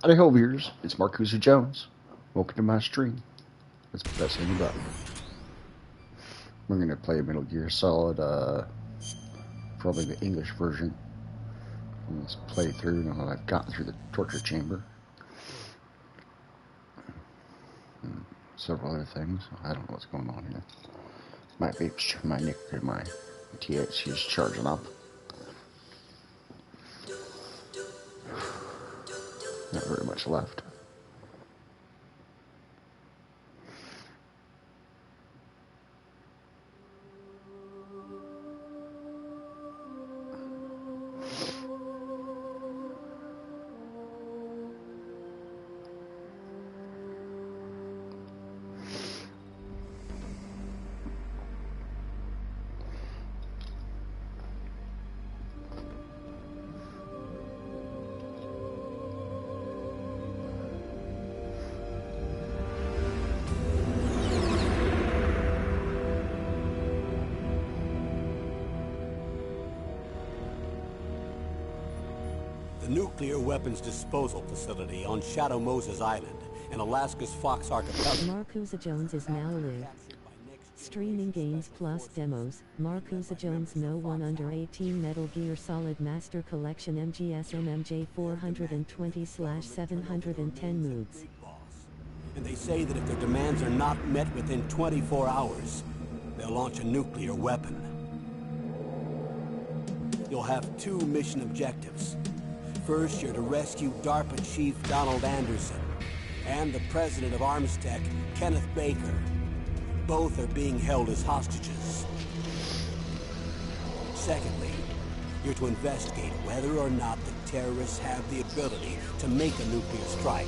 Howdy ho, viewers. It's markusojones. Welcome to my stream. Let's put that same button. We're going to play Metal Gear Solid, probably the English version. Let's play through now that I've gotten through the torture chamber. And several other things. I don't know what's going on here. My vape's, my THC is charging up. Not very much left. The nuclear weapons disposal facility on Shadow Moses Island in Alaska's Fox Archipelago. markusojones is now live. Streaming games plus demos. markusojones No One Under 18 Metal Gear Solid Master Collection MGS MMJ 420/710 moods. And they say that if their demands are not met within 24 hours, they'll launch a nuclear weapon. You'll have two mission objectives. First, you're to rescue DARPA Chief Donald Anderson and the President of Armstech, Kenneth Baker. Both are being held as hostages. Secondly, you're to investigate whether or not the terrorists have the ability to make a nuclear strike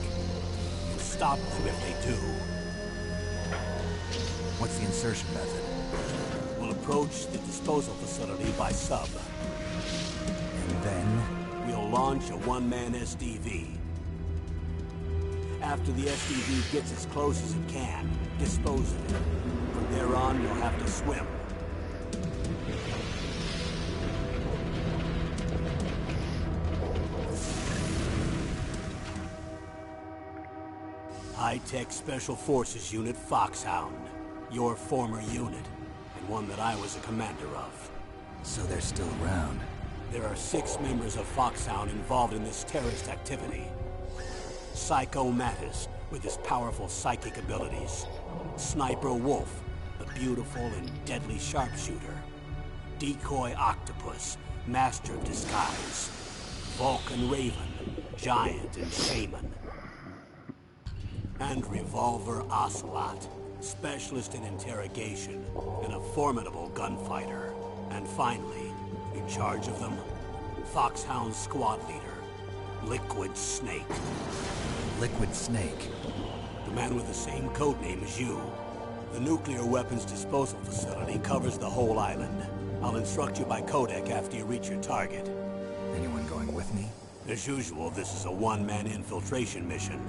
and stop them if they do. What's the insertion method? We'll approach the disposal facility by sub. And then? We'll launch a one-man SDV. After the SDV gets as close as it can, dispose of it. From there on, you'll have to swim. High-tech Special Forces Unit Foxhound. Your former unit, and one that I was a commander of. So they're still around. There are 6 members of Foxhound involved in this terrorist activity. Psycho Mattis, with his powerful psychic abilities. Sniper Wolf, the beautiful and deadly sharpshooter. Decoy Octopus, master of disguise. Vulcan Raven, giant and shaman. And Revolver Ocelot, specialist in interrogation and a formidable gunfighter. And finally, in charge of them, Foxhound squad leader, Liquid Snake. Liquid Snake? The man with the same codename as you. The nuclear weapons disposal facility covers the whole island. I'll instruct you by codec after you reach your target. Anyone going with me? As usual, this is a one-man infiltration mission.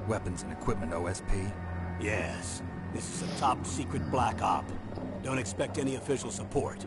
Weapons and equipment OSP? Yes. This is a top-secret black op. Don't expect any official support.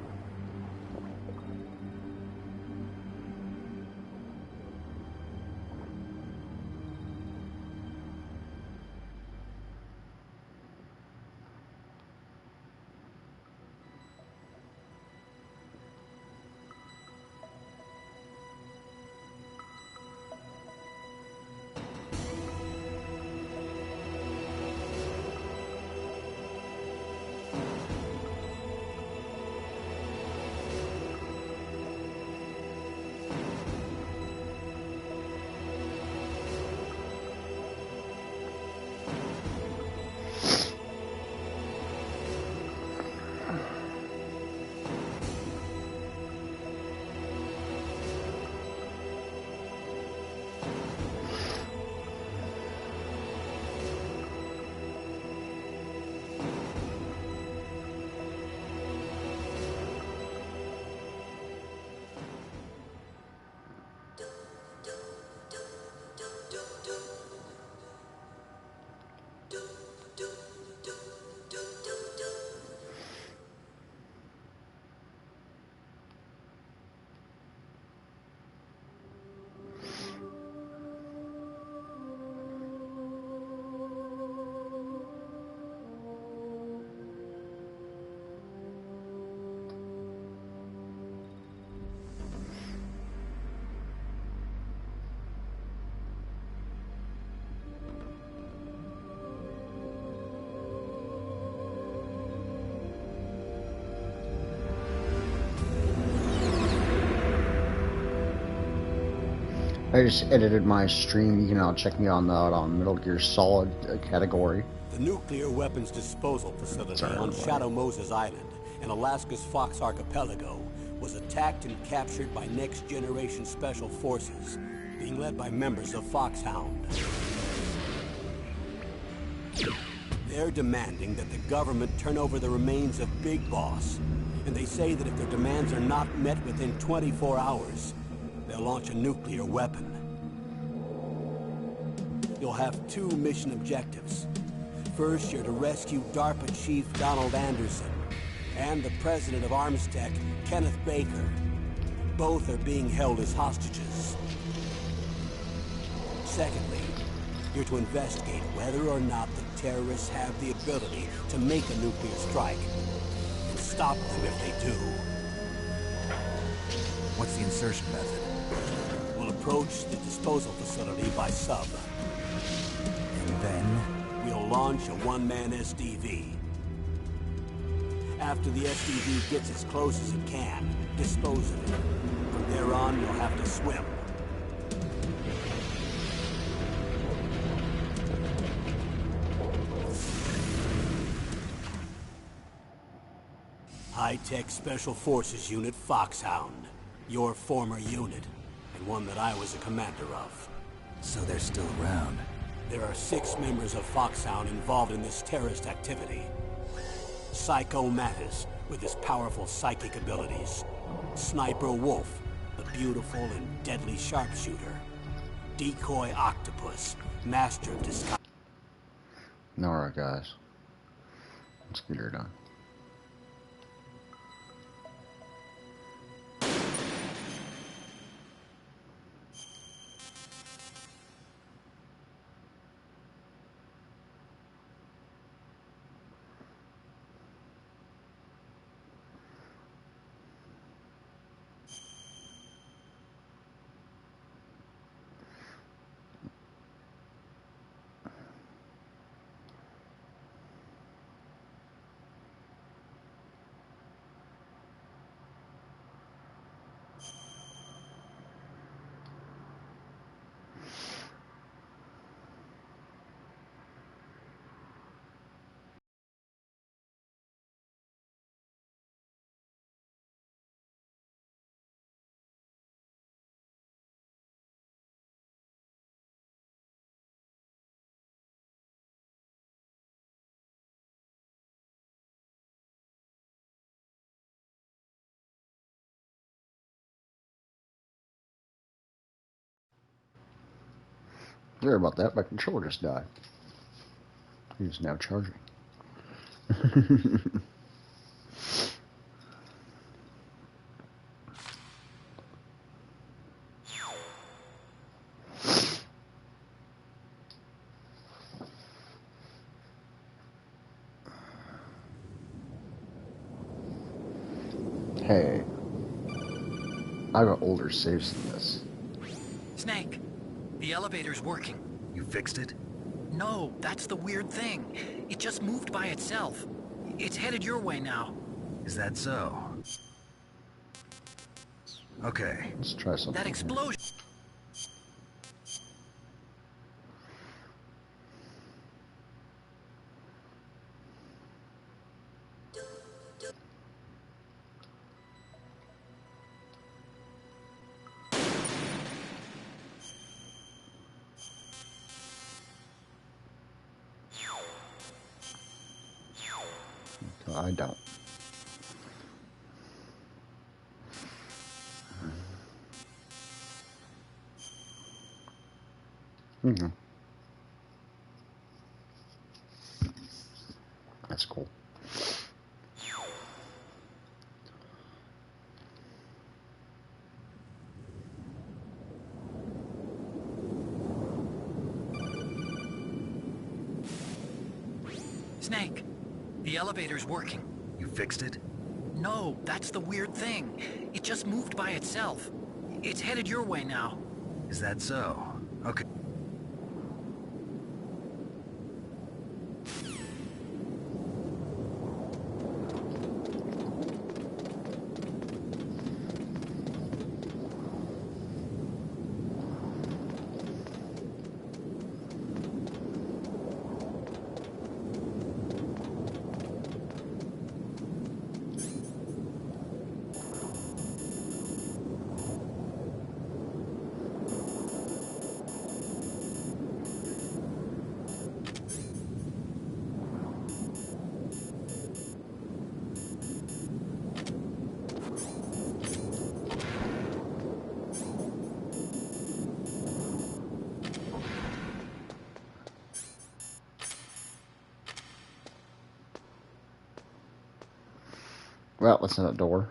I just edited my stream. You can now check me on Metal Gear Solid category. The nuclear weapons disposal facility Sorry, on everybody. Shadow Moses Island in Alaska's Fox Archipelago was attacked and captured by next-generation special forces, being led by members of Foxhound. They're demanding that the government turn over the remains of Big Boss, and they say that if their demands are not met within 24 hours, they'll launch a nuclear weapon. You'll have two mission objectives. First, you're to rescue DARPA Chief Donald Anderson and the president of Armstech, Kenneth Baker. Both are being held as hostages. Secondly, you're to investigate whether or not the terrorists have the ability to make a nuclear strike and stop them if they do. What's the insertion method? We'll approach the disposal facility by sub. And then? We'll launch a one-man SDV. After the SDV gets as close as it can, dispose of it. From there on, you'll have to swim. High-Tech Special Forces Unit Foxhound. Your former unit, and one that I was a commander of. So they're still around. There are 6 members of Foxhound involved in this terrorist activity. Psycho Mattis, with his powerful psychic abilities. Sniper Wolf, the beautiful and deadly sharpshooter. Decoy Octopus, master of disguise. Alright, guys. Let's get her done. Sorry about that, my controller just died. It is now charging. Hey, I got older saves than this. Snake, the elevator's working. You fixed it? No, that's the weird thing. It just moved by itself. It's headed your way now. Is that so? Okay. Let's try something. That here. explosion... I don't. Mm-hmm. That's cool. Snake, the elevator's working. You fixed it? No, that's the weird thing. It just moved by itself. It's headed your way now. Is that so? Okay. Well, what's in that door?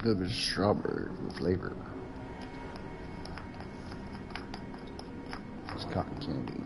Good bit of strawberry flavor. It's cotton candy.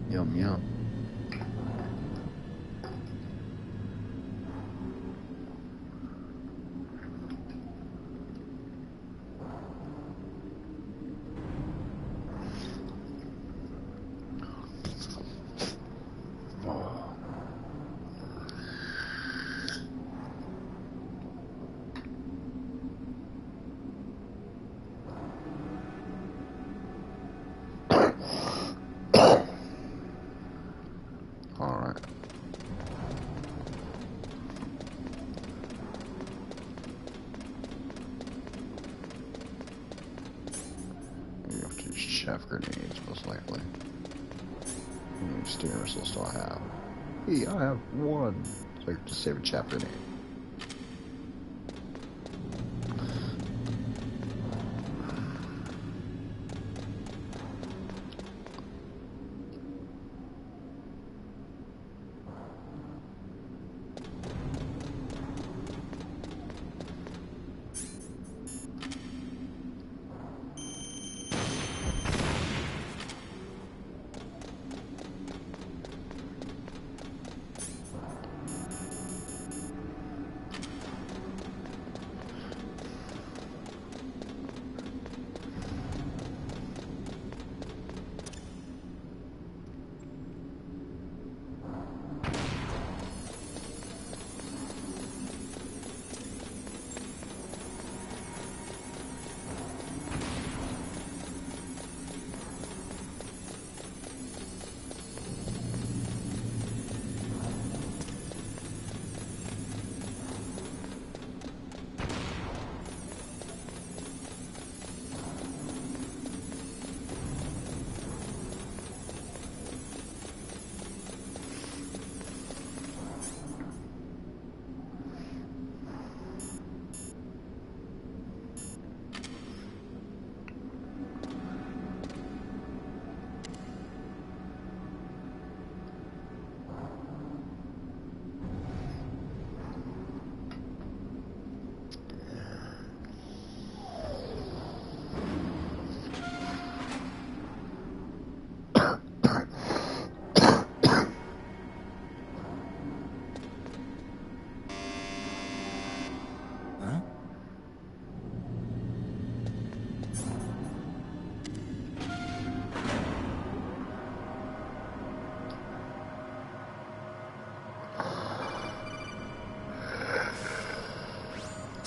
Yum, yum. Alright. You have to use chaff grenades, most likely. How many steering missiles do I have? Hey, I have one. So I can just save a chaff grenade.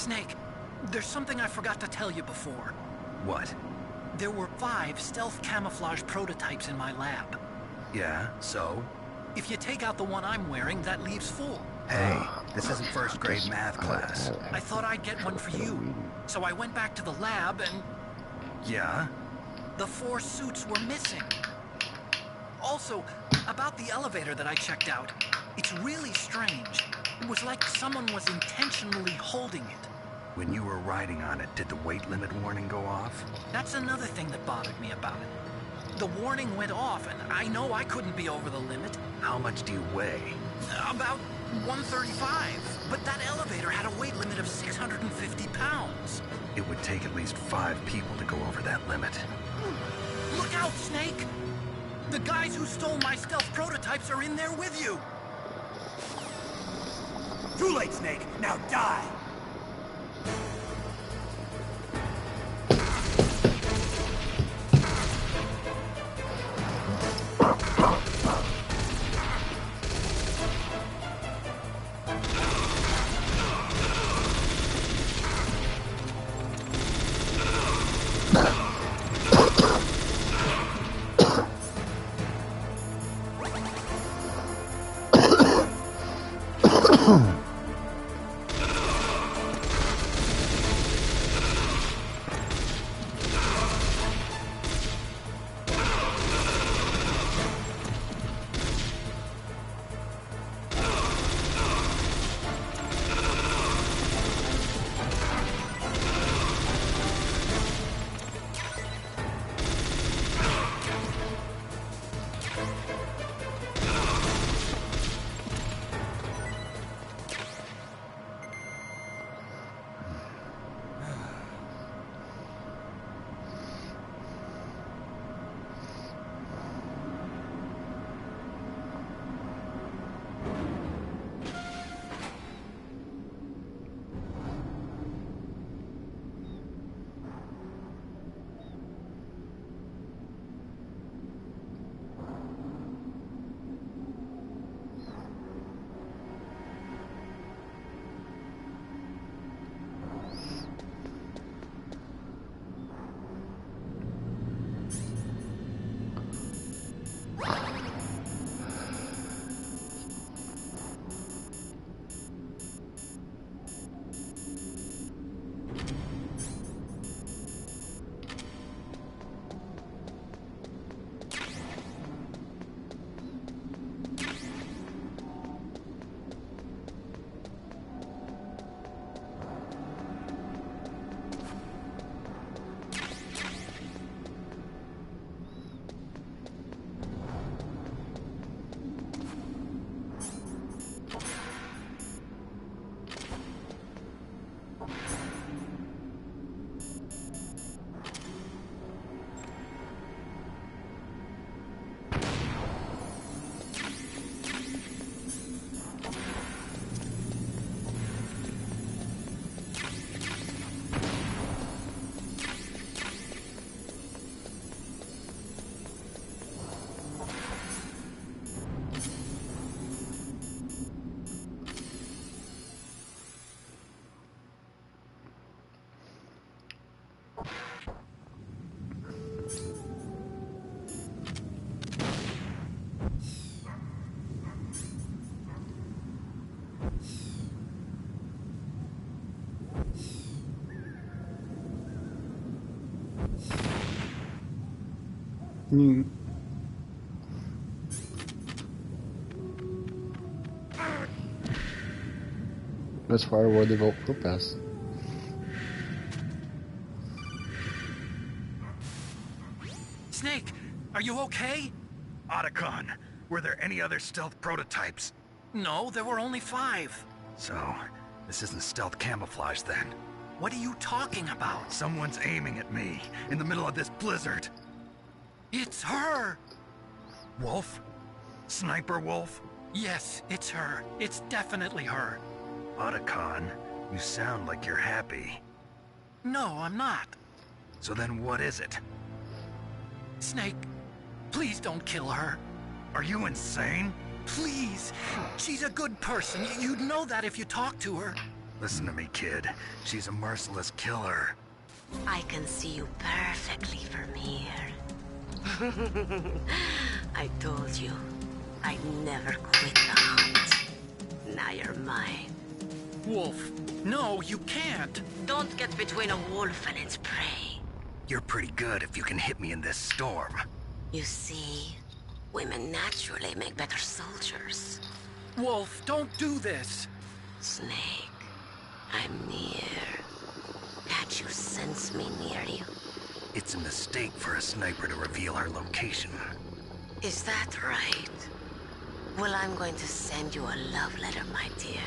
Snake, there's something I forgot to tell you before. What? There were 5 stealth camouflage prototypes in my lab. Yeah, so? If you take out the one I'm wearing, that leaves 4. Hey, this isn't first grade math class. I thought I'd get one for you. So I went back to the lab and Yeah? the 4 suits were missing. Also, about the elevator that I checked out, it's really strange. It was like someone was intentionally holding it. When you were riding on it, did the weight limit warning go off? That's another thing that bothered me about it. The warning went off, and I know I couldn't be over the limit. How much do you weigh? About 135. But that elevator had a weight limit of 650 pounds. It would take at least 5 people to go over that limit. Look out, Snake! The guys who stole my stealth prototypes are in there with you! Too late, Snake. Now die! That's probably where they vote for best. Snake, are you okay? Otacon, were there any other stealth prototypes? No, there were only 5. So, this isn't stealth camouflage then. What are you talking about? Someone's aiming at me in the middle of this blizzard. It's her! Wolf? Sniper Wolf? Yes, it's her. It's definitely her. Otacon, you sound like you're happy. No, I'm not. So then what is it? Snake, please don't kill her. Are you insane? Please. She's a good person. You'd know that if you talked to her. Listen to me, kid. She's a merciless killer. I can see you perfectly from here. I told you, I'd never quit the hunt. Now you're mine. Wolf, no, you can't. Don't get between a wolf and its prey. You're pretty good if you can hit me in this storm. You see, women naturally make better soldiers. Wolf, don't do this. Snake, I'm near. Can't you sense me near you? It's a mistake for a sniper to reveal our location. Is that right? Well, I'm going to send you a love letter, my dear.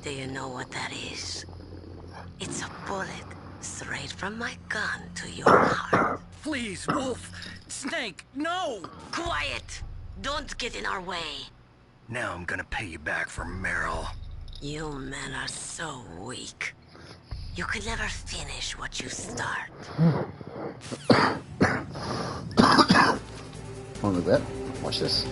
Do you know what that is? It's a bullet straight from my gun to your heart. Please, Wolf. Snake, no! Quiet! Don't get in our way. Now I'm gonna pay you back for Meryl. You men are so weak. You can never finish what you start. Hold on a bit. Watch this.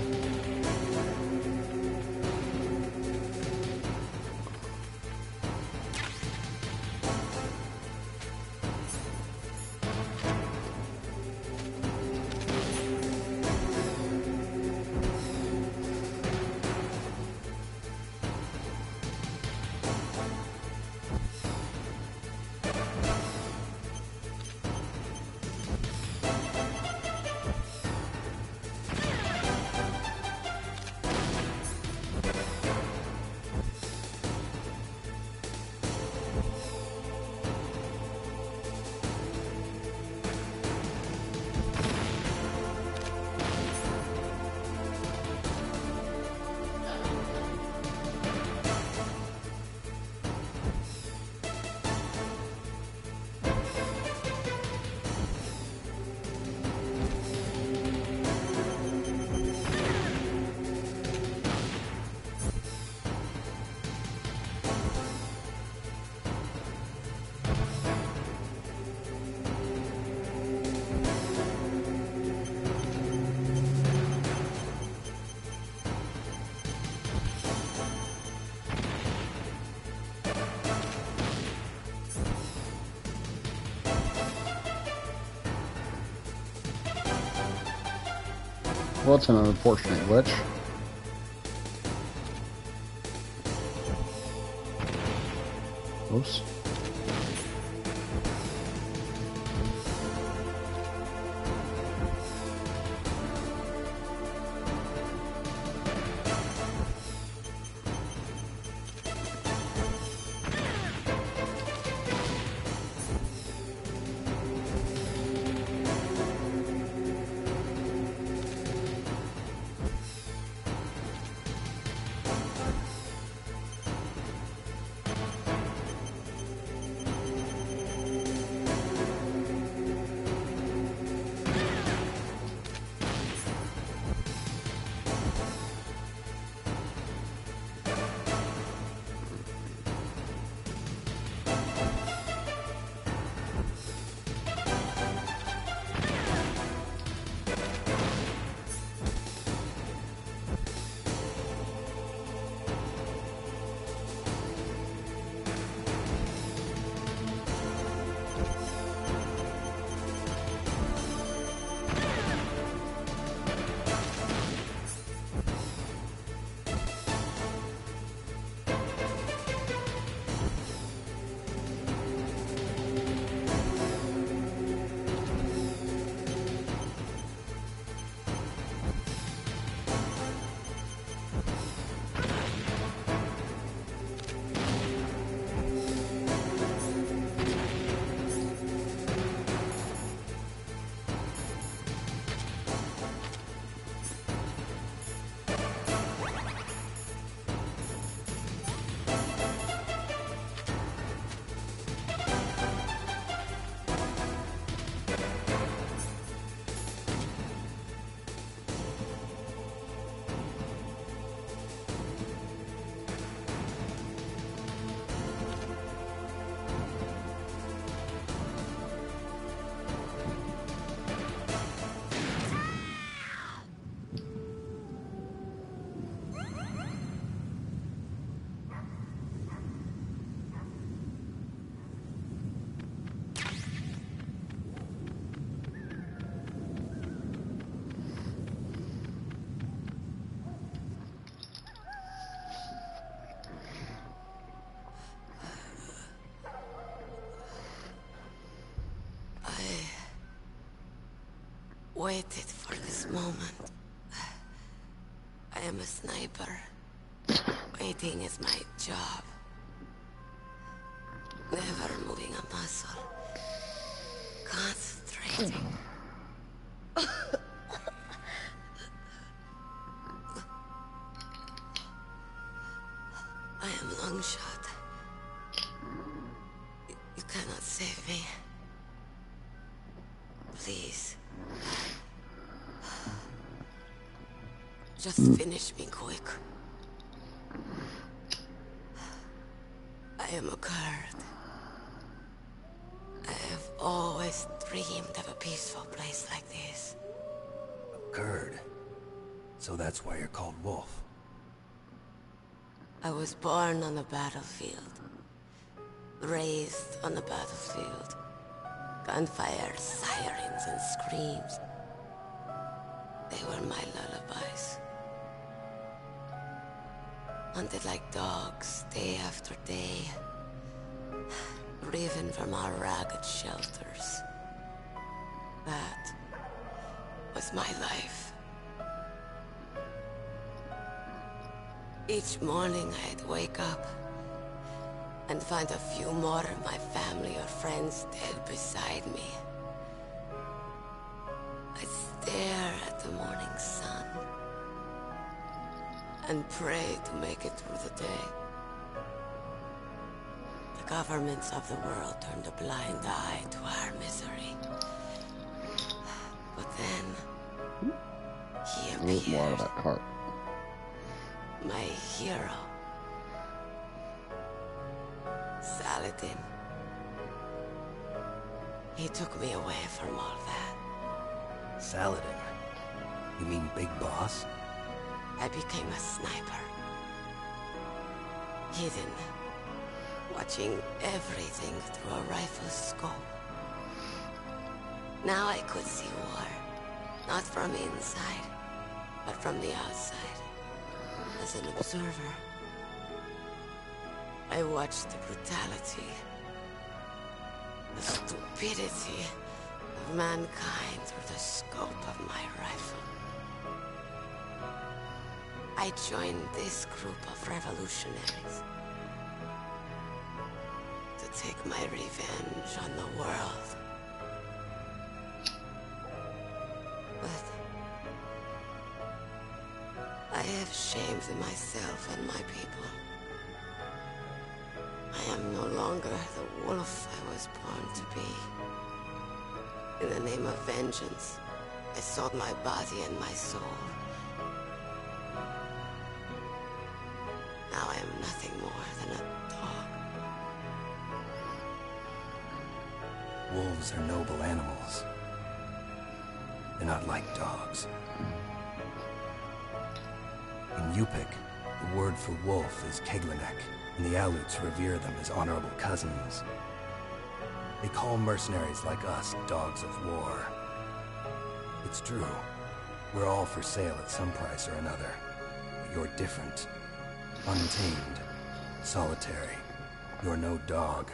Well, it's an unfortunate glitch. Oops. waited for this moment. I am a sniper. Waiting is my job. Never moving a muscle. Concentrating. I am long shot. You cannot save me. Please. Just finish me quick. I am a Kurd. I have always dreamed of a peaceful place like this. Kurd. So that's why you're called Wolf. I was born on the battlefield. Raised on the battlefield. Gunfire, sirens, and screams. They were my lullabies. Hunted like dogs, day after day. Driven from our ragged shelters. That was my life. Each morning I'd wake up and find a few more of my family or friends dead beside me. I'd stare at the morning sun and pray to make it through the day. The governments of the world turned a blind eye to our misery. But then, he A little more out of appeared, that cart. my hero. Saladin. He took me away from all that. Saladin? You mean Big Boss? I became a sniper. Hidden. Watching everything through a rifle's scope. Now I could see war. Not from inside, but from the outside. As an observer. I watched the brutality, the stupidity of mankind through the scope of my rifle. I joined this group of revolutionaries to take my revenge on the world. But I have shamed myself and my people. I am no longer the wolf I was born to be. In the name of vengeance, I sold my body and my soul. Now I am nothing more than a dog. Wolves are noble animals. They're not like dogs. In Yupik, the word for wolf is Keglanek, and the Aleuts revere them as honorable cousins. They call mercenaries like us dogs of war. It's true. We're all for sale at some price or another. But you're different. Untamed. Solitary. You're no dog.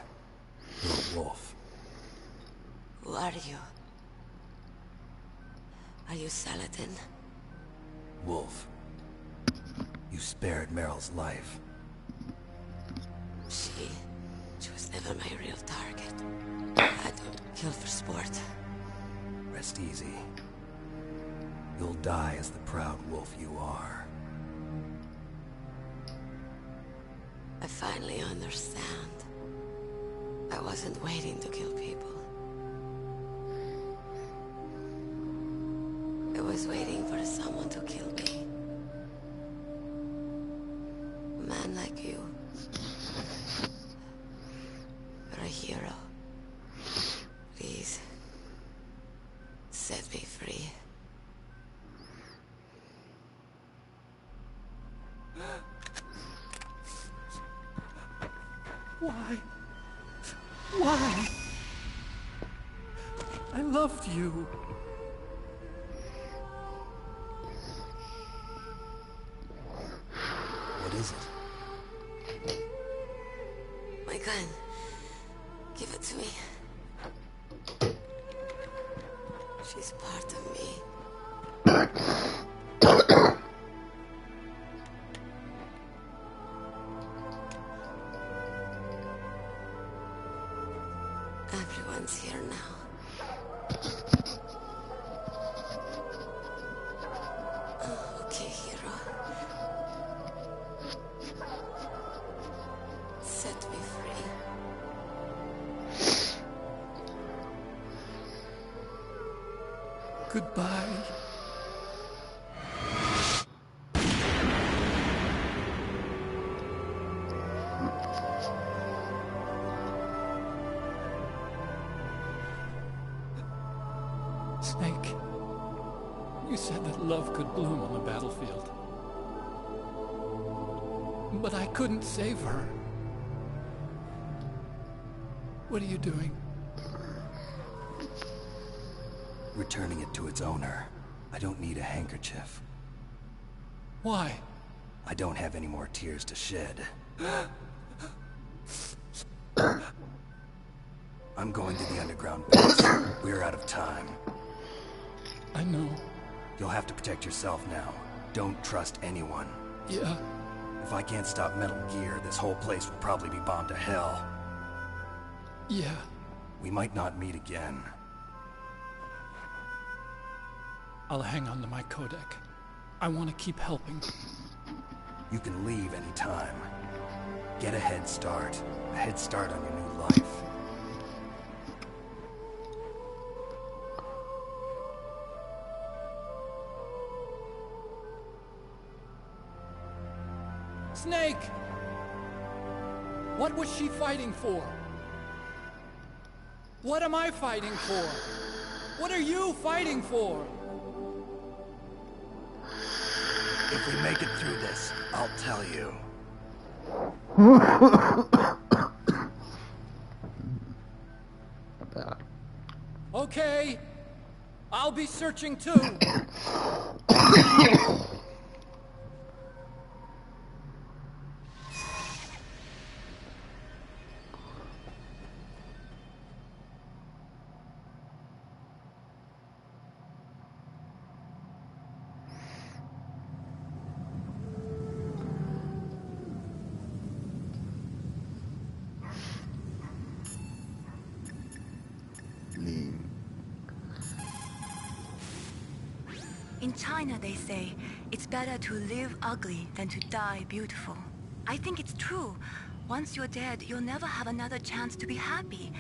You're a wolf. Who are you? Are you Saladin? Wolf. You spared Meryl's life. She was never my real target. I don't kill for sport. Rest easy. You'll die as the proud wolf you are. I finally understand. I wasn't waiting to kill people. I was waiting for someone to kill me. A man like you. You're a hero. Please, set me free. Why? Why? I loved you. What is it? My gun. Give it to me. She's part of me. Goodbye. Snake, you said that love could bloom on the battlefield. But I couldn't save her. What are you doing? Returning it to its owner. I don't need a handkerchief. Why? I don't have any more tears to shed. I'm going to the underground base. We're out of time. I know. You'll have to protect yourself now. Don't trust anyone. Yeah. If I can't stop Metal Gear, this whole place will probably be bombed to hell. Yeah. We might not meet again. I'll hang on to my codec. I want to keep helping. You can leave any time. Get a head start. A head start on your new life. Snake! What was she fighting for? What am I fighting for? What are you fighting for? If we make it through this, I'll tell you. Not bad. Okay. I'll be searching too. In China, they say, it's better to live ugly than to die beautiful. I think it's true. Once you're dead, you'll never have another chance to be happy.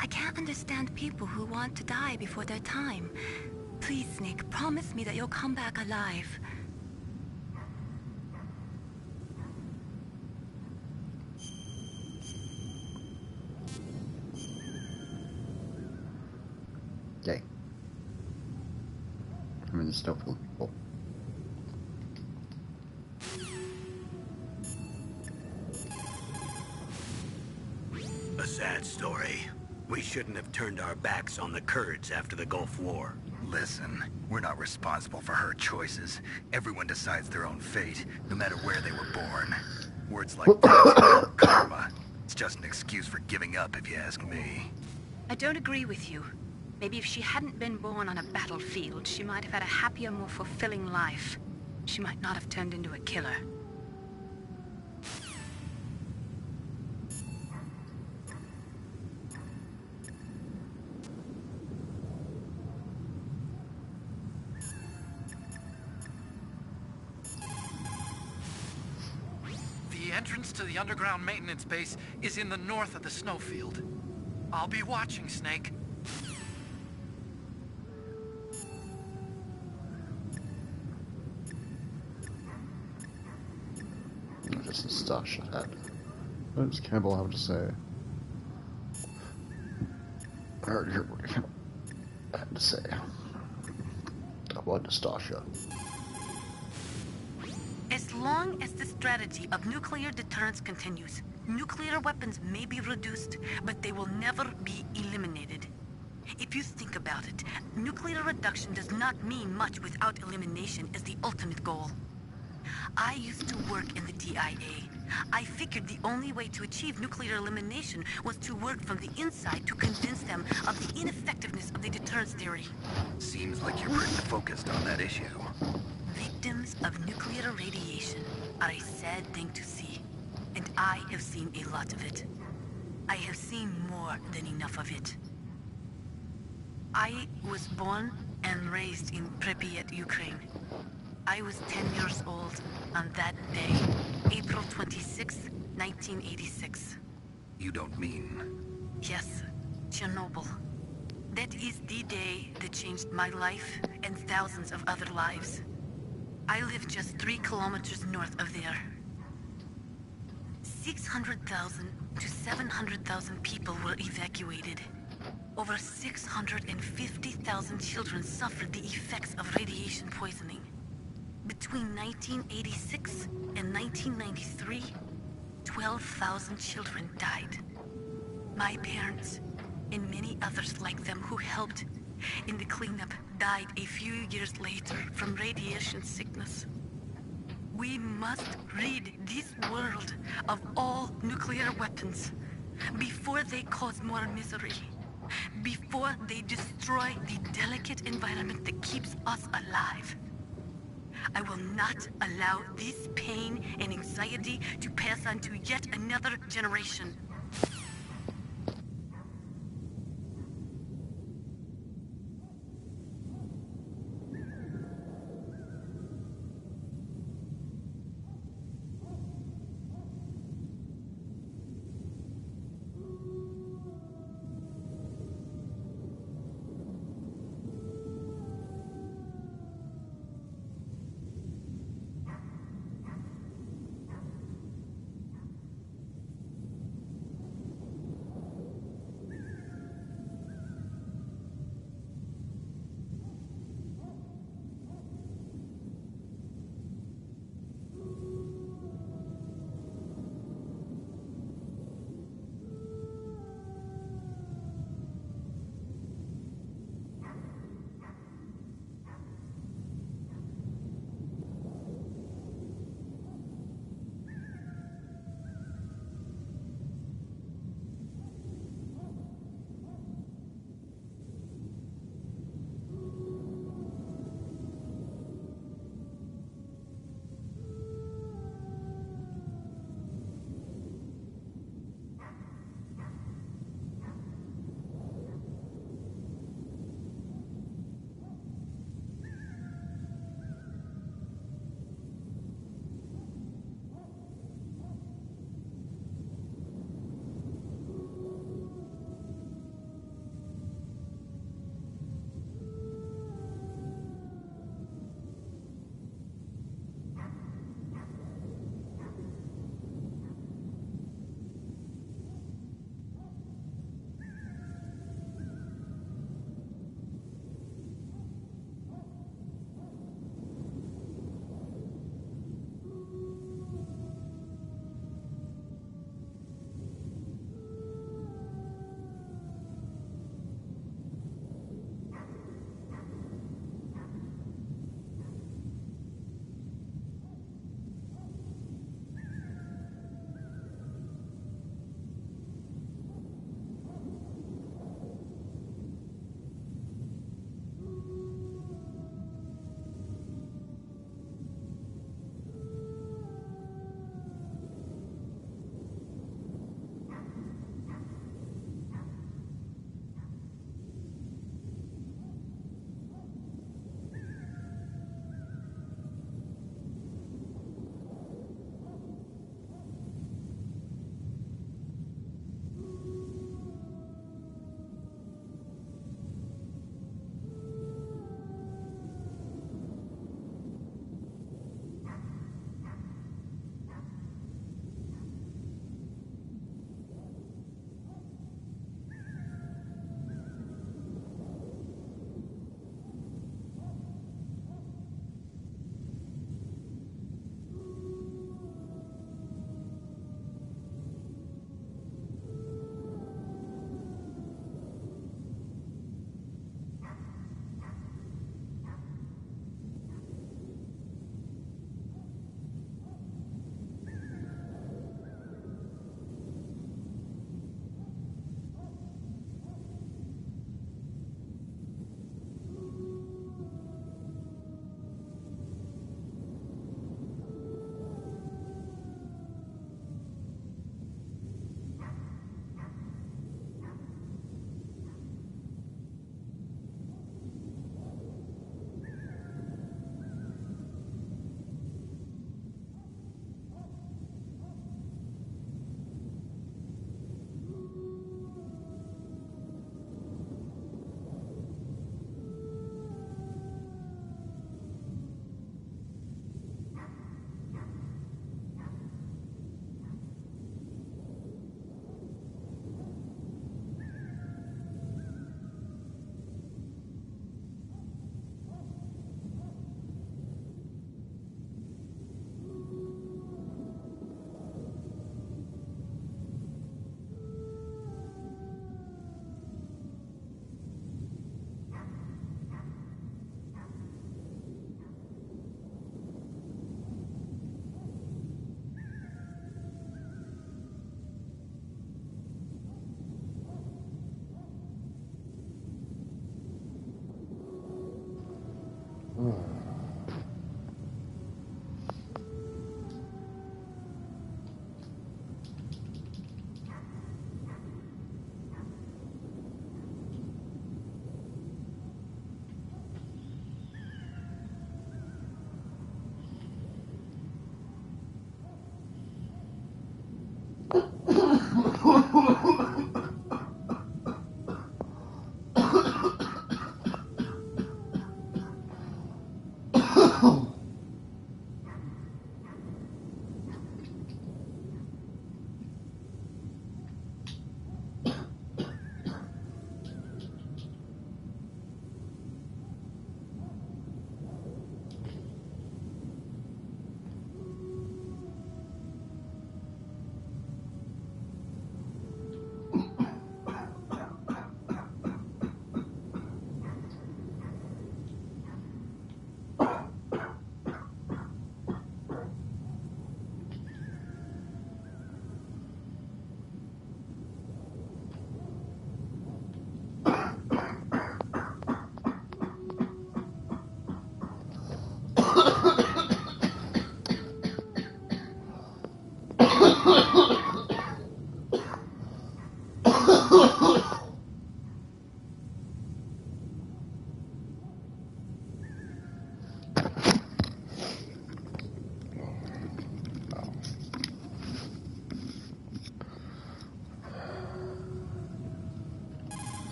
I can't understand people who want to die before their time. Please, Snake, promise me that you'll come back alive. Okay. I'm in the stuff with people. A sad story. We shouldn't have turned our backs on the Kurds after the Gulf War. Listen, we're not responsible for her choices. Everyone decides their own fate, no matter where they were born. Words like that, karma, it's just an excuse for giving up, if you ask me. I don't agree with you. Maybe if she hadn't been born on a battlefield, she might have had a happier, more fulfilling life. She might not have turned into a killer. The entrance to the underground maintenance base is in the north of the snowfield. I'll be watching, Snake. Just the stash I had. What does Campbell have to say? I already heard what Campbell had to say. About Nastasha. As long as the strategy of nuclear deterrence continues, nuclear weapons may be reduced, but they will never be eliminated. If you think about it, nuclear reduction does not mean much without elimination as the ultimate goal. I used to work in the DIA. I figured the only way to achieve nuclear elimination was to work from the inside to convince them of the ineffectiveness of the deterrence theory. Seems like you're pretty focused on that issue. Victims of nuclear radiation are a sad thing to see, and I have seen a lot of it. I have seen more than enough of it. I was born and raised in Pripyat, Ukraine. I was 10 years old on that day, April 26, 1986. You don't mean... Yes, Chernobyl. That is the day that changed my life and thousands of other lives. I live just 3 kilometers north of there. 600,000 to 700,000 people were evacuated. Over 650,000 children suffered the effects of radiation poisoning. Between 1986 and 1993, 12,000 children died. My parents, and many others like them who helped in the cleanup, died a few years later from radiation sickness. We must rid this world of all nuclear weapons before they cause more misery, before they destroy the delicate environment that keeps us alive. I will not allow this pain and anxiety to pass on to yet another generation.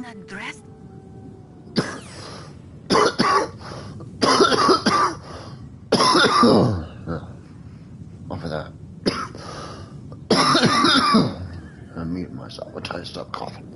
that dress? Off of that. I'm muting myself until I stop coughing.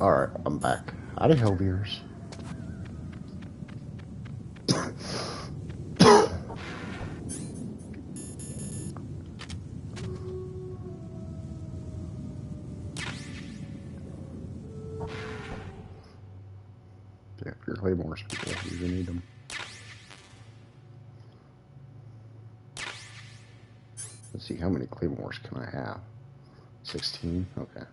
Alright, I'm back. Howdy, Hellbeers. Yeah, your claymores, people. You gonna need them. Let's see, how many claymores can I have? 16? Okay.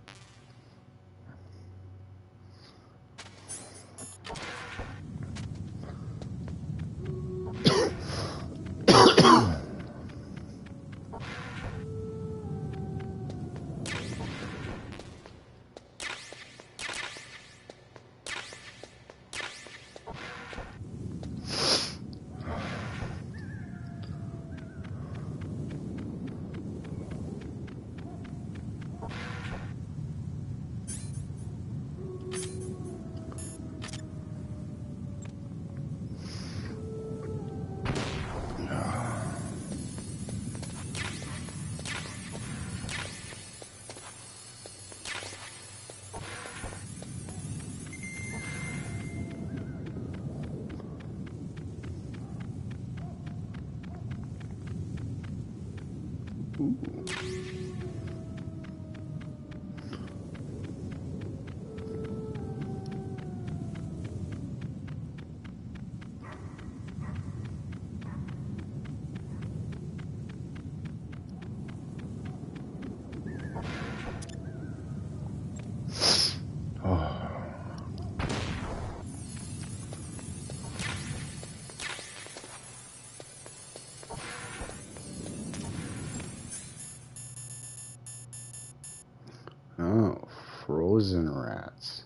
Oh, frozen rats.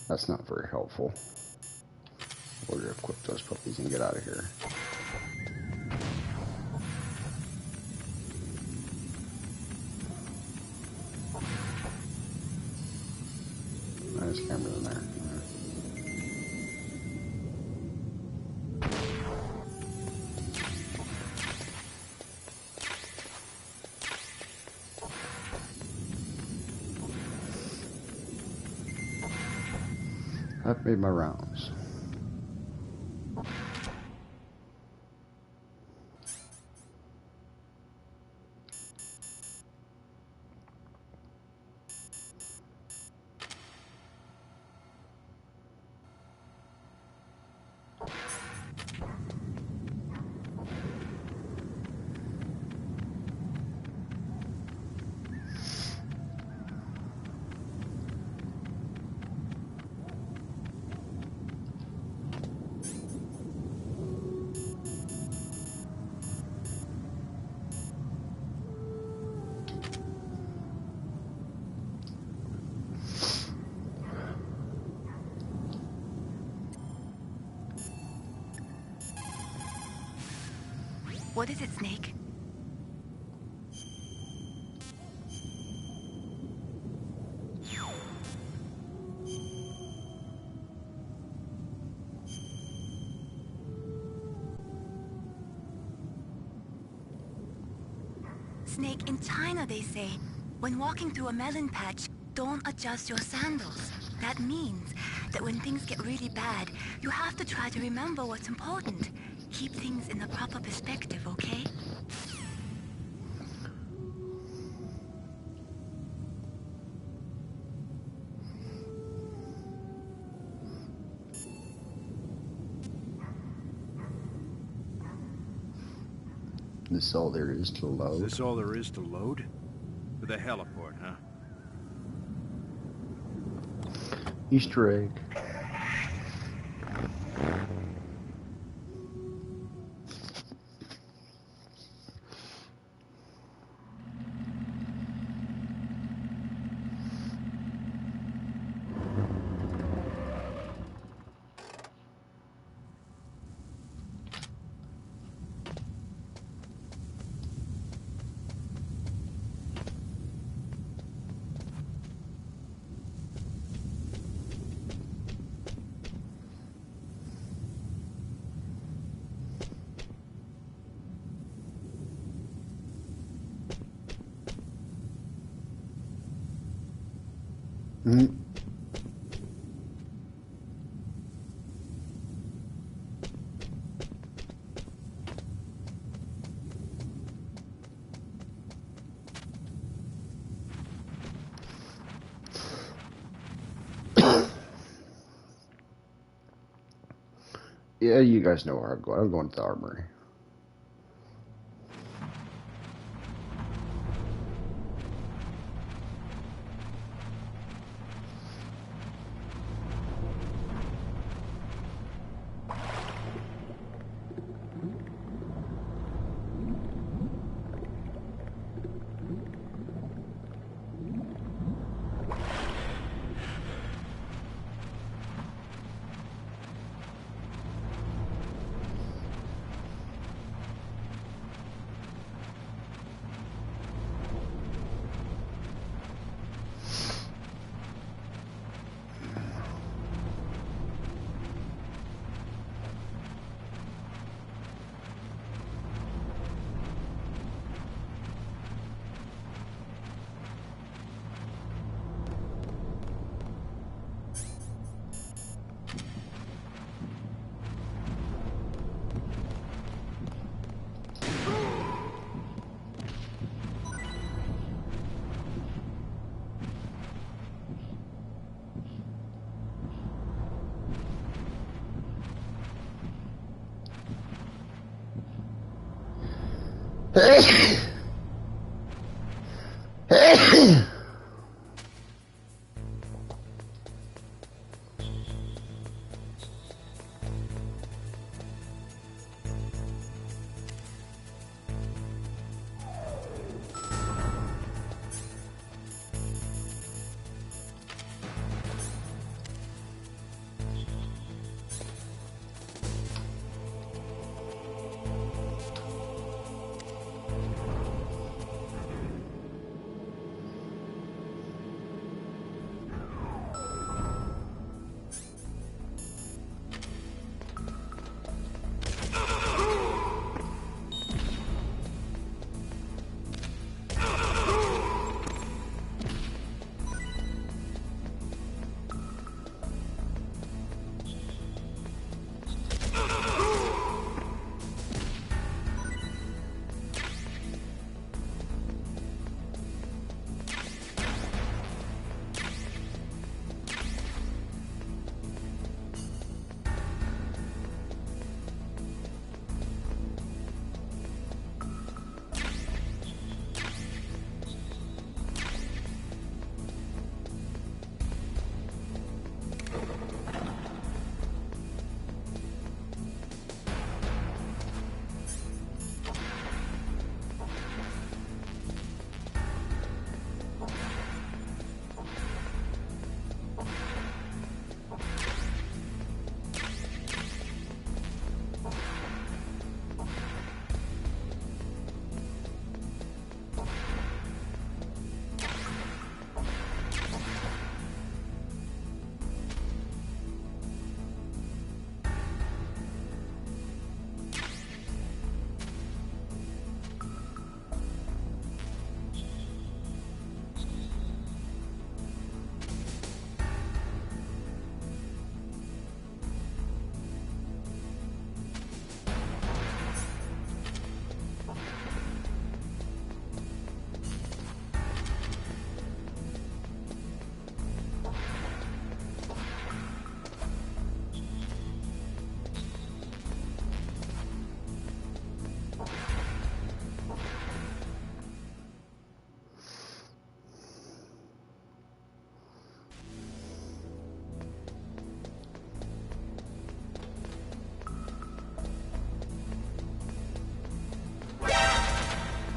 That's not very helpful. We're gonna equip those puppies and get out of here. There's cameras in there. I've made my rounds. What is it, Snake? Snake, in China they say, when walking through a melon patch, don't adjust your sandals. That means that when things get really bad, you have to try to remember what's important. Keep things in the proper perspective, okay? This is all there is to load. Is this all there is to load? To the heliport, huh? Easter egg. Mm. Yeah, you guys know where I'm going. I'm going to the armory.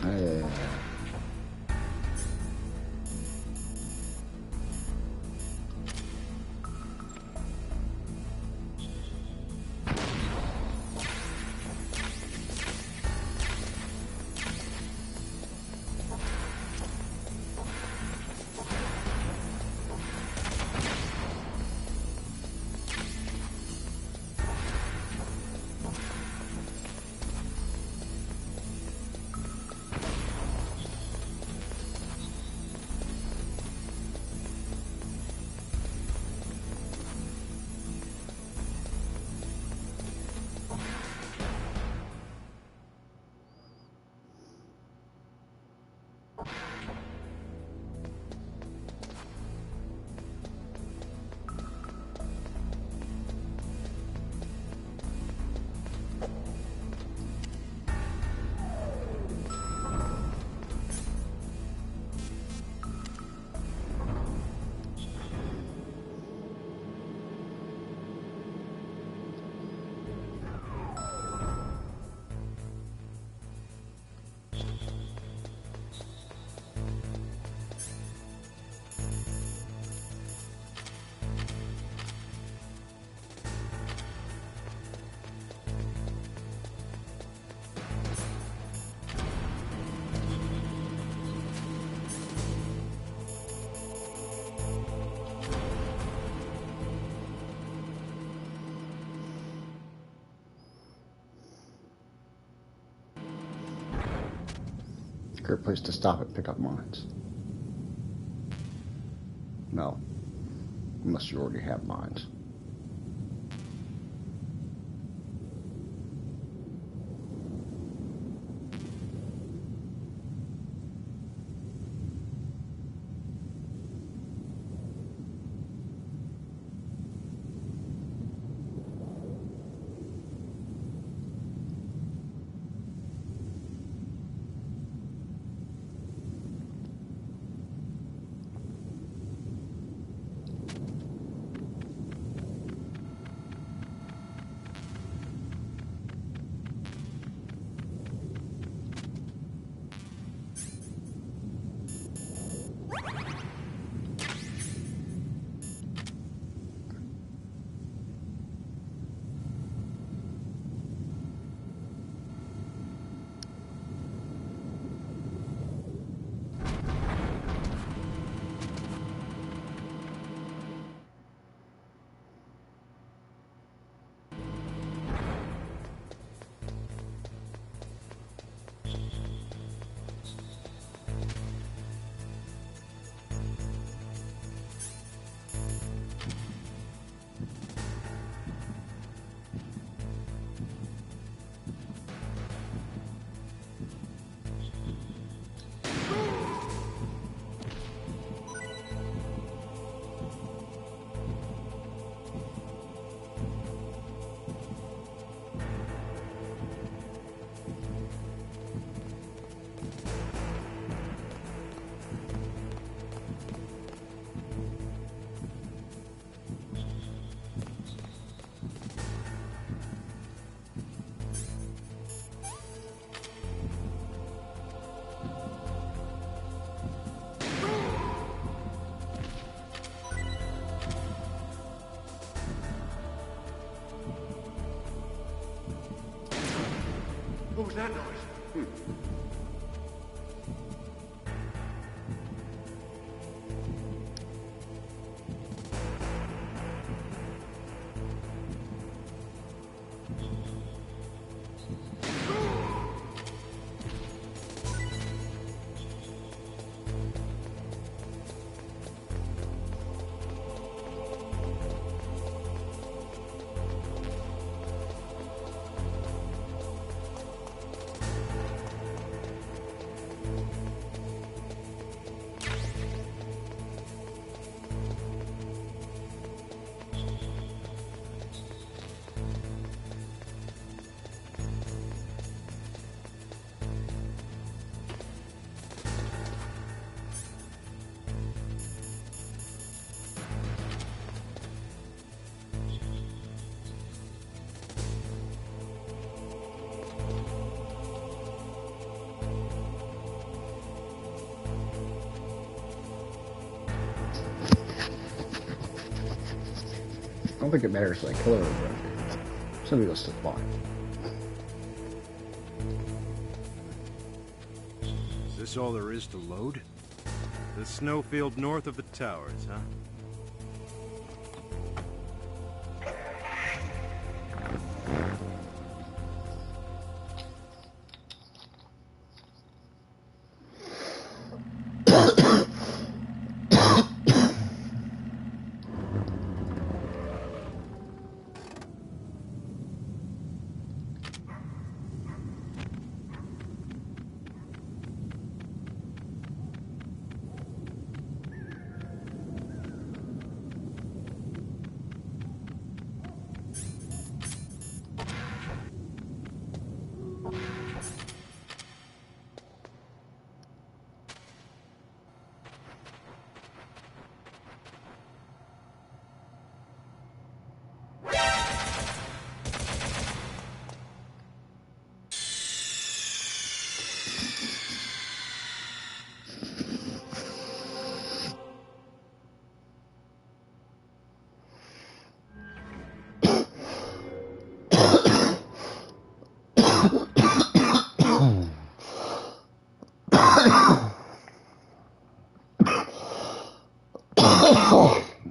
Yeah. Great place to stop and pick up mines. No. Unless you already have mines. What was that noise? don't think it matters like color, but some people still fine. Is this all there is to load? The snowfield north of the towers, huh?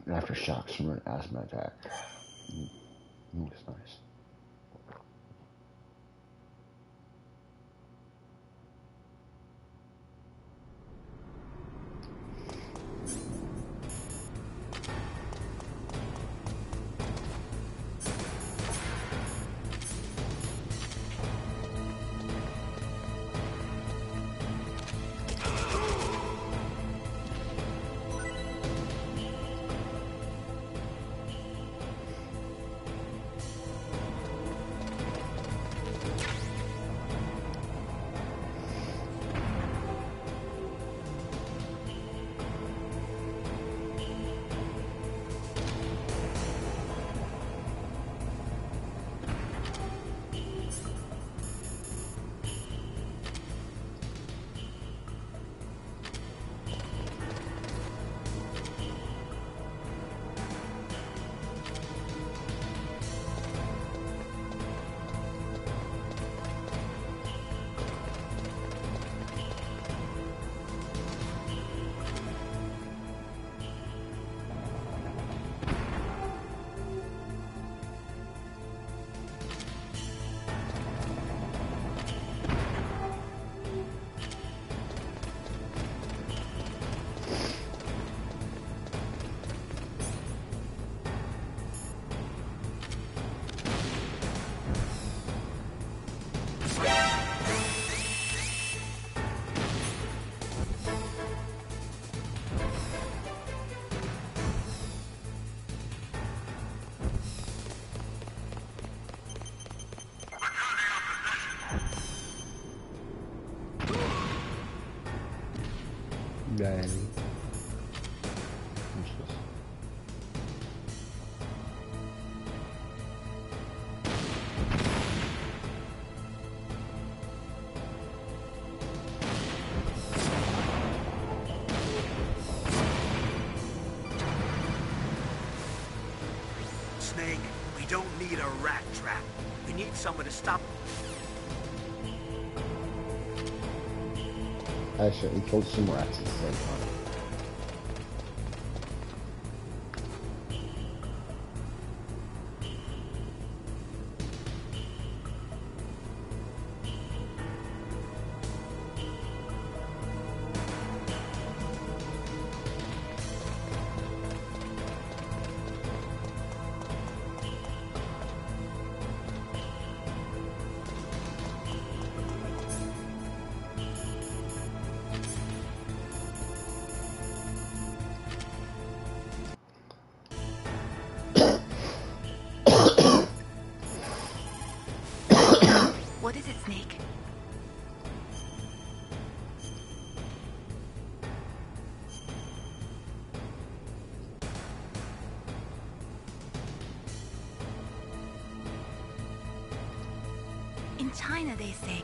Aftershocks from an asthma attack. Looks nice. Daddy. Snake, we don't need a rat trap. We need someone to stop. Actually, we killed some rats at the same time. What is it, Snake? In China, they say,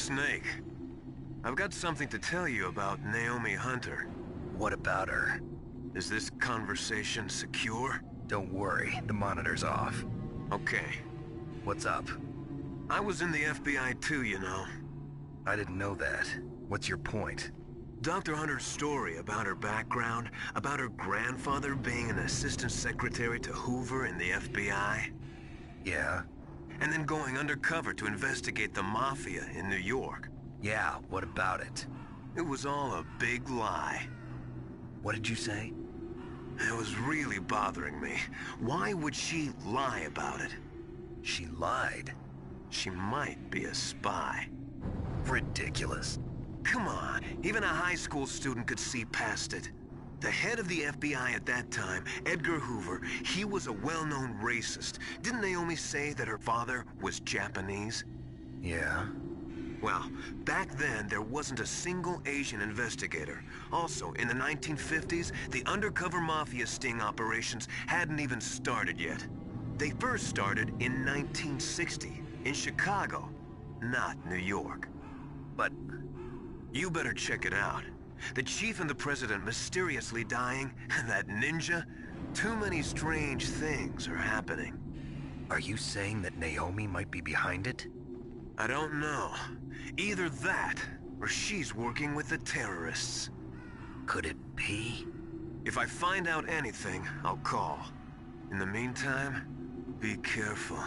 Snake. I've got something to tell you about Naomi Hunter. What about her? Is this conversation secure? Don't worry, the monitor's off. Okay. What's up? I was in the FBI too, you know. I didn't know that. What's your point? Dr. Hunter's story about her background, about her grandfather being an assistant secretary to Hoover in the FBI. Yeah? And then going undercover to investigate the Mafia in New York. Yeah, what about it? It was all a big lie. What did you say? It was really bothering me. Why would she lie about it? She lied. She might be a spy. Ridiculous. Come on, even a high school student could see past it. The head of the FBI at that time, Edgar Hoover, he was a well-known racist. Didn't Naomi say that her father was Japanese? Yeah. Well, back then, there wasn't a single Asian investigator. Also, in the 1950s, the undercover mafia sting operations hadn't even started yet. They first started in 1960, in Chicago, not New York. But you better check it out. The chief and the president mysteriously dying, and that ninja, too many strange things are happening. are you saying that Naomi might be behind it? I don't know. Either that, or she's working with the terrorists. Could it be? If I find out anything, I'll call. In the meantime, be careful.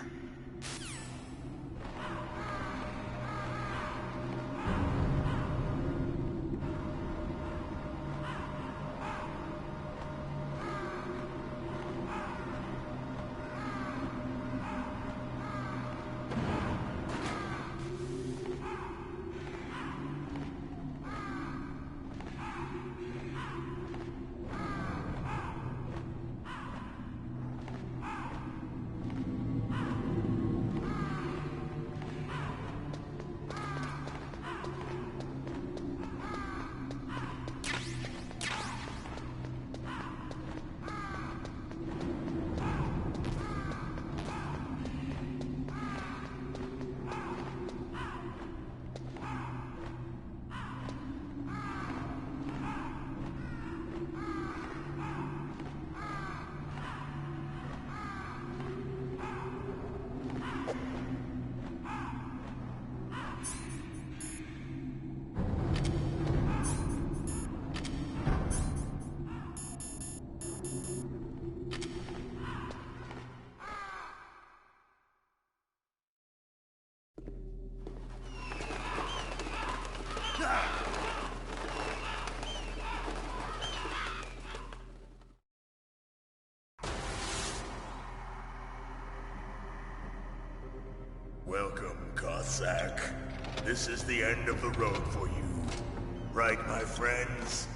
Welcome, Cossack. This is the end of the road for you. Right, my friends?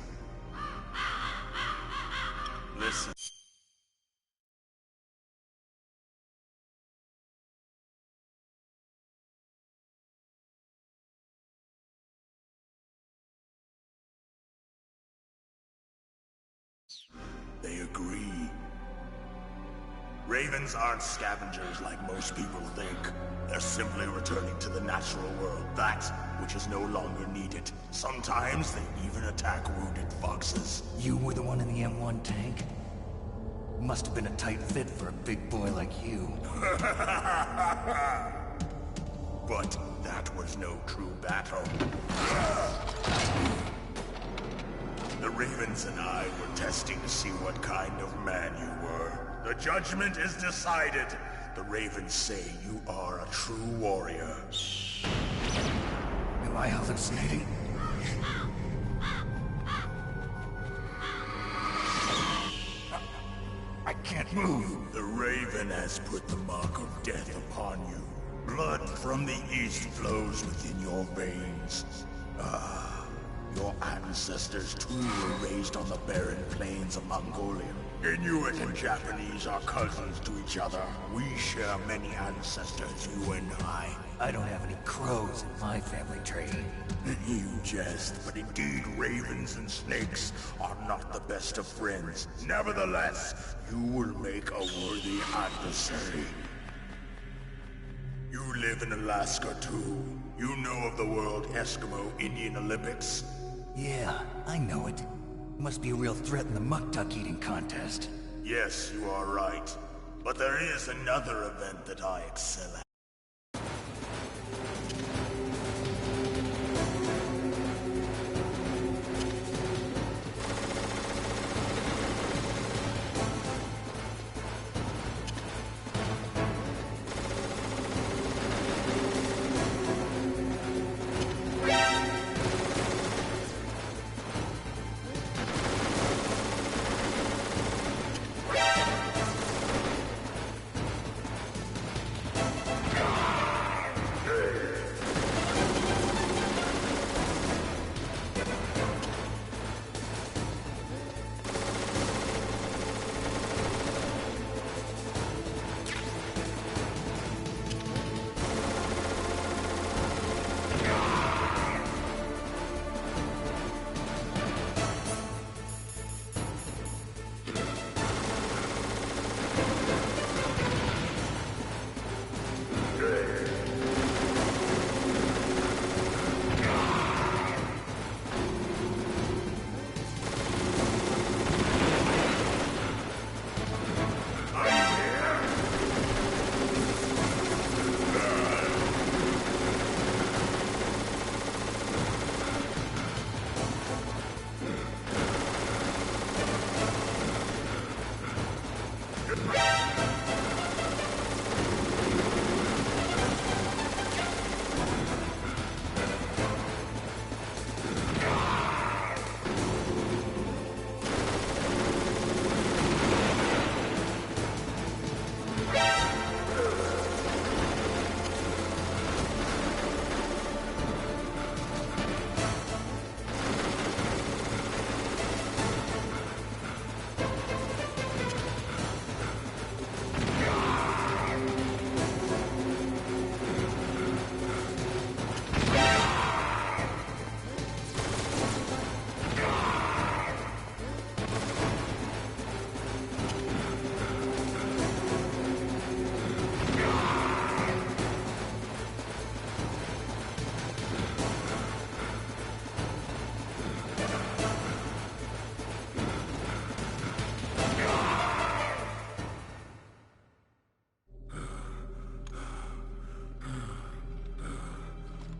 Listen. They agree. Ravens aren't scavengers like most people think. They're simply returning to the natural world, that which is no longer needed. Sometimes they even attack wounded foxes. You were the one in the M1 tank? Must have been a tight fit for a big boy like you. But that was no true battle. The Ravens and I were testing to see what kind of man you were. The judgment is decided. The Ravens say you are a true warrior. Am I hallucinating? I can't move. The Raven has put the mark of death upon you. Blood from the east flows within your veins. Your ancestors too were raised on the barren plains of Mongolia. Inuit and Japanese are cousins to each other. We share many ancestors, you and I. I don't have any crows in my family tree. You jest, but indeed ravens and snakes are not the best of friends. Nevertheless, you will make a worthy adversary. You live in Alaska too. You know of the World Eskimo Indian Olympics? Yeah, I know it. Must be a real threat in the muck-duck eating contest. Yes, you are right. But there is another event that I excel at.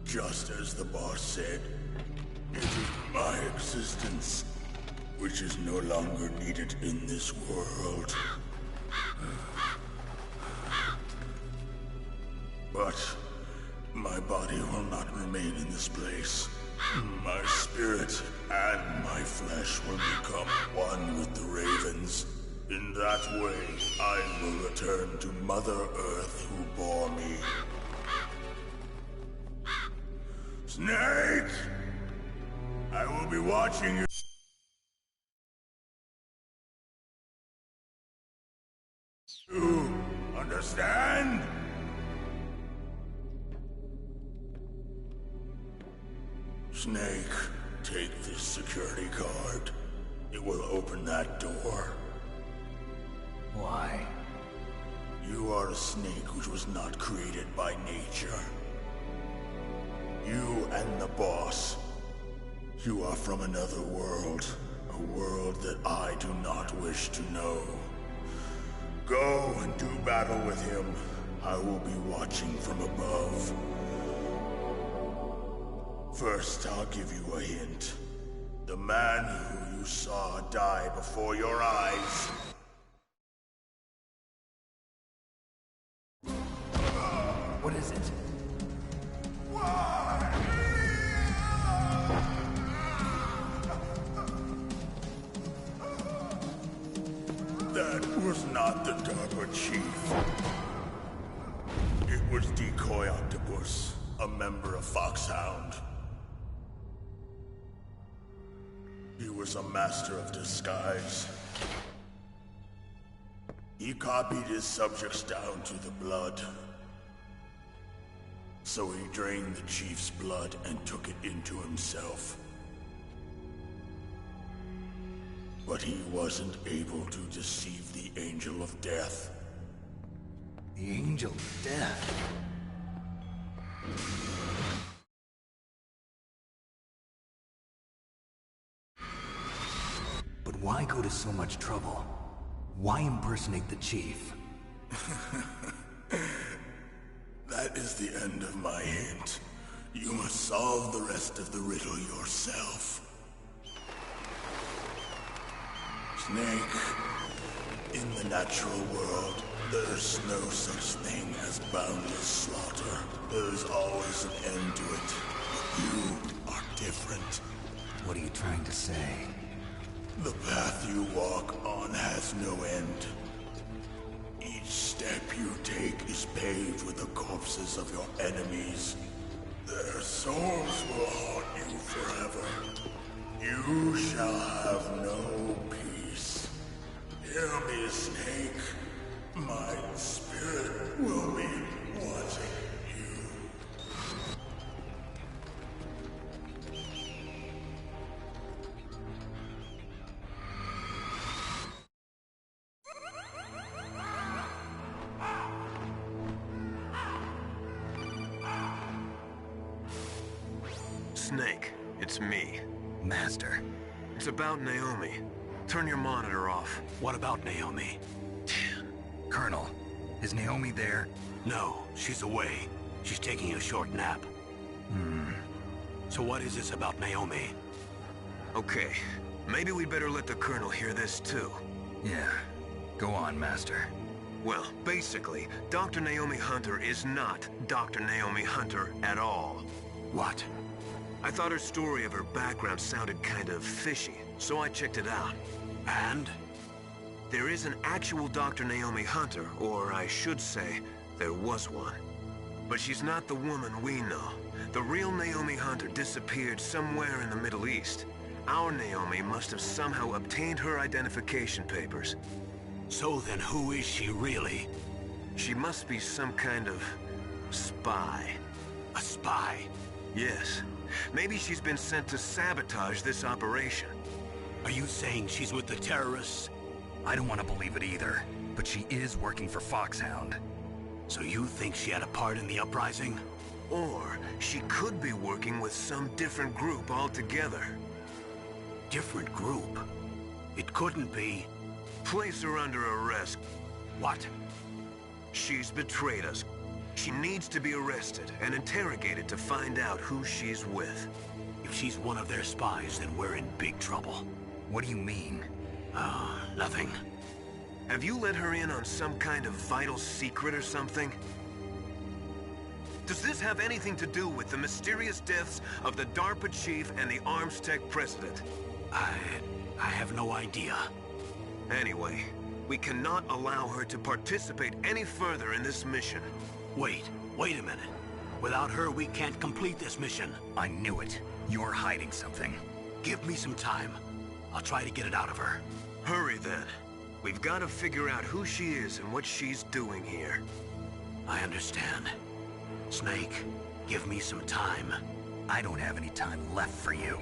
Just as the boss said, it is my existence which is no longer needed in this world. But my body will not remain in this place. My spirit and my flesh will become one with the ravens. In that way, I will return to Mother Earth who bore me. Snake! I will be watching you. You understand? Snake, take this security card. It will open that door. Why? You are a snake which was not created by nature. You and the boss. You are from another world. A world that I do not wish to know. Go and do battle with him. I will be watching from above. First, I'll give you a hint. The man who you saw die before your eyes. What is it? That was not the DARPA chief. It was Decoy Octopus, a member of Foxhound. He was a master of disguise. He copied his subjects down to the blood. So he drained the chief's blood and took it into himself. But he wasn't able to deceive the Angel of Death. The Angel of Death? why go to so much trouble? Why impersonate the chief? That is the end of my hint. You must solve the rest of the riddle yourself. Snake, in the natural world, there's no such thing as boundless slaughter. There's always an end to it. But you are different. What are you trying to say? The path you walk on has no end. Each step you take is paved with the corpses of your enemies. Their souls will haunt you forever. You shall have no peace. Hear me, Snake. My spirit will be watching you. Snake, it's me. Master. It's about Naomi. Turn your monitor off. What about Naomi? Colonel, is Naomi there? No, she's away. She's taking a short nap. So what is this about Naomi? Okay, maybe we'd better let the Colonel hear this too. Yeah. Go on, Master. Well, basically, Dr. Naomi Hunter is not Dr. Naomi Hunter at all. What? I thought her story of her background sounded kind of fishy, so I checked it out. And? There is an actual Dr. Naomi Hunter, or I should say, there was one. But she's not the woman we know. The real Naomi Hunter disappeared somewhere in the Middle East. Our Naomi must have somehow obtained her identification papers. So then who is she really? She must be some kind of spy. A spy? Yes. Maybe she's been sent to sabotage this operation. Are you saying she's with the terrorists? I don't want to believe it either, but she is working for Foxhound. So you think she had a part in the uprising? Or she could be working with some different group altogether. Different group? It couldn't be. Place her under arrest. What? She's betrayed us. She needs to be arrested and interrogated to find out who she's with. If she's one of their spies, then we're in big trouble. What do you mean? Nothing. Have you let her in on some kind of vital secret or something? Does this have anything to do with the mysterious deaths of the DARPA chief and the Armstech president? I have no idea. Anyway, we cannot allow her to participate any further in this mission. Wait a minute. Without her, we can't complete this mission. I knew it. You're hiding something. Give me some time. I'll try to get it out of her. Hurry then. We've got to figure out who she is and what she's doing here. I understand. Snake, give me some time. I don't have any time left for you.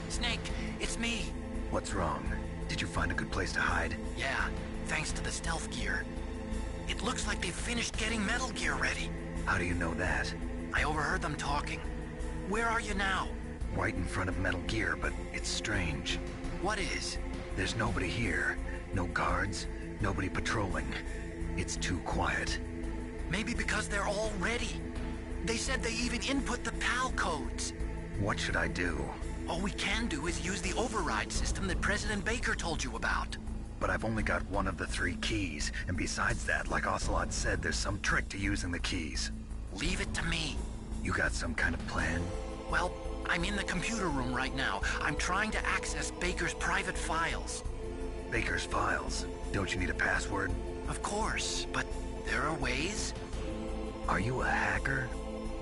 Snake, it's me. What's wrong? Did you find a good place to hide? Yeah, thanks to the stealth gear. It looks like they've finished getting Metal Gear ready. How do you know that? I overheard them talking. Where are you now? Right in front of Metal Gear, but it's strange. What is? There's nobody here. No guards, nobody patrolling. It's too quiet. Maybe because they're all ready. They said they even input the PAL codes. What should I do? All we can do is use the override system that President Baker told you about. But I've only got one of the 3 keys, and besides that, like Ocelot said, there's some trick to using the keys. Leave it to me. You got some kind of plan? Well, I'm in the computer room right now. I'm trying to access Baker's private files. Baker's files? Don't you need a password? Of course, but there are ways. Are you a hacker?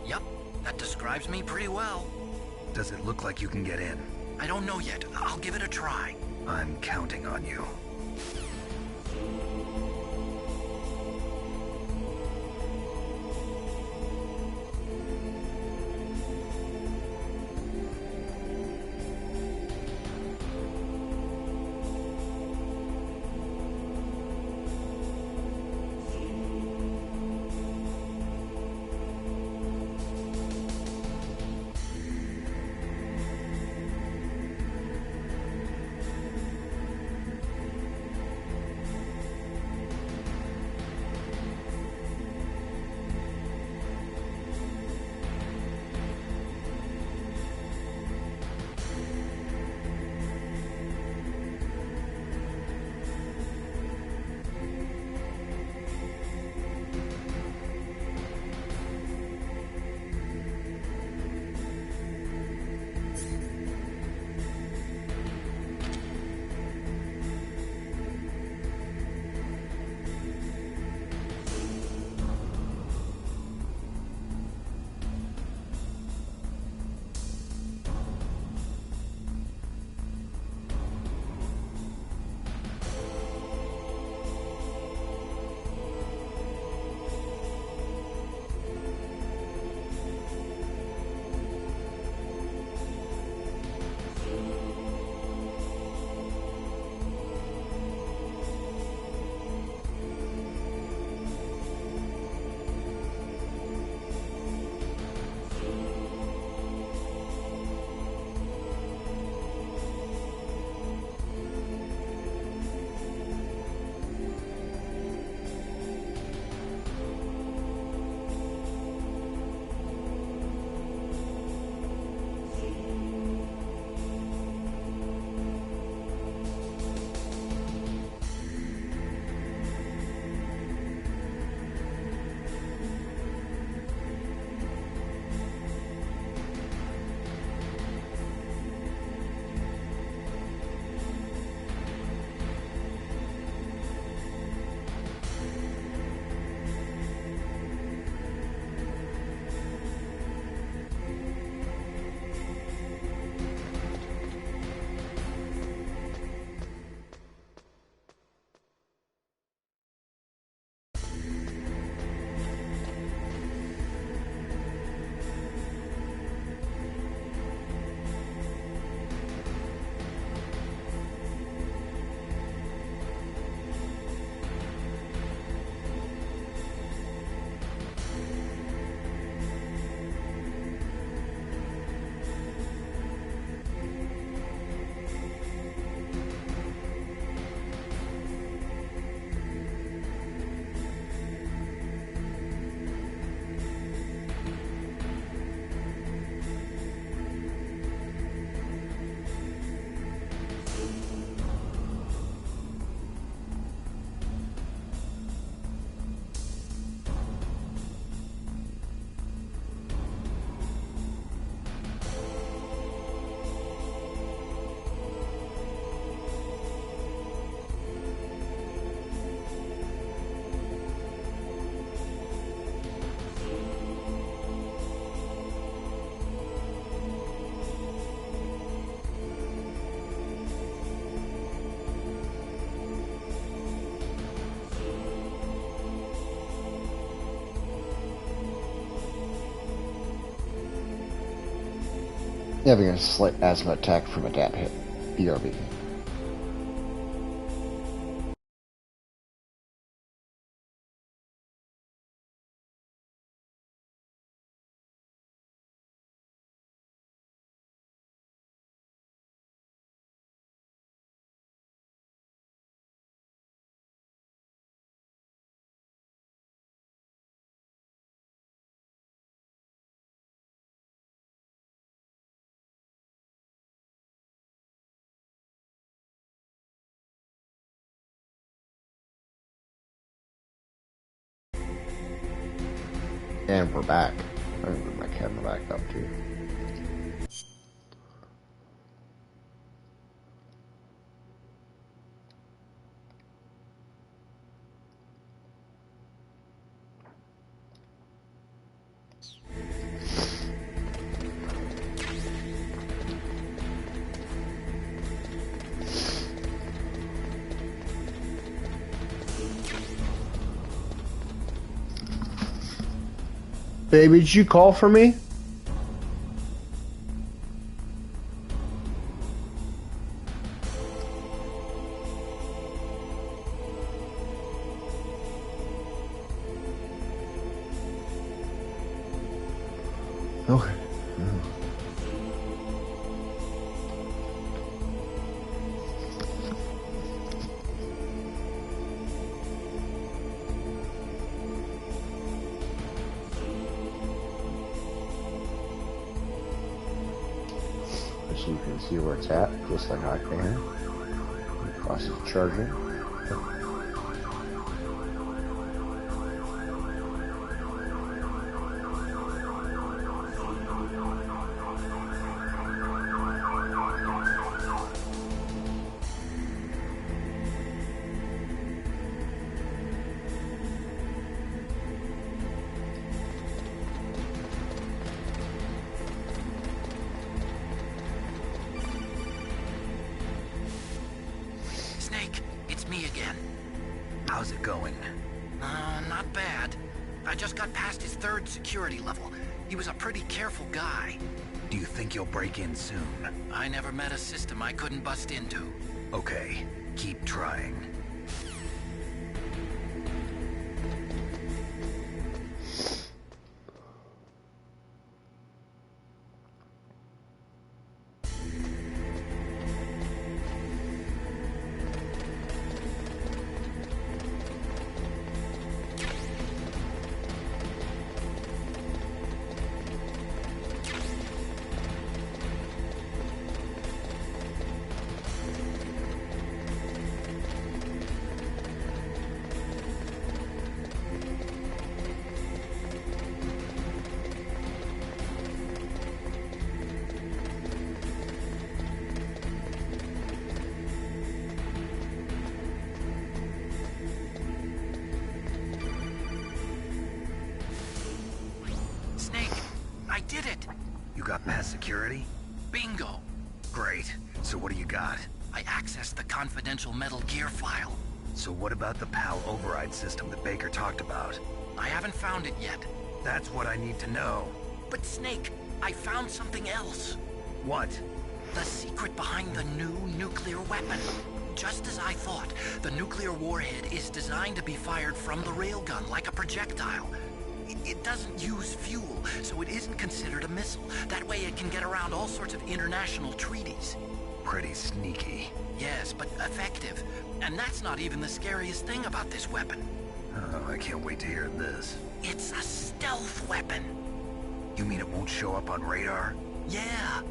Yup, that describes me pretty well. Does it look like you can get in? I don't know yet. I'll give it a try. I'm counting on you. Having a slight asthma attack from a dab hit. BRB. And we're back. I'm gonna move my camera back up too. Baby, did you call for me? Okay. So you can see where it's at, just like I can. Cross the charger. How's it going? Not bad. I just got past his 3rd security level. He was a pretty careful guy. Do you think you'll break in soon? I never met a system I couldn't bust into. Okay, keep trying. I did it! You got past security? Bingo! Great. So what do you got? I accessed the confidential Metal Gear file. So what about the PAL override system that Baker talked about? I haven't found it yet. That's what I need to know. But Snake, I found something else. What? The secret behind the new nuclear weapon. Just as I thought, the nuclear warhead is designed to be fired from the railgun like a projectile. It doesn't use fuel, so it isn't considered a missile. That way it can get around all sorts of international treaties. Pretty sneaky. Yes, but effective. And that's not even the scariest thing about this weapon. Oh, I can't wait to hear this. It's a stealth weapon. You mean it won't show up on radar? Yeah.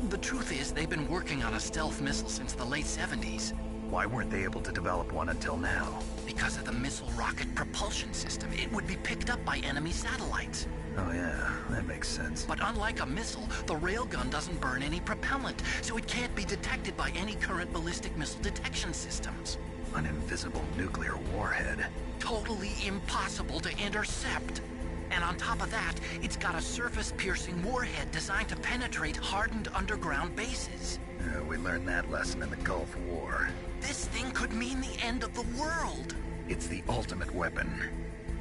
The truth is, they've been working on a stealth missile since the late 70s. Why weren't they able to develop one until now? Because of the missile rocket propulsion system. It would be picked up by enemy satellites. Oh yeah, that makes sense. But unlike a missile, the railgun doesn't burn any propellant, so it can't be detected by any current ballistic missile detection systems. An invisible nuclear warhead. Totally impossible to intercept. And on top of that, it's got a surface-piercing warhead designed to penetrate hardened underground bases. We learned that lesson in the Gulf War. This thing could mean the end of the world. It's the ultimate weapon.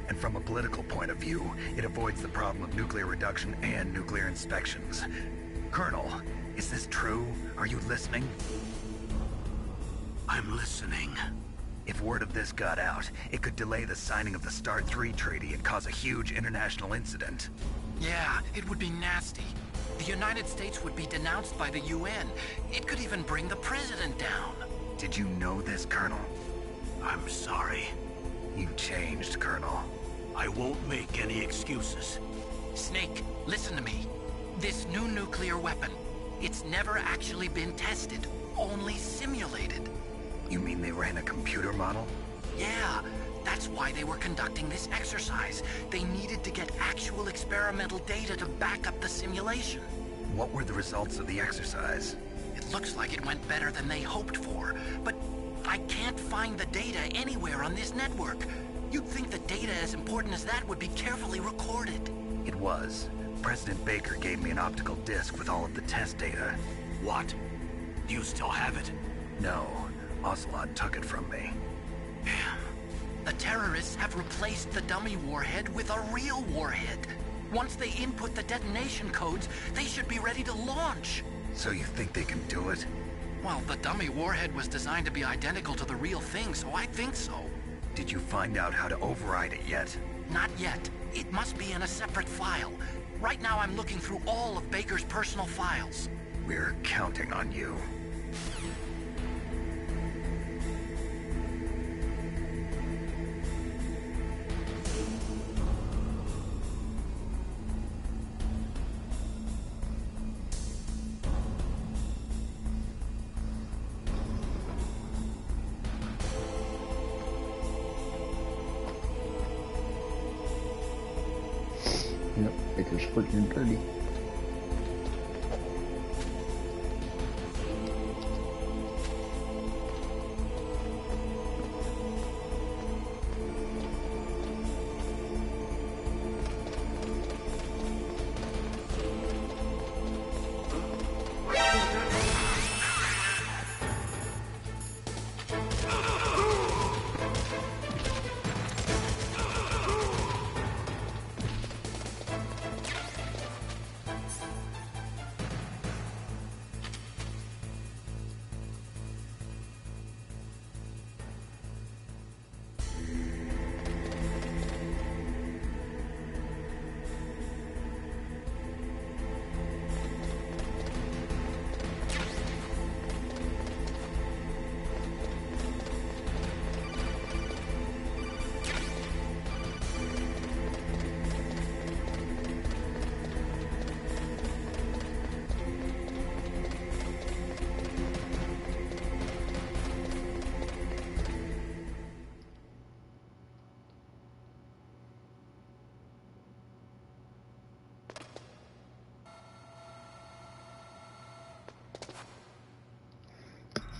And from a political point of view, it avoids the problem of nuclear reduction and nuclear inspections. Colonel, Is this true? Are you listening? I'm listening. If word of this got out, it could delay the signing of the START 3 treaty and cause a huge international incident. Yeah, it would be nasty. The United States would be denounced by the UN. It could even bring the president down. Did you know this, Colonel? I'm sorry. You changed, Colonel. I won't make any excuses. Snake, listen to me. This new nuclear weapon, it's never actually been tested, only simulated. You mean they ran a computer model? Yeah, that's why they were conducting this exercise. They needed to get actual experimental data to back up the simulation. What were the results of the exercise? It looks like it went better than they hoped for, but I can't find the data anywhere on this network. You'd think the data as important as that would be carefully recorded. It was. President Baker gave me an optical disc with all of the test data. What? Do you still have it? No. Ocelot took it from me. Damn. The terrorists have replaced the dummy warhead with a real warhead. Once they input the detonation codes, they should be ready to launch. So you think they can do it? Well, the dummy warhead was designed to be identical to the real thing, so I think so. Did you find out how to override it yet? Not yet. It must be in a separate file. Right now I'm looking through all of Baker's personal files. We're counting on you. Yep, Baker's freaking dirty.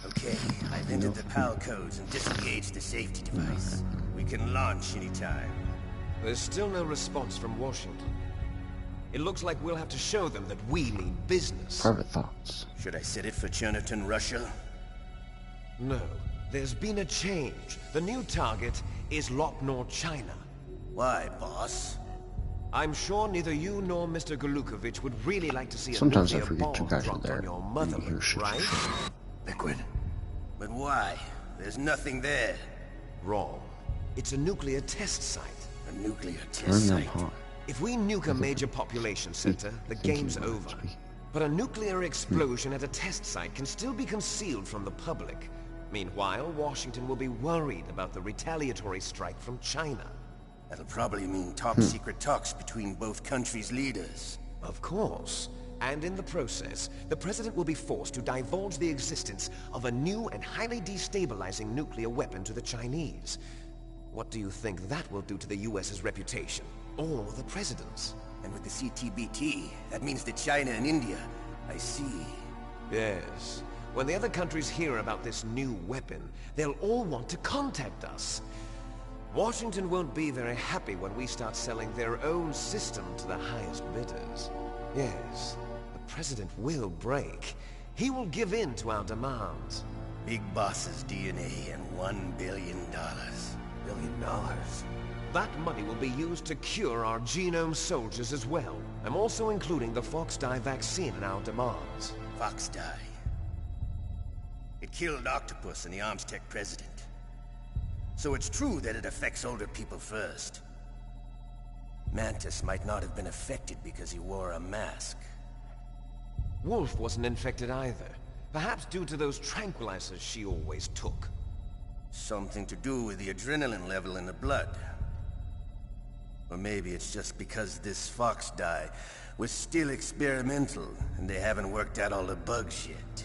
Okay, I've entered the PAL codes and disengaged the safety device. We can launch anytime. There's still no response from Washington. It looks like we'll have to show them that we mean business. Private thoughts. Should I set it for Jonathan, Russia? No. There's been a change. The new target is Lopnor, China. Why, boss? I'm sure neither you nor Mr. Golukovich would really like to see a Sometimes I nuclear forget you bomb guys are dropped there. on your You hear motherland, shit. right? Liquid. But why? There's nothing there. Wrong. It's a nuclear test site. A nuclear Turn test them site? hot. If we nuke a major population center, the game's over. But a nuclear explosion at a test site can still be concealed from the public. Meanwhile, Washington will be worried about the retaliatory strike from China. That'll probably mean top-secret talks between both countries' leaders. Of course. And in the process, the president will be forced to divulge the existence of a new and highly destabilizing nuclear weapon to the Chinese. What do you think that will do to the US's reputation? Or the president's? And with the CTBT, that means that China and India. I see. Yes. When the other countries hear about this new weapon, they'll all want to contact us. Washington won't be very happy when we start selling their own system to the highest bidders. Yes, the president will break. He will give in to our demands. Big boss's DNA and $1 billion. $1 billion? That money will be used to cure our genome soldiers as well. I'm also including the Fox Die vaccine in our demands. Fox die. It killed Octopus and the Armstech president. So it's true that it affects older people first. Mantis might not have been affected because he wore a mask. Wolf wasn't infected either. Perhaps due to those tranquilizers she always took. Something to do with the adrenaline level in the blood. Or maybe it's just because this Fox dye was still experimental and they haven't worked out all the bugs yet.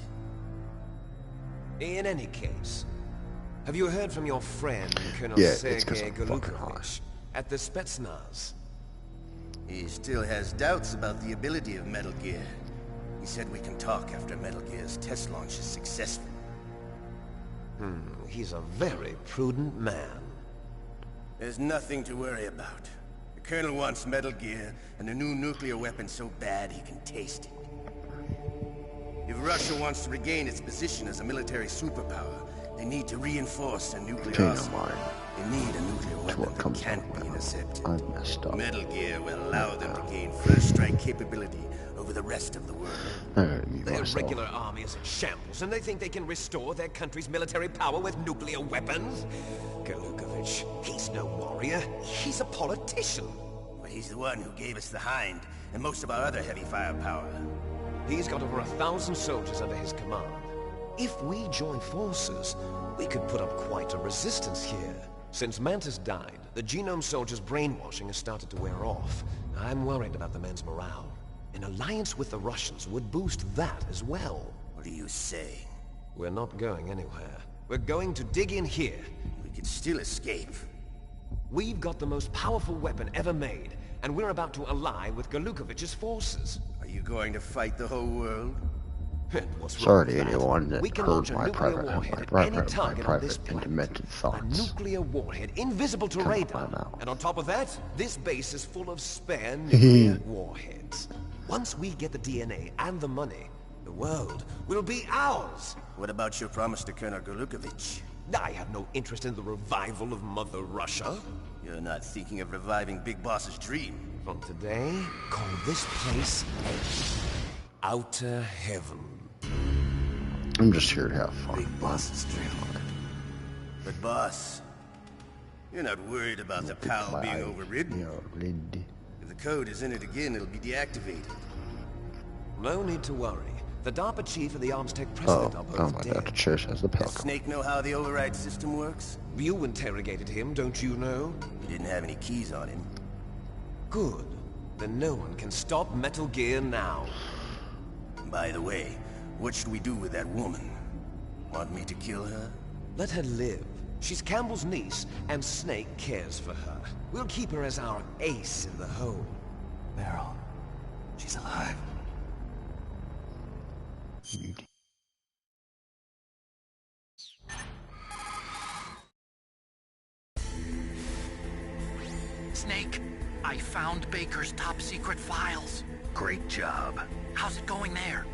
In any case, have you heard from your friend, Colonel Sergei Golukovich, at the Spetsnaz? He still has doubts about the ability of Metal Gear. He said we can talk after Metal Gear's test launch is successful. He's a very prudent man. There's nothing to worry about. The Colonel wants Metal Gear and a new nuclear weapon so bad he can taste it. If Russia wants to regain its position as a military superpower, they need to reinforce their nuclear arsenal. They need a nuclear weapon that can't be intercepted. I messed up. Metal Gear will allow them to gain first strike capability over the rest of the world. Their regular army is in shambles, and they think they can restore their country's military power with nuclear weapons? Golukovich, he's no warrior. He's a politician. But he's the one who gave us the Hind and most of our other heavy firepower. He's got over 1,000 soldiers under his command. If we join forces, we could put up quite a resistance here. Since Mantis died, the Genome Soldiers' brainwashing has started to wear off. I'm worried about the men's morale. An alliance with the Russians would boost that as well. What are you saying? We're not going anywhere. We're going to dig in here. We could still escape. We've got the most powerful weapon ever made, and we're about to ally with Golukovich's forces. Are you going to fight the whole world? Sorry to anyone that heard my private intimate thoughts. A nuclear warhead invisible to radar. And on top of that, this base is full of spare nuclear warheads. Once we get the DNA and the money, the world will be ours. What about your promise to Colonel Golukovich? I have no interest in the revival of Mother Russia. You're not thinking of reviving Big Boss's dream. From today, call this place Outer Heaven. I'm just here to have fun. Big Boss's dream. But boss, you're not worried about the PAL being overridden. If the code is in it again, it'll be deactivated. No need to worry. The DARPA chief and the Armstech president are both dead. The church has the PAL. Does Snake know how the override system works? You interrogated him, don't you know? He didn't have any keys on him. Good. Then no one can stop Metal Gear now. By the way, what should we do with that woman? Want me to kill her? Let her live. She's Campbell's niece, and Snake cares for her. We'll keep her as our ace in the hole. Meryl, she's alive. Snake, I found Baker's top secret files. Great job. How's it going there?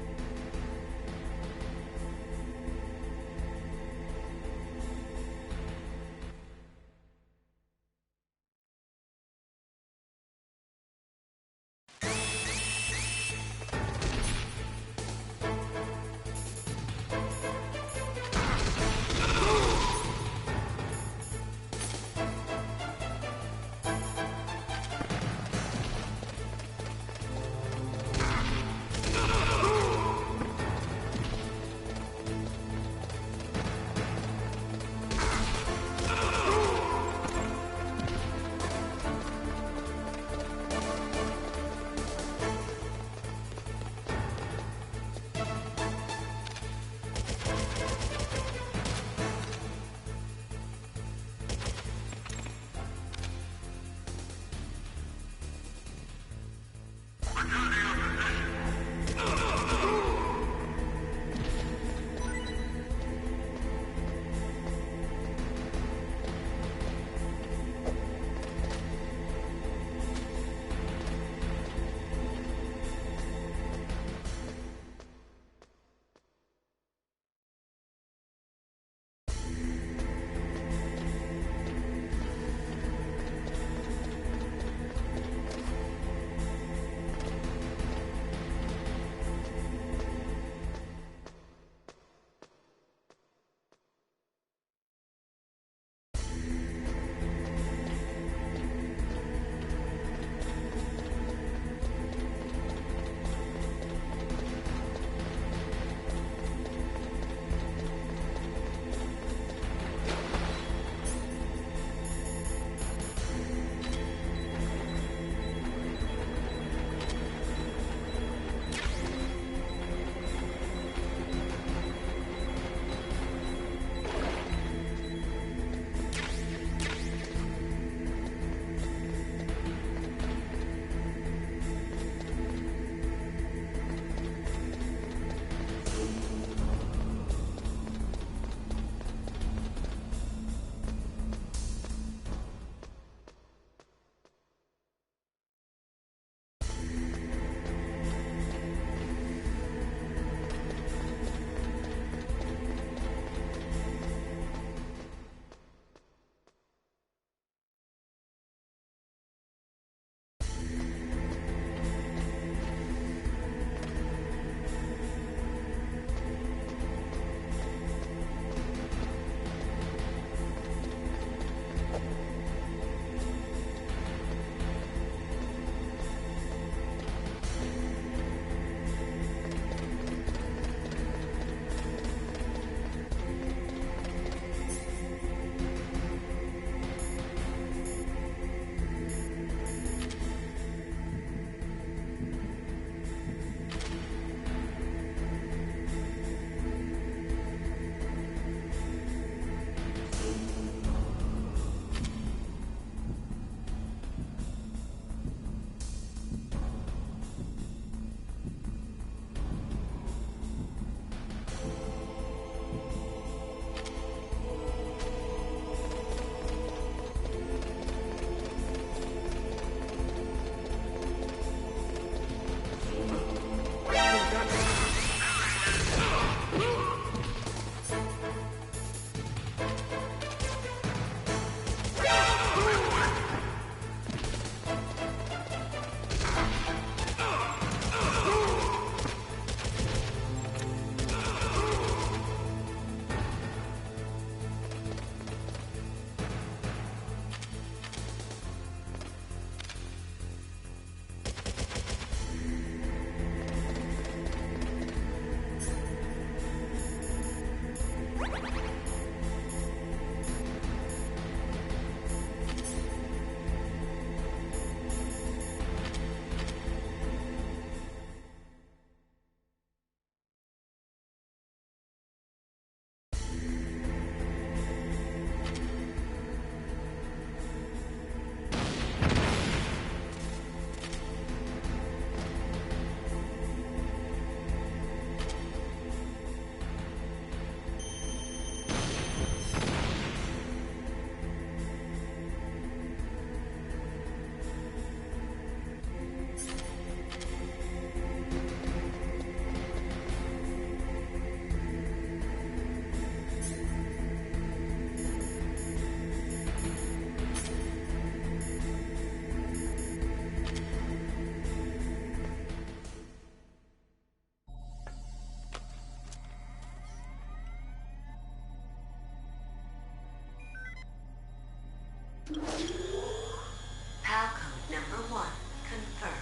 PAL code number 1, confirmed.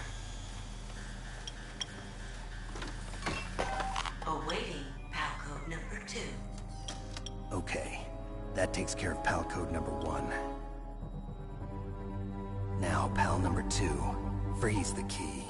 Awaiting PAL code number 2. Okay, that takes care of PAL code number 1. Now, PAL number 2. Freeze the key.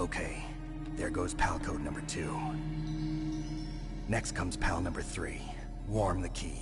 Okay, there goes pal code number 2. Next comes pal number 3. Warm the key.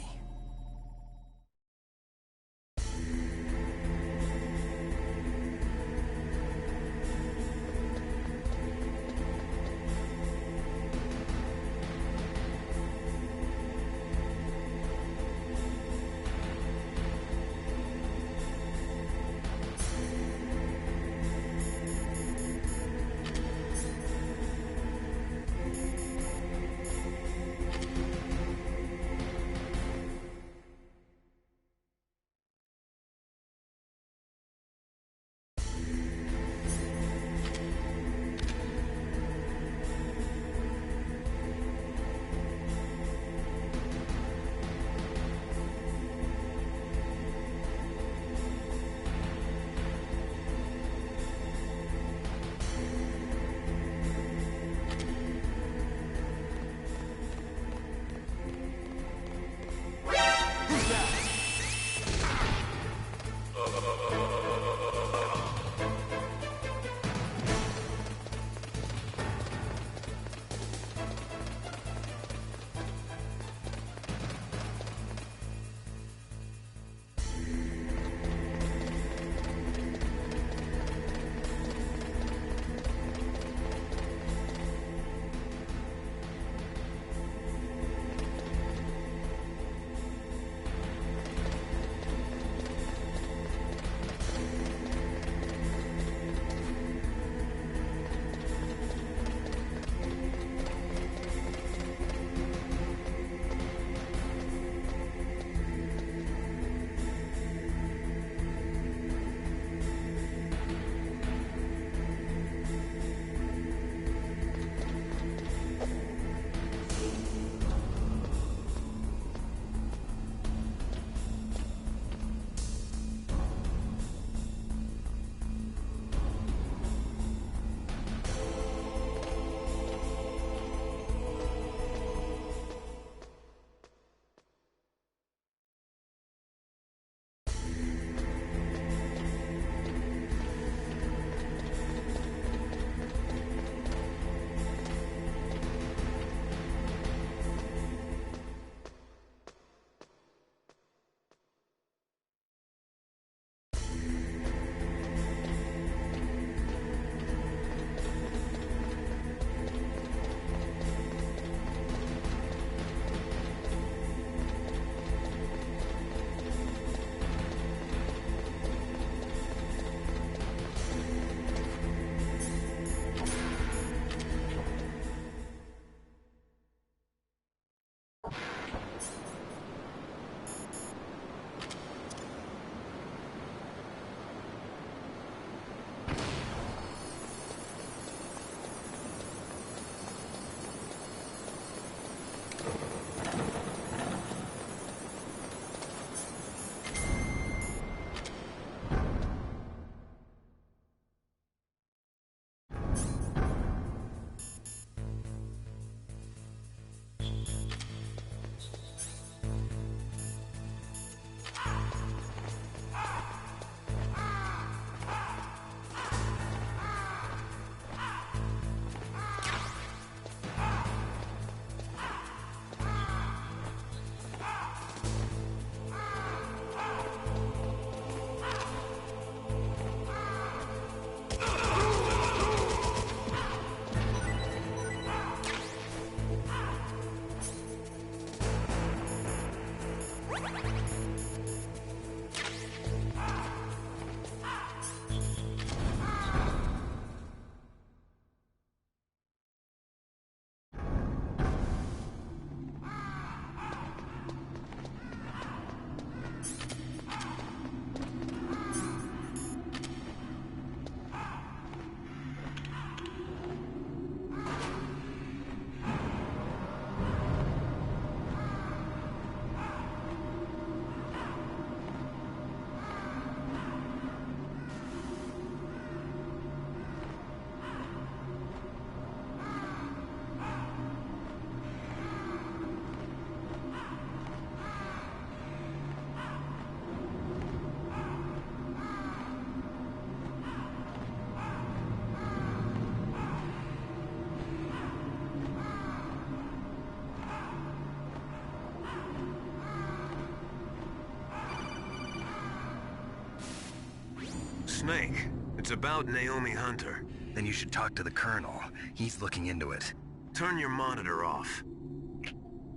Snake, it's about Naomi Hunter. Then you should talk to the Colonel. He's looking into it. Turn your monitor off.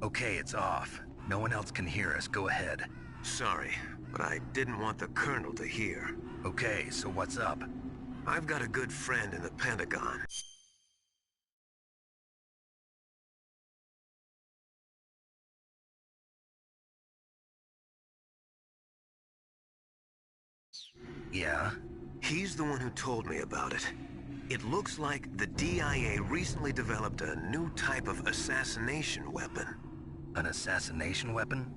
Okay, it's off. No one else can hear us. Go ahead. Sorry, but I didn't want the Colonel to hear. Okay, so what's up? I've got a good friend in the Pentagon. Yeah? He's the one who told me about it. It looks like the DIA recently developed a new type of assassination weapon. An assassination weapon?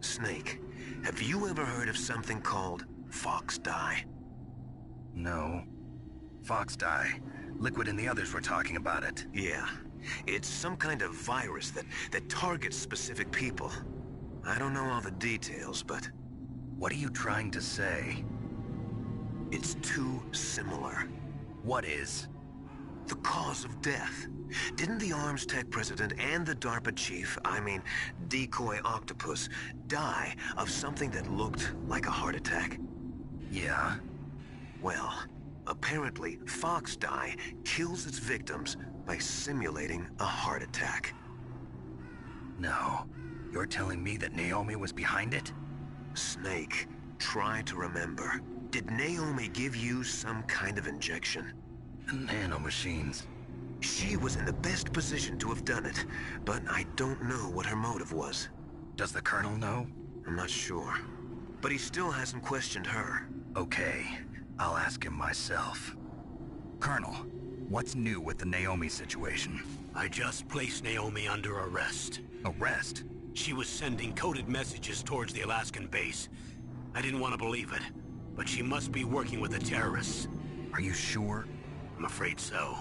Snake, have you ever heard of something called Fox Dye? No. Fox Dye. Liquid and the others were talking about it. Yeah. It's some kind of virus that targets specific people. I don't know all the details, but... What are you trying to say? It's too similar. What is? The cause of death. Didn't the Arms Tech president and the DARPA chief, I mean, Decoy Octopus, die of something that looked like a heart attack? Yeah? Well, apparently Fox Dye kills its victims by simulating a heart attack. No. You're telling me that Naomi was behind it? Snake, try to remember. Did Naomi give you some kind of injection? Nanomachines. She was in the best position to have done it, but I don't know what her motive was. Does the Colonel know? I'm not sure. But he still hasn't questioned her. Okay, I'll ask him myself. Colonel, what's new with the Naomi situation? I just placed Naomi under arrest. Arrest? She was sending coded messages towards the Alaskan base. I didn't want to believe it, but she must be working with the terrorists. Are you sure? I'm afraid so.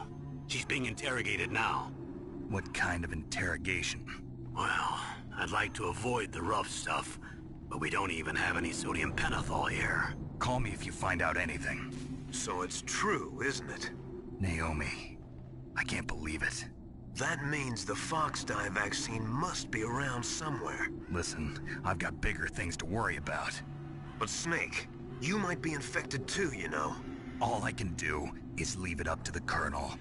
She's being interrogated now. What kind of interrogation? Well, I'd like to avoid the rough stuff, but we don't even have any sodium pentothal here. Call me if you find out anything. So it's true, isn't it? Naomi, I can't believe it. That means the Fox Dye vaccine must be around somewhere. Listen, I've got bigger things to worry about. But Snake, you might be infected too, you know. All I can do is leave it up to the Colonel.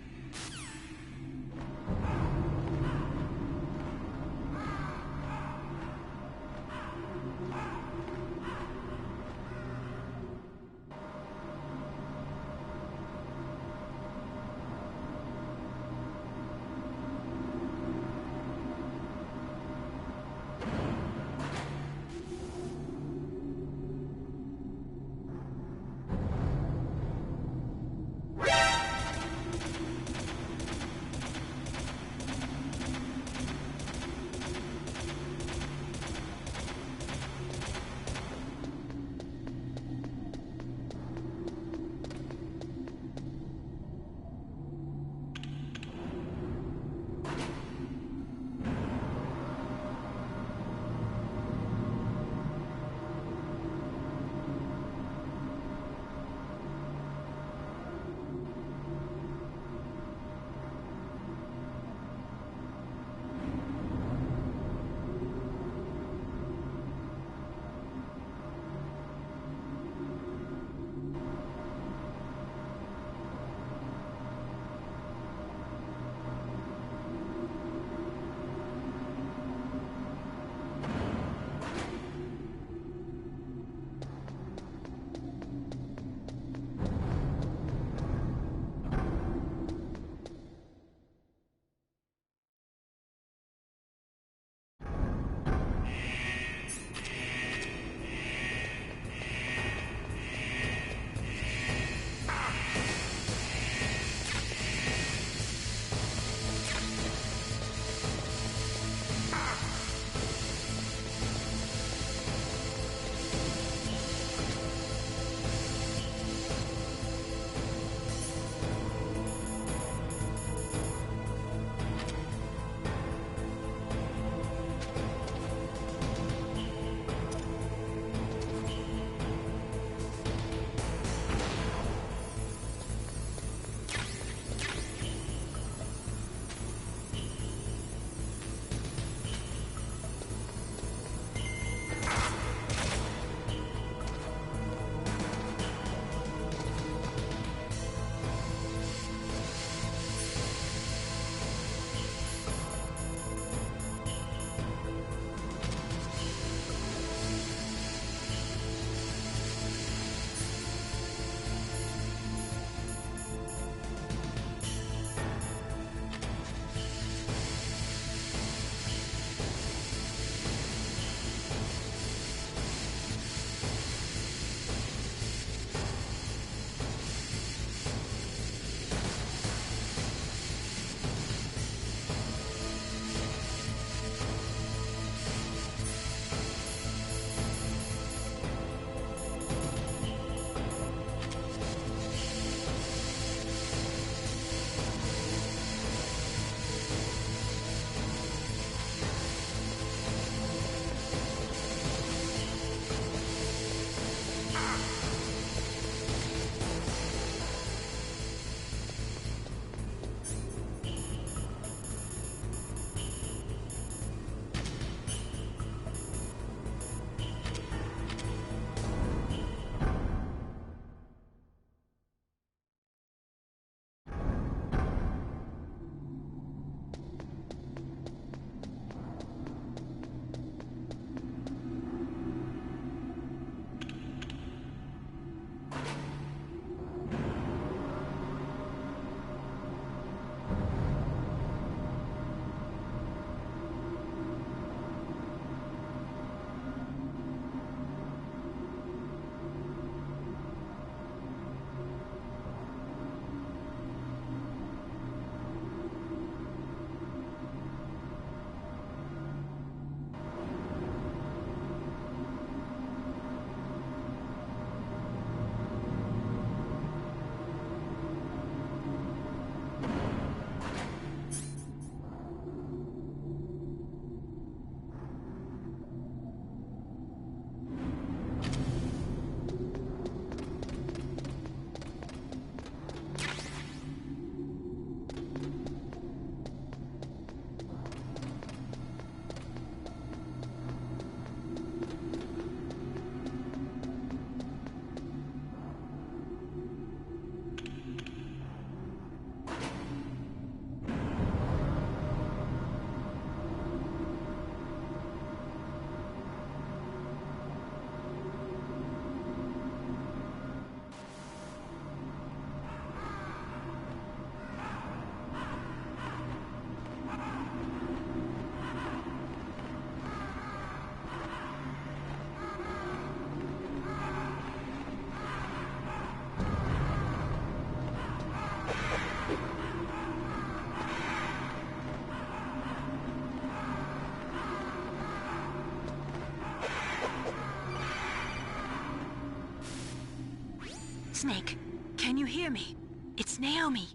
Snake, can you hear me? It's Naomi.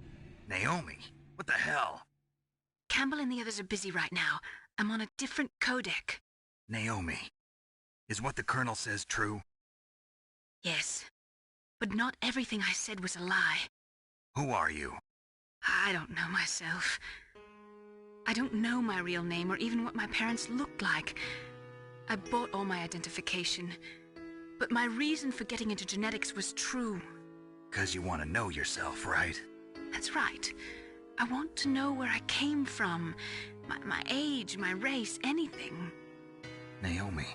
Naomi? What the hell? Campbell and the others are busy right now. I'm on a different codec. Naomi, is what the Colonel says true? Yes, but not everything I said was a lie. Who are you? I don't know myself. I don't know my real name or even what my parents looked like. I bought all my identification, but my reason for getting into genetics was true. 'Cause you want to know yourself, right? That's right. I want to know where I came from, my age, my race, anything. Naomi.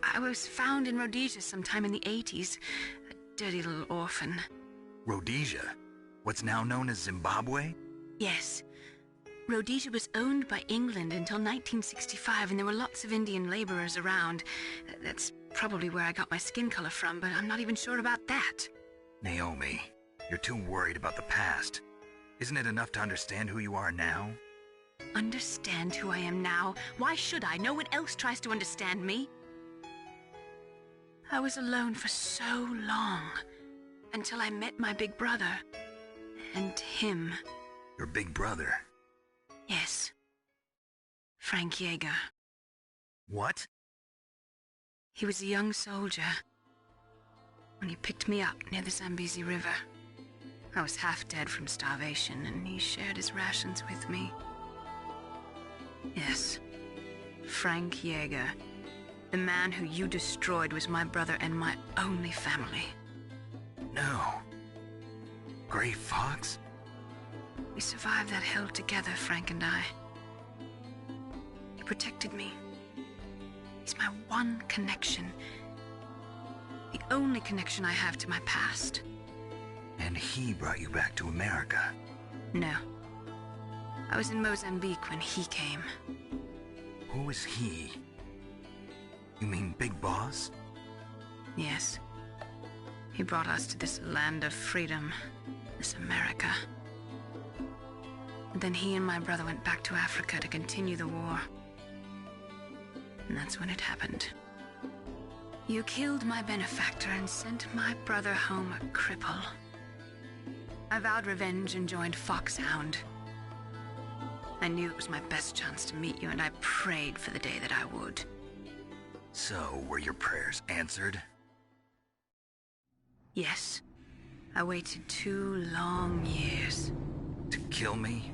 I was found in Rhodesia sometime in the 80s, a dirty little orphan. Rhodesia? What's now known as Zimbabwe? Yes. Rhodesia was owned by England until 1965, and there were lots of Indian laborers around. That's probably where I got my skin color from, but I'm not even sure about that. Naomi, you're too worried about the past. Isn't it enough to understand who you are now? Understand who I am now? Why should I? No one else tries to understand me. I was alone for so long, until I met my big brother. And him. Your big brother? Yes. Frank Yeager. What? He was a young soldier when he picked me up near the Zambezi River. I was half dead from starvation, and he shared his rations with me. Yes, Frank Yeager. The man who you destroyed was my brother and my only family. No. Gray Fox? We survived that hell together, Frank and I. He protected me. He's my one connection. The only connection I have to my past. And he brought you back to America? No. I was in Mozambique when he came. Who is he? You mean Big Boss? Yes. He brought us to this land of freedom, this America. And then he and my brother went back to Africa to continue the war. And that's when it happened. You killed my benefactor and sent my brother home a cripple. I vowed revenge and joined Foxhound. I knew it was my best chance to meet you, and I prayed for the day that I would. So, were your prayers answered? Yes. I waited 2 long years. To kill me?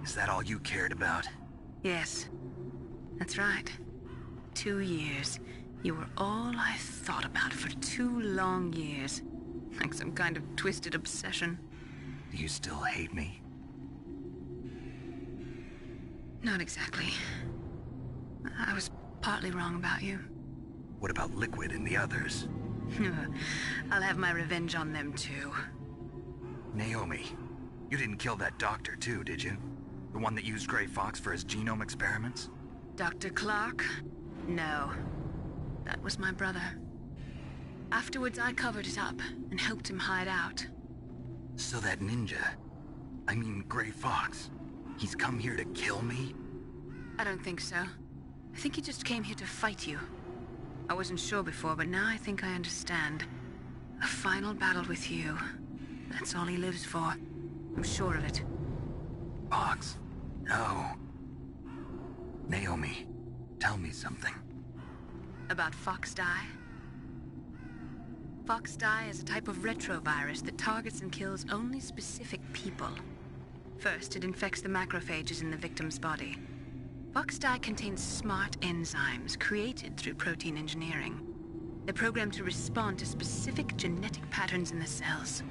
Is that all you cared about? Yes. That's right. 2 years. You were all I thought about for 2 long years. Like some kind of twisted obsession. Do you still hate me? Not exactly. I was partly wrong about you. What about Liquid and the others? I'll have my revenge on them too. Naomi, you didn't kill that doctor too, did you? The one that used Gray Fox for his genome experiments? Dr. Clark? No. That was my brother. Afterwards, I covered it up and helped him hide out. So that ninja, I mean Gray Fox, he's come here to kill me? I don't think so. I think he just came here to fight you. I wasn't sure before, but now I think I understand. A final battle with you. That's all he lives for. I'm sure of it. Fox? No. Naomi, tell me something. About Fox Die? Fox Die is a type of retrovirus that targets and kills only specific people. First, it infects the macrophages in the victim's body. Fox Die contains smart enzymes created through protein engineering. They're programmed to respond to specific genetic patterns in the cells.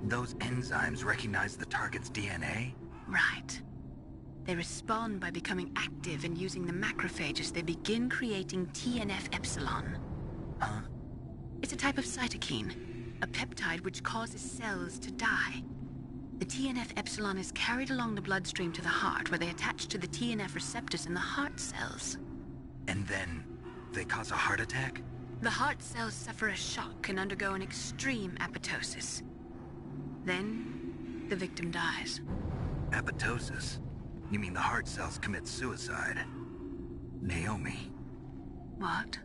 Those enzymes recognize the target's DNA? Right. They respond by becoming active and using the macrophages. They begin creating TNF-epsilon. Huh? It's a type of cytokine, a peptide which causes cells to die. The TNF-epsilon is carried along the bloodstream to the heart, where they attach to the TNF receptors in the heart cells. And then they cause a heart attack? The heart cells suffer a shock and undergo an extreme apoptosis. Then, the victim dies. Apoptosis? You mean the heart cells commit suicide? Naomi. What?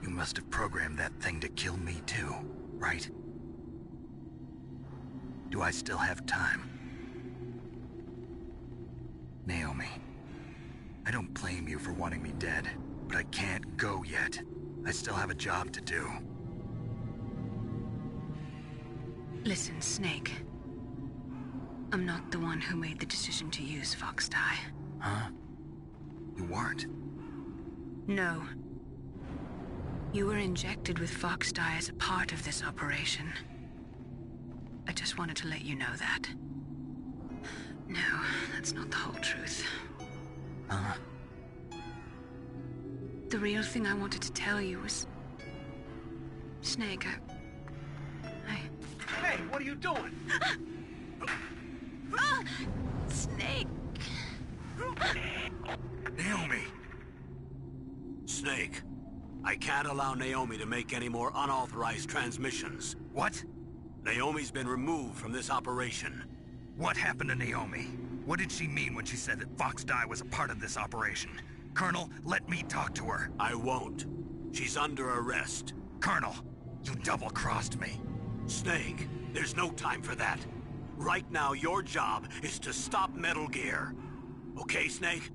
You must have programmed that thing to kill me too, right? Do I still have time? Naomi, I don't blame you for wanting me dead, but I can't go yet. I still have a job to do. Listen, Snake. I'm not the one who made the decision to use Fox dye. Huh? You weren't? No. You were injected with Fox dye as a part of this operation. I just wanted to let you know that. No, that's not the whole truth. Huh? The real thing I wanted to tell you was... Snake, Hey, what are you doing? Snake! Naomi! Snake, I can't allow Naomi to make any more unauthorized transmissions. What? Naomi's been removed from this operation. What happened to Naomi? What did she mean when she said that Fox dye was a part of this operation? Colonel, let me talk to her. I won't. She's under arrest. Colonel, you double-crossed me. Snake, there's no time for that. Right now, your job is to stop Metal Gear. Okay, Snake?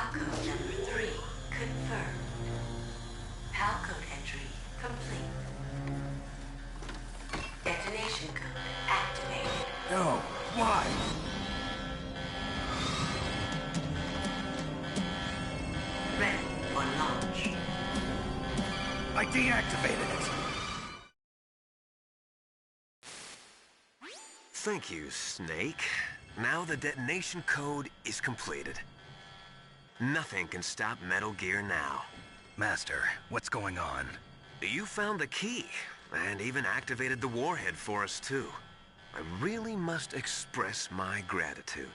Palcode number 3 confirmed. Palcode entry complete. Detonation code activated. No, why? Ready for launch. I deactivated it. Thank you, Snake. Now the detonation code is completed. Nothing can stop Metal Gear now. Master, what's going on? You found the key, and even activated the warhead for us, too. I really must express my gratitude.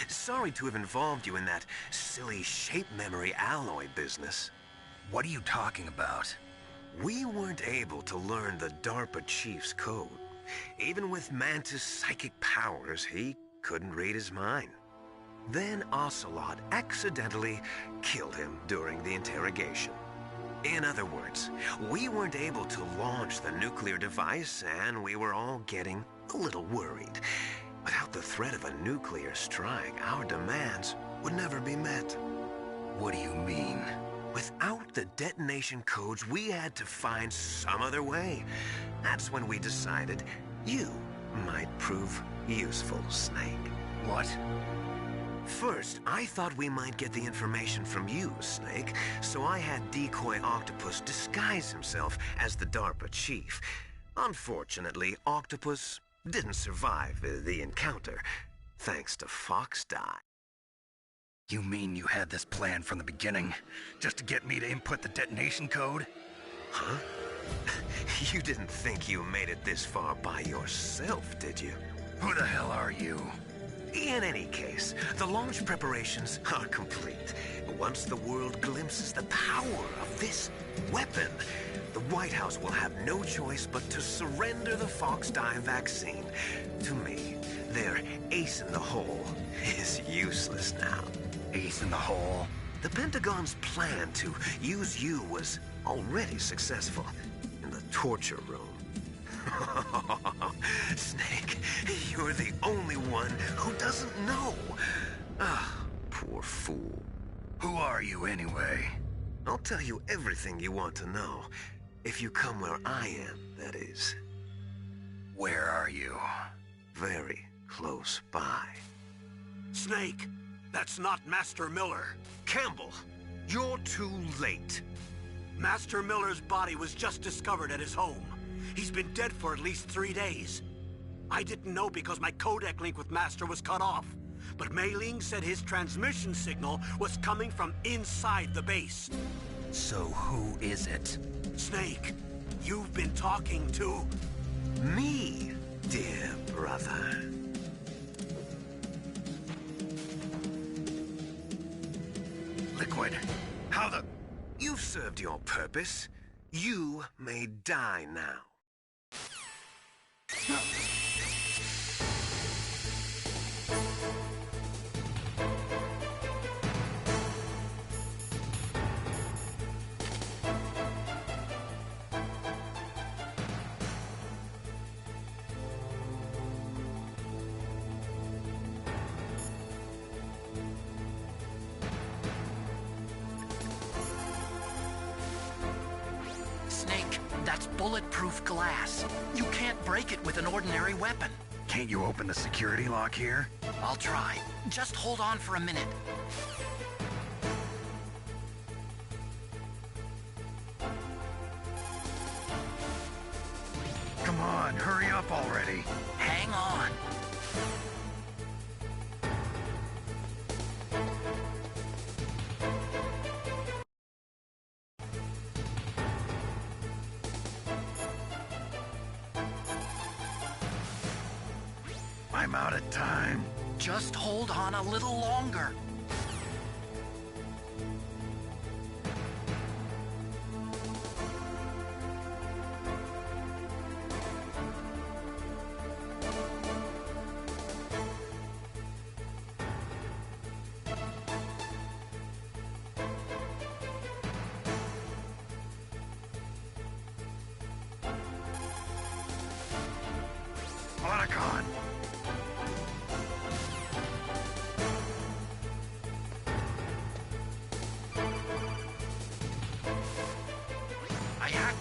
Sorry to have involved you in that silly shape memory alloy business. What are you talking about? We weren't able to learn the DARPA chief's code. Even with Mantis' psychic powers, he couldn't read his mind. Then Ocelot accidentally killed him during the interrogation. In other words, we weren't able to launch the nuclear device, and we were all getting a little worried. Without the threat of a nuclear strike, our demands would never be met. What do you mean? Without the detonation codes, we had to find some other way. That's when we decided you might prove useful, Snake. What? First, I thought we might get the information from you, Snake, so I had Decoy Octopus disguise himself as the DARPA chief. Unfortunately, Octopus didn't survive the encounter, thanks to Fox Die. You mean you had this plan from the beginning, just to get me to input the detonation code? Huh? You didn't think you made it this far by yourself, did you? Who the hell are you? In any case, the launch preparations are complete. Once the world glimpses the power of this weapon, the White House will have no choice but to surrender the Fox Die vaccine to me. Their ace in the hole is useless now. Ace in the hole? The Pentagon's plan to use you was already successful in the torture room. Snake, you're the only one who doesn't know. Ah, poor fool. Who are you anyway? I'll tell you everything you want to know. If you come where I am, that is. Where are you? Very close by. Snake, that's not Master Miller. Campbell, you're too late. Master Miller's body was just discovered at his home. He's been dead for at least 3 days. I didn't know because my codec link with Master was cut off. But Mei Ling said his transmission signal was coming from inside the base. So who is it? Snake, you've been talking to... me, dear brother. Liquid, how the... You've served your purpose. You may die now. Snake, that's bulletproof glass. You can't break it with an ordinary weapon. Can't you open the security lock here? I'll try. Just hold on for a minute. Come on, hurry up already. Hang on. I'm out of time. Just hold on a little longer.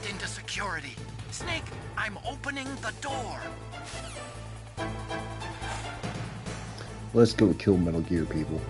into security. Snake, I'm opening the door. Let's go kill Metal Gear, people.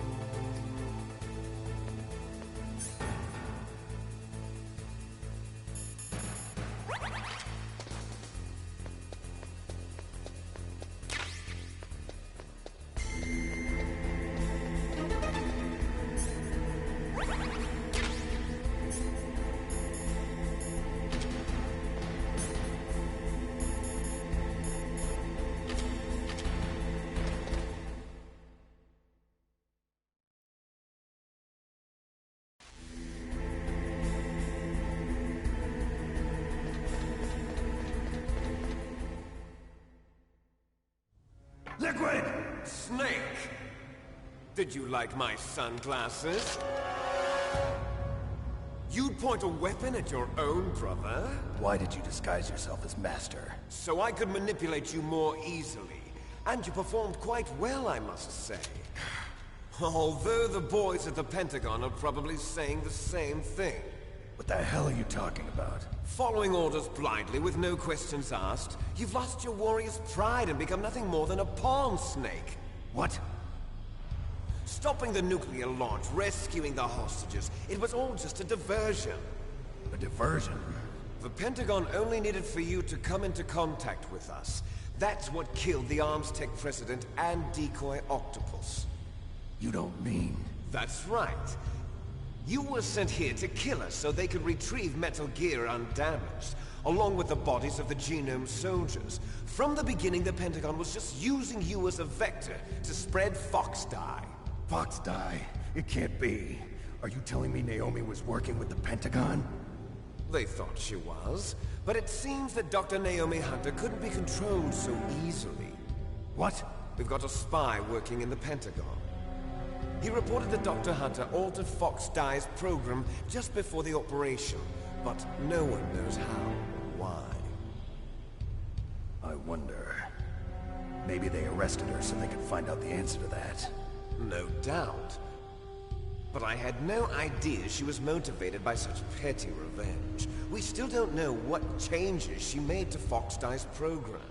Liquid! Snake! Did you like my sunglasses? You'd point a weapon at your own brother? Why did you disguise yourself as Master? So I could manipulate you more easily. And you performed quite well, I must say. Although the boys at the Pentagon are probably saying the same thing. What the hell are you talking about? Following orders blindly with no questions asked, you've lost your warrior's pride and become nothing more than a pawn, Snake. What? Stopping the nuclear launch, rescuing the hostages, it was all just a diversion. A diversion? The Pentagon only needed for you to come into contact with us. That's what killed the Arms Tech president and decoy octopus. You don't mean... That's right. You were sent here to kill us so they could retrieve Metal Gear undamaged, along with the bodies of the Genome soldiers. From the beginning, the Pentagon was just using you as a vector to spread Fox dye. Fox dye? It can't be. Are you telling me Naomi was working with the Pentagon? They thought she was, but it seems that Dr. Naomi Hunter couldn't be controlled so easily. What? We've got a spy working in the Pentagon. He reported that Dr. Hunter altered Fox Dye's program just before the operation, but no one knows how or why. I wonder... Maybe they arrested her so they could find out the answer to that. No doubt. But I had no idea she was motivated by such petty revenge. We still don't know what changes she made to Fox Dye's program.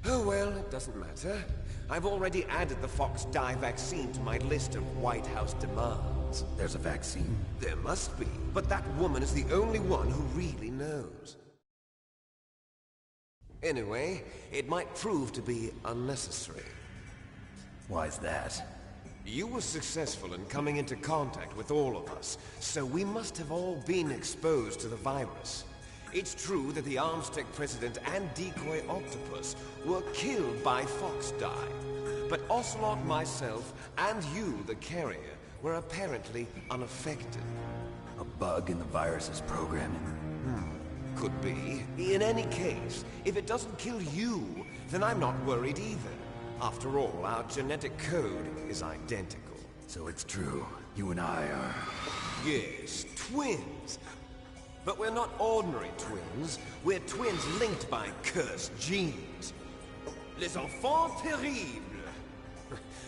Oh well, it doesn't matter. I've already added the Fox Dye vaccine to my list of White House demands. There's a vaccine? There must be, but that woman is the only one who really knows. Anyway, it might prove to be unnecessary. Why's that? You were successful in coming into contact with all of us, so we must have all been exposed to the virus. It's true that the Arms Tech president and decoy octopus were killed by Fox Dye. But Ocelot, myself, and you, the carrier, were apparently unaffected. A bug in the virus's programming? Could be. In any case, if it doesn't kill you, then I'm not worried either. After all, our genetic code is identical. So it's true. You and I are... Yes, twins. But we're not ordinary twins. We're twins linked by cursed genes. Les enfants terribles.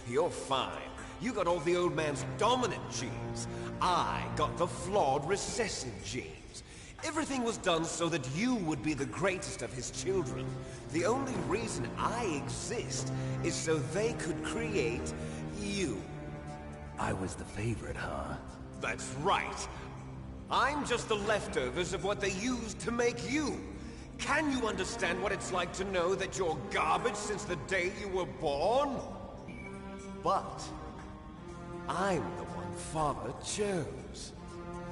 You're fine. You got all the old man's dominant genes. I got the flawed recessive genes. Everything was done so that you would be the greatest of his children. The only reason I exist is so they could create you. I was the favorite, huh? That's right. I'm just the leftovers of what they used to make you. Can you understand what it's like to know that you're garbage since the day you were born? But I'm the one Father chose.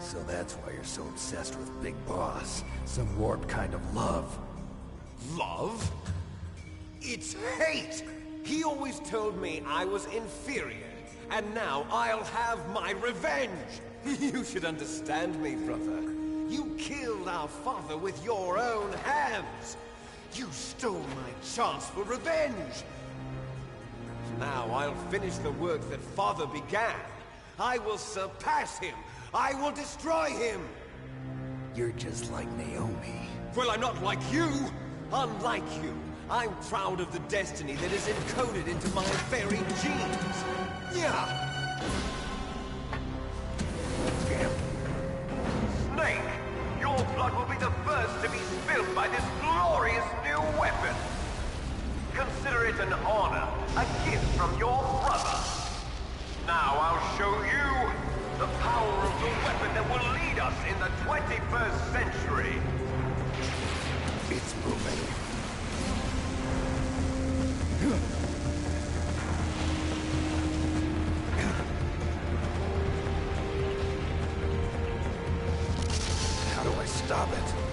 So that's why you're so obsessed with Big Boss. Some warped kind of love. Love? It's hate! He always told me I was inferior, and now I'll have my revenge! You should understand me, brother. You killed our father with your own hands! You stole my chance for revenge! Now I'll finish the work that Father began. I will surpass him! I will destroy him! You're just like Naomi. Well, I'm not like you! Unlike you, I'm proud of the destiny that is encoded into my very genes! Yeah! Snake, your blood will be in the 21st century. It's moving. How do I stop it?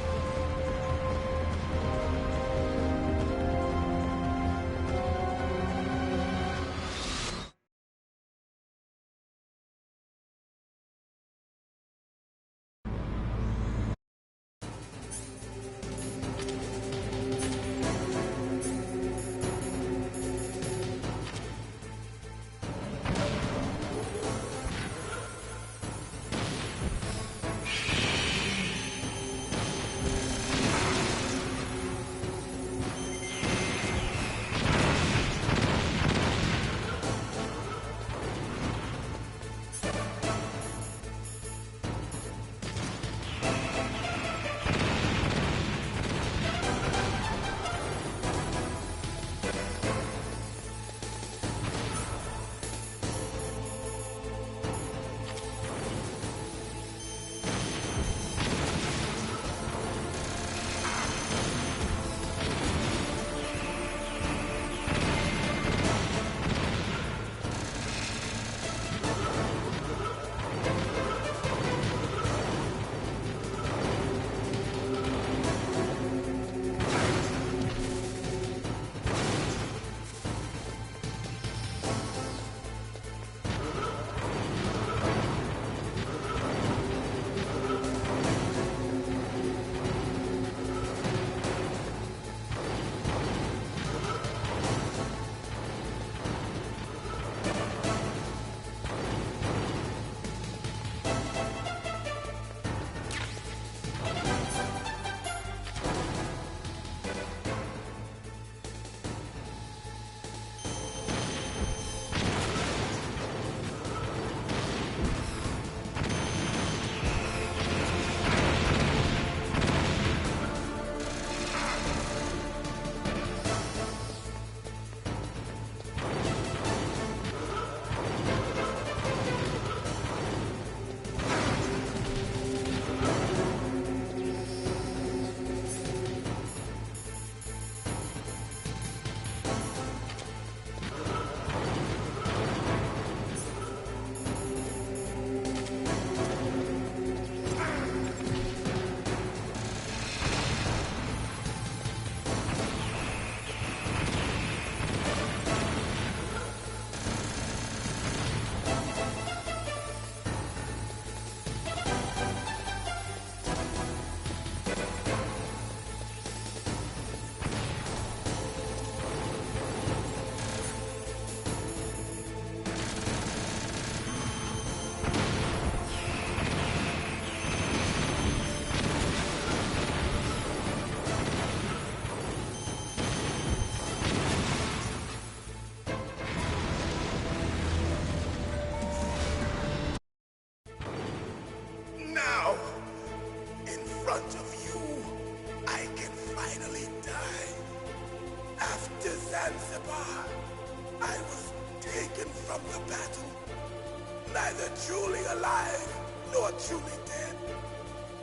Neither truly alive, nor truly dead.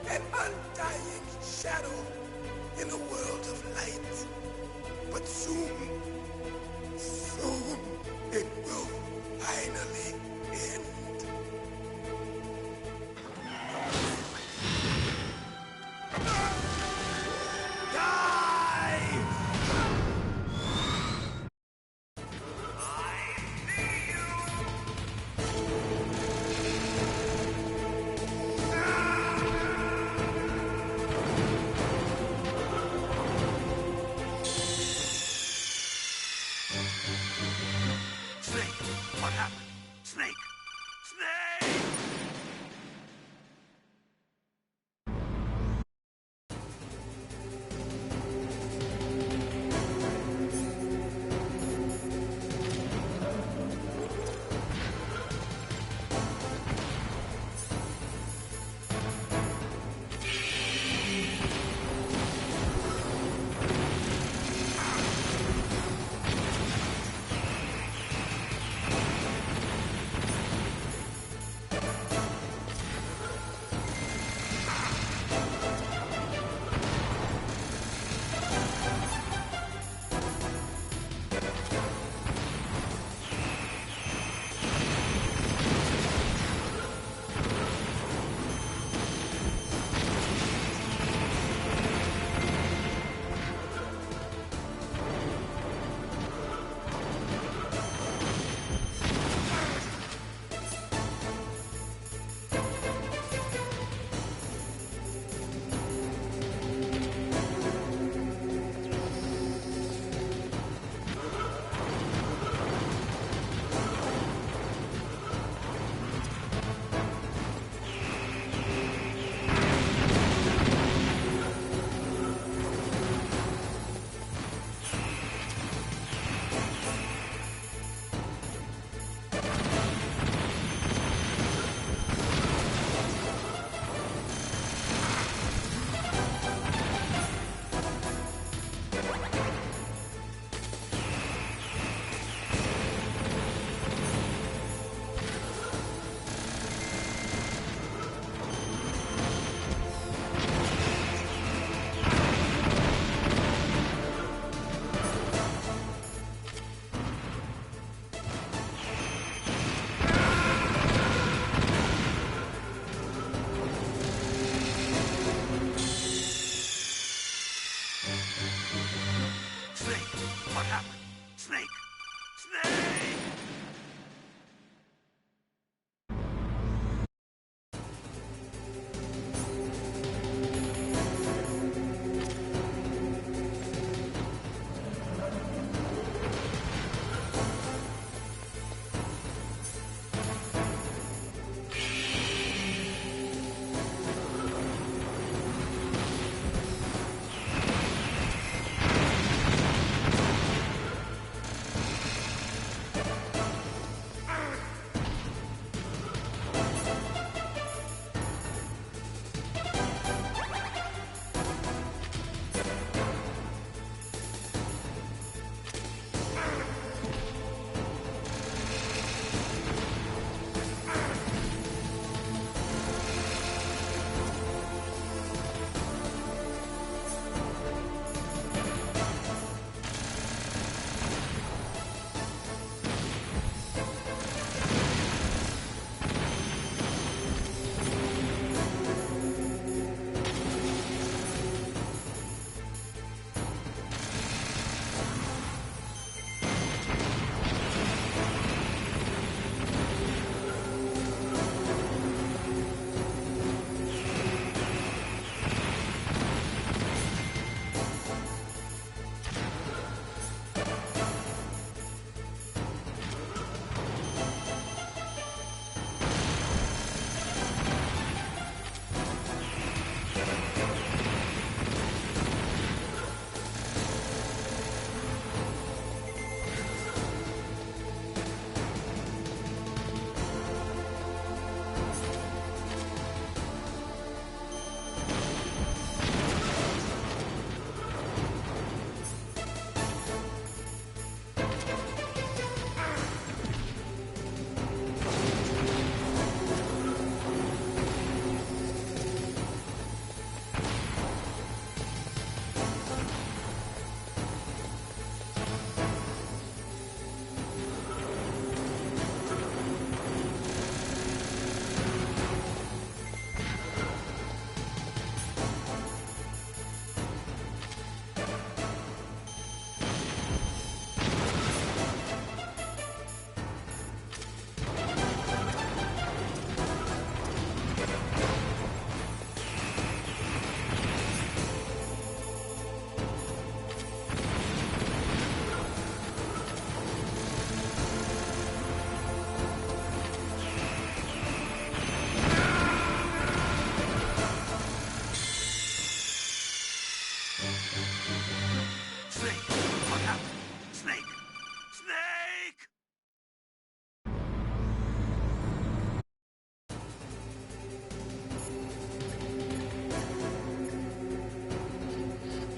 An undying shadow in a world of light. But soon, soon, it will finally end.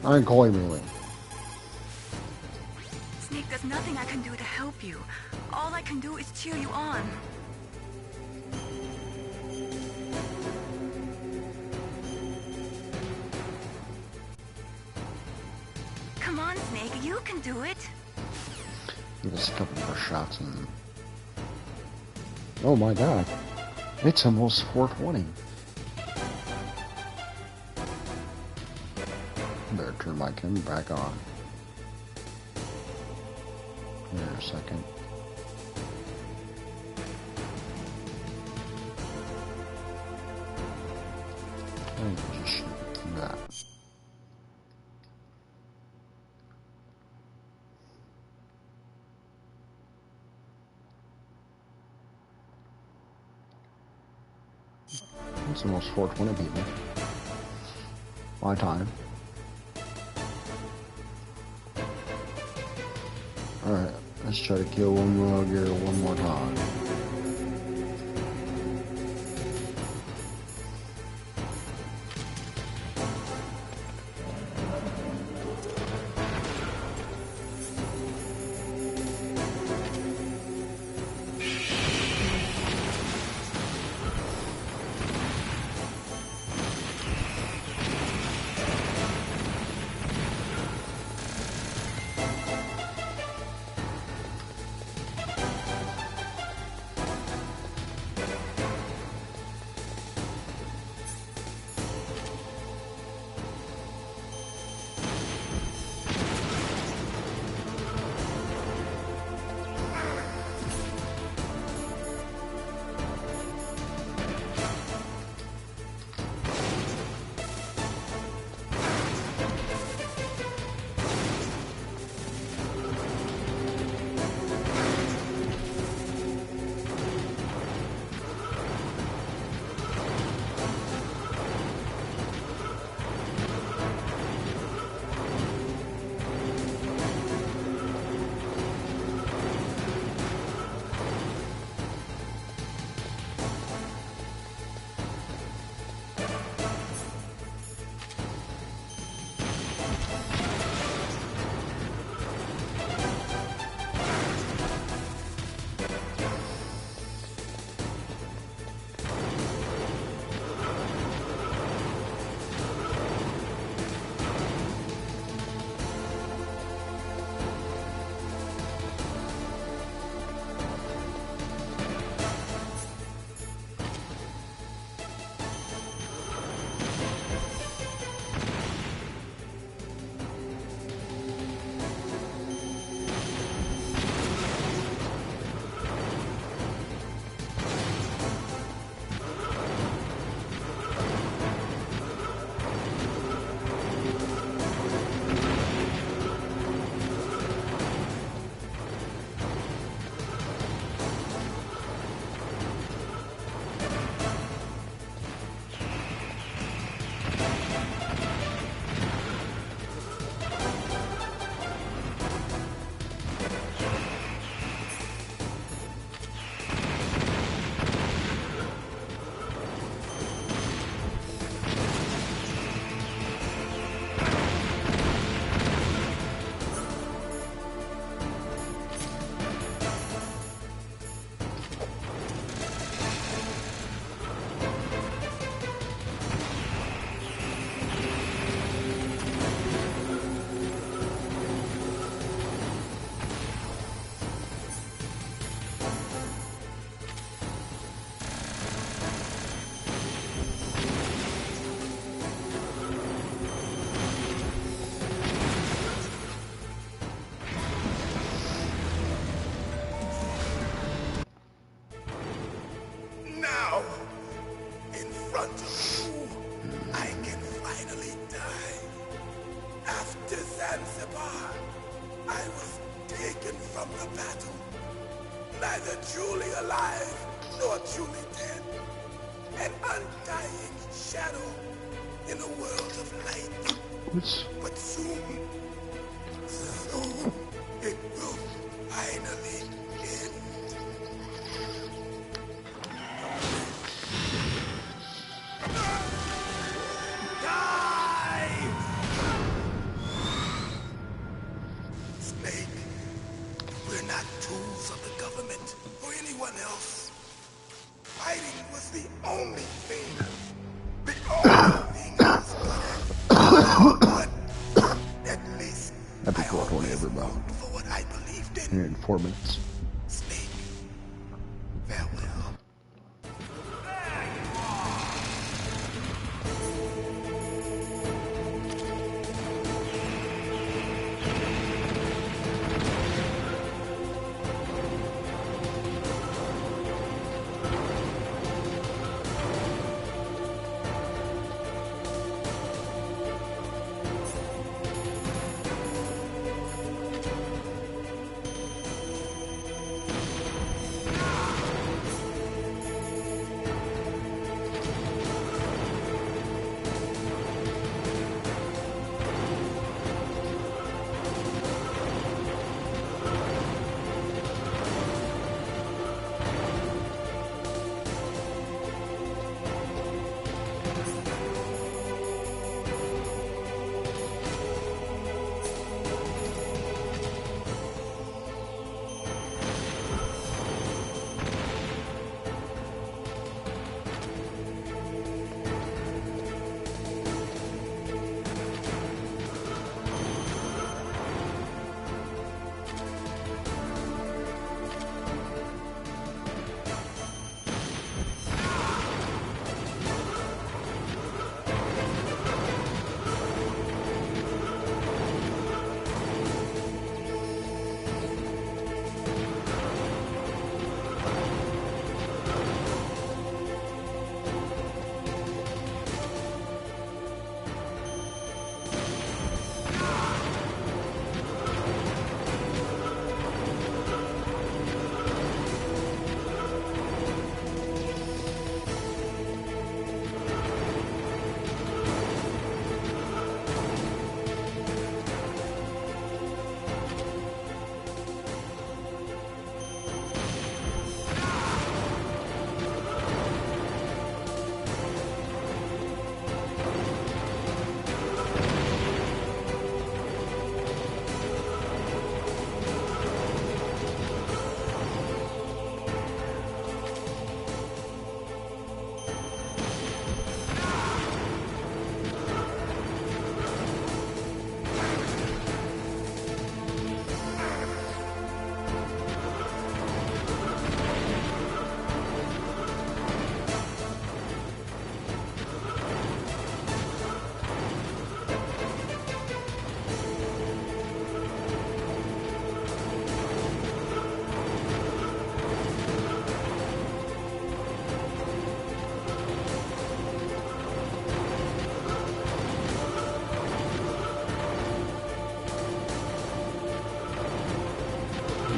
I ain't calling melee. Snake, there's nothing I can do to help you. All I can do is cheer you on. Come on, Snake, you can do it. Give us a couple more shots and... Oh my god. It's almost 420. Better turn my camera back on. Here a second. I think we just shoot that. It's almost 420 people. My time. Alright, let's try to kill one more gear one more time. Neither truly alive nor truly dead. An undying shadow in a world of light. But soon it will finally end. Die! the only thing. The only thing that's gonna. But at least Epic I 420 always everybody. worked for what I believed in. In 4 minutes. Snake. Farewell.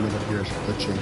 Metal Gear's glitching.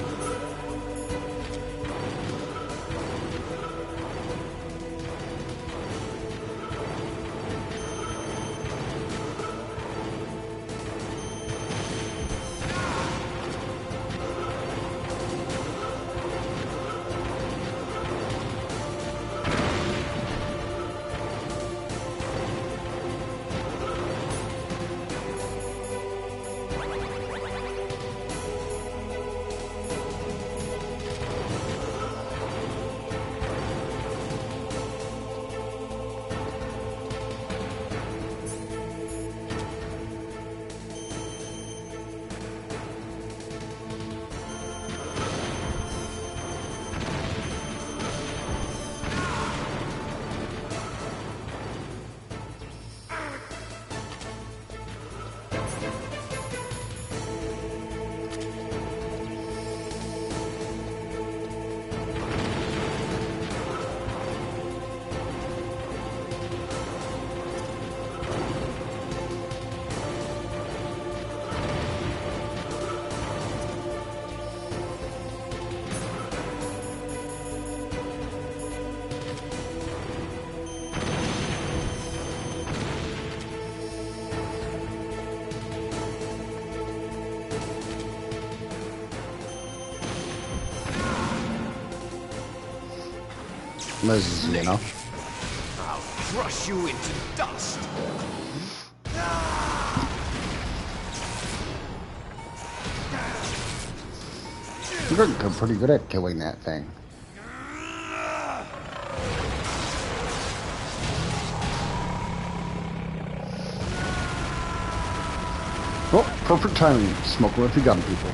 This is, you know. I'll crush you into dust. You're pretty good at killing that thing. Perfect timing. Smoke with the gun, people.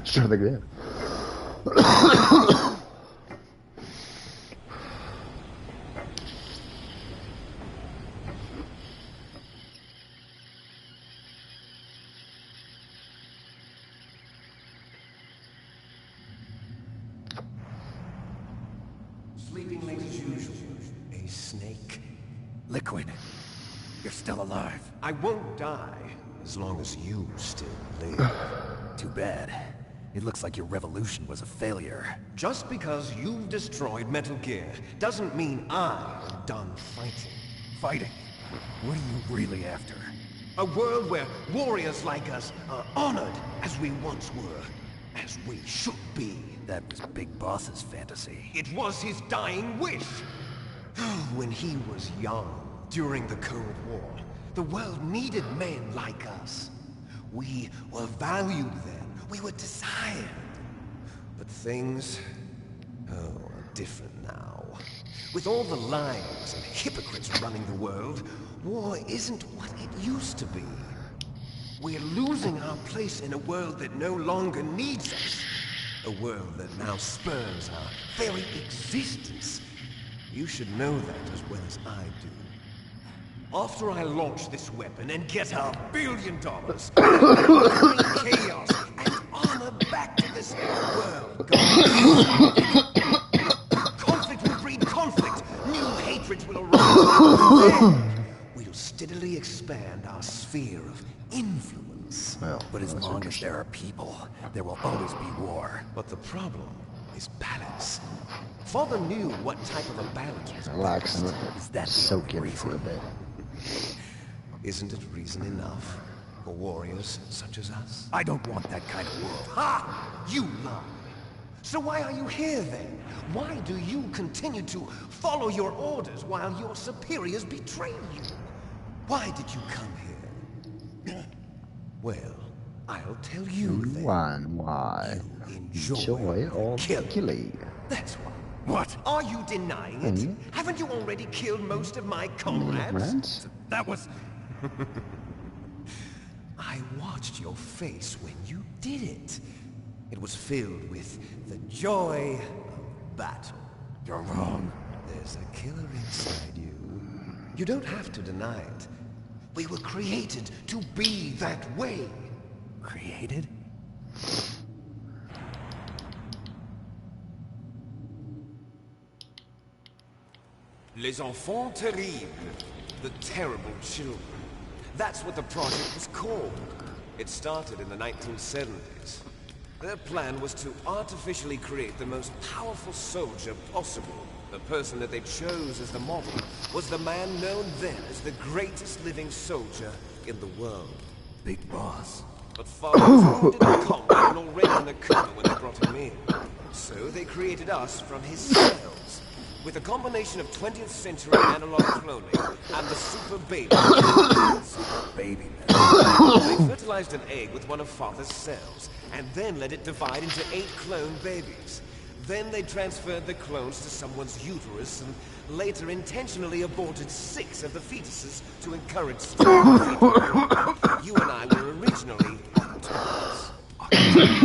Sure, they did. Sleeping late as usual. A snake. Liquid. You're still alive. I won't die as long as you still live. Too bad. It looks like your revolution was a failure. Just because you've destroyed Metal Gear doesn't mean I am done fighting. Fighting? What are you really after? A world where warriors like us are honored as we once were, as we should be. That was Big Boss's fantasy. It was his dying wish. When he was young, during the Cold War, the world needed men like us. We were valued then. We were desired. But things, are different now. With all the lies and hypocrites running the world, war isn't what it used to be. We're losing our place in a world that no longer needs us. A world that now spurns our very existence. You should know that as well as I do. After I launch this weapon and get $1 billion, bring chaos and honor back to this world. Conflict will breed conflict. New hatreds will arise. Then we'll steadily expand our sphere of influence. Well, but as long as there are people, there will always be war. But the problem is balance. Father knew what type of a balance was. Relax and Is that soak in for a bit. Isn't it reason enough for warriors such as us? I don't want that kind of world. Ha! You lie! So why are you here then? Why do you continue to follow your orders while your superiors betray you? Why did you come here? Well, I'll tell you then. Why? Enjoy all killing. That's why. What? Are you denying it? Haven't you already killed most of my comrades? That was... I watched your face when you did it. It was filled with the joy of battle. You're wrong. There's a killer inside you. You don't have to deny it. We were created to be that way. Created? Les enfants terribles. The terrible children. That's what the project was called. It started in the 1970s. Their plan was to artificially create the most powerful soldier possible. The person that they chose as the model was the man known then as the greatest living soldier in the world. Big Boss. But Father was wounded in combat and already in a coma when they brought him in. So they created us from his cells. With a combination of 20th century analog cloning and the super baby. Super baby. They fertilized an egg with one of Father's cells, and then let it divide into 8 clone babies. Then they transferred the clones to someone's uterus, and later intentionally aborted 6 of the fetuses to encourage strong fetal. You and I were originally Octopuses. Yes.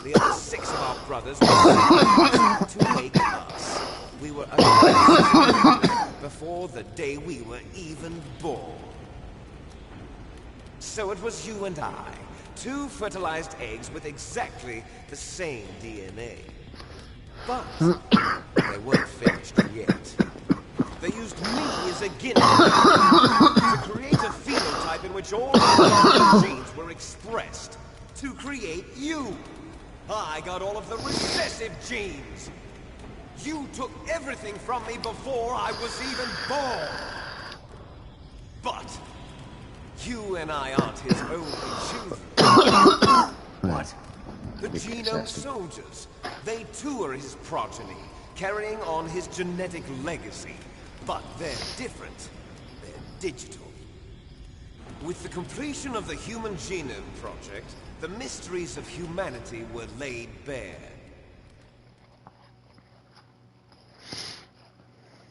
The other 6 of our brothers were to make us. We were before the day we were even born. So it was you and I, 2 fertilized eggs with exactly the same DNA. But they weren't finished yet. They used me as a guinea to create a phenotype in which all the genes were expressed. To create you. I got all of the recessive genes. You took everything from me before I was even born. But you and I aren't his only children. What? The Genome Soldiers. They too are his progeny, carrying on his genetic legacy. But they're different. They're digital. With the completion of the Human Genome Project, the mysteries of humanity were laid bare.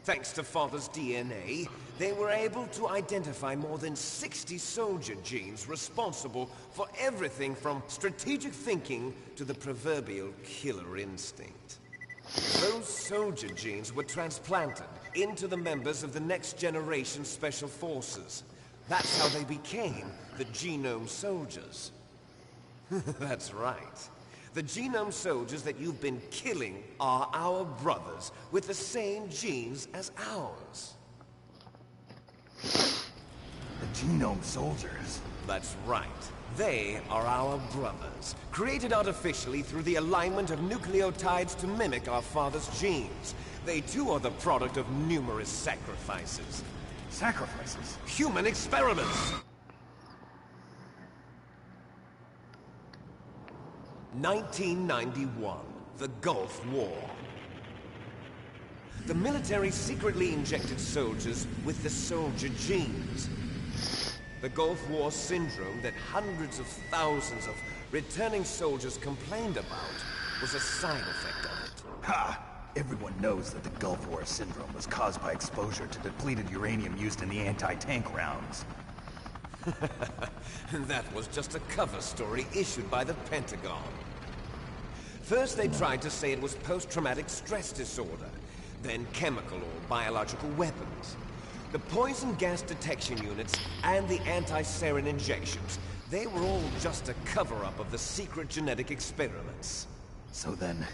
Thanks to Father's DNA, they were able to identify more than 60 soldier genes responsible for everything from strategic thinking to the proverbial killer instinct. Those soldier genes were transplanted into the members of the next generation Special Forces. That's how they became the Genome Soldiers. That's right. The Genome Soldiers that you've been killing are our brothers with the same genes as ours. The Genome Soldiers? That's right. They are our brothers, created artificially through the alignment of nucleotides to mimic our father's genes. They too are the product of numerous sacrifices. Sacrifices? Human experiments! 1991, the Gulf War. The military secretly injected soldiers with the soldier genes. The Gulf War syndrome that hundreds of thousands of returning soldiers complained about was a side effect of it. Ha! Everyone knows that the Gulf War syndrome was caused by exposure to depleted uranium used in the anti-tank rounds. That was just a cover story issued by the Pentagon. First they tried to say it was post-traumatic stress disorder, then chemical or biological weapons. The poison gas detection units and the anti-sarin injections, they were all just a cover-up of the secret genetic experiments. So then,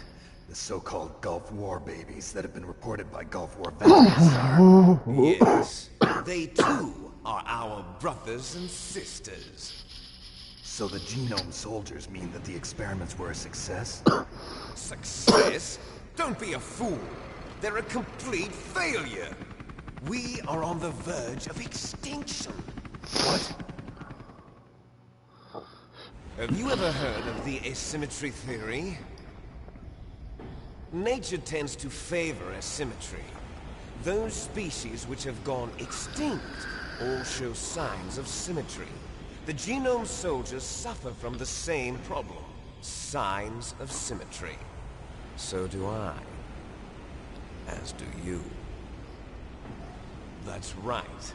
the so-called Gulf War babies that have been reported by Gulf War veterans are... Yes, they too are our brothers and sisters. So the Genome Soldiers mean that the experiments were a success? Success? Don't be a fool. They're a complete failure. We are on the verge of extinction. What? Have you ever heard of the asymmetry theory? Nature tends to favor asymmetry. Those species which have gone extinct all show signs of symmetry. The Genome Soldiers suffer from the same problem. Signs of symmetry. So do I. As do you. That's right.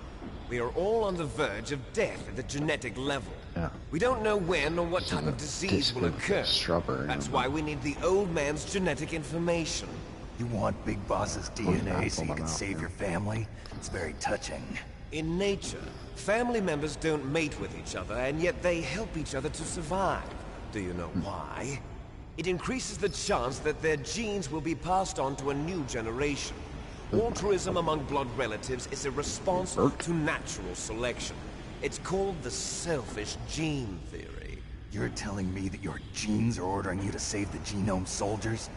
We are all on the verge of death at the genetic level. Yeah. We don't know when or what type of disease will occur. That's why we need the old man's genetic information. You want Big Boss's DNA so you can save your family? It's very touching. In nature, family members don't mate with each other, and yet they help each other to survive. Do you know why? It increases the chance that their genes will be passed on to a new generation. Altruism among blood relatives is a response to natural selection. It's called the selfish gene theory. You're telling me that your genes are ordering you to save the Genome Soldiers?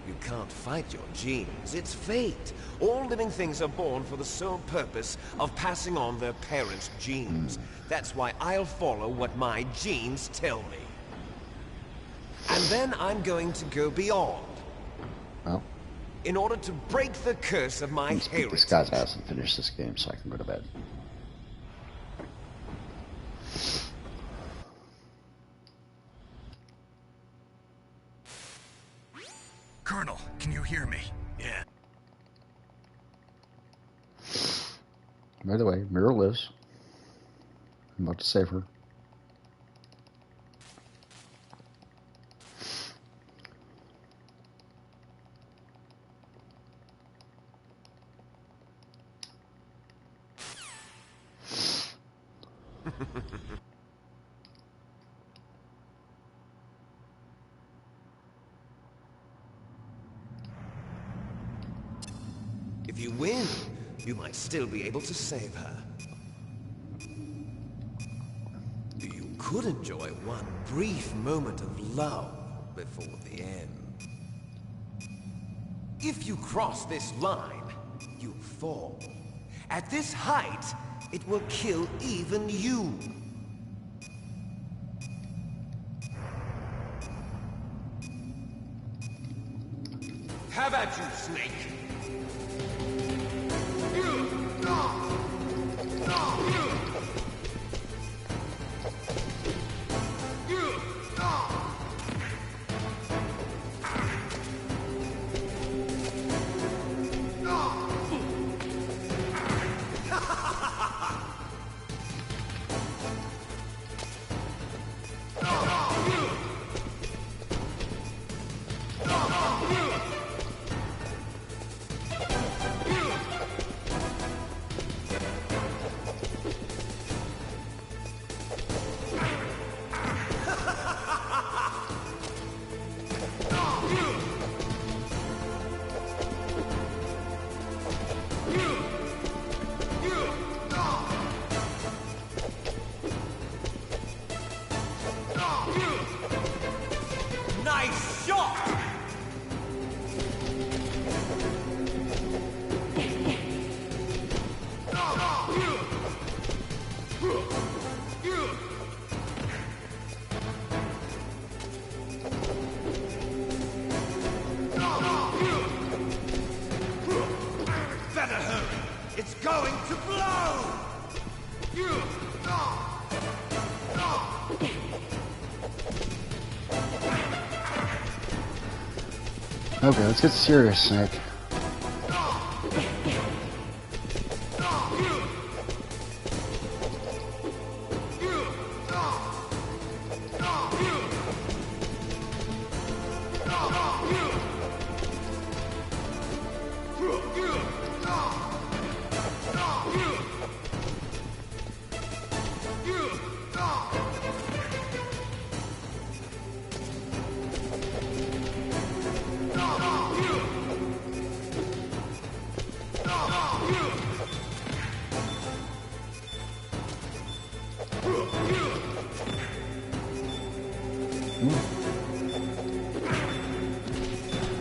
You can't fight your genes. It's fate. All living things are born for the sole purpose of passing on their parents' genes. That's why I'll follow what my genes tell me. And then I'm going to go beyond. Well, in order to break the curse of my let's beat this guy's ass and finish this game so I can go to bed. Colonel, can you hear me? Yeah. By the way, Mira lives. I'm about to save her. If you win, you might still be able to save her. You could enjoy one brief moment of love before the end. If you cross this line, you fall. At this height, it will kill even you. got you, Snake. Nice shot! Better hurry! It's going to blow! Okay, let's get serious, Snake.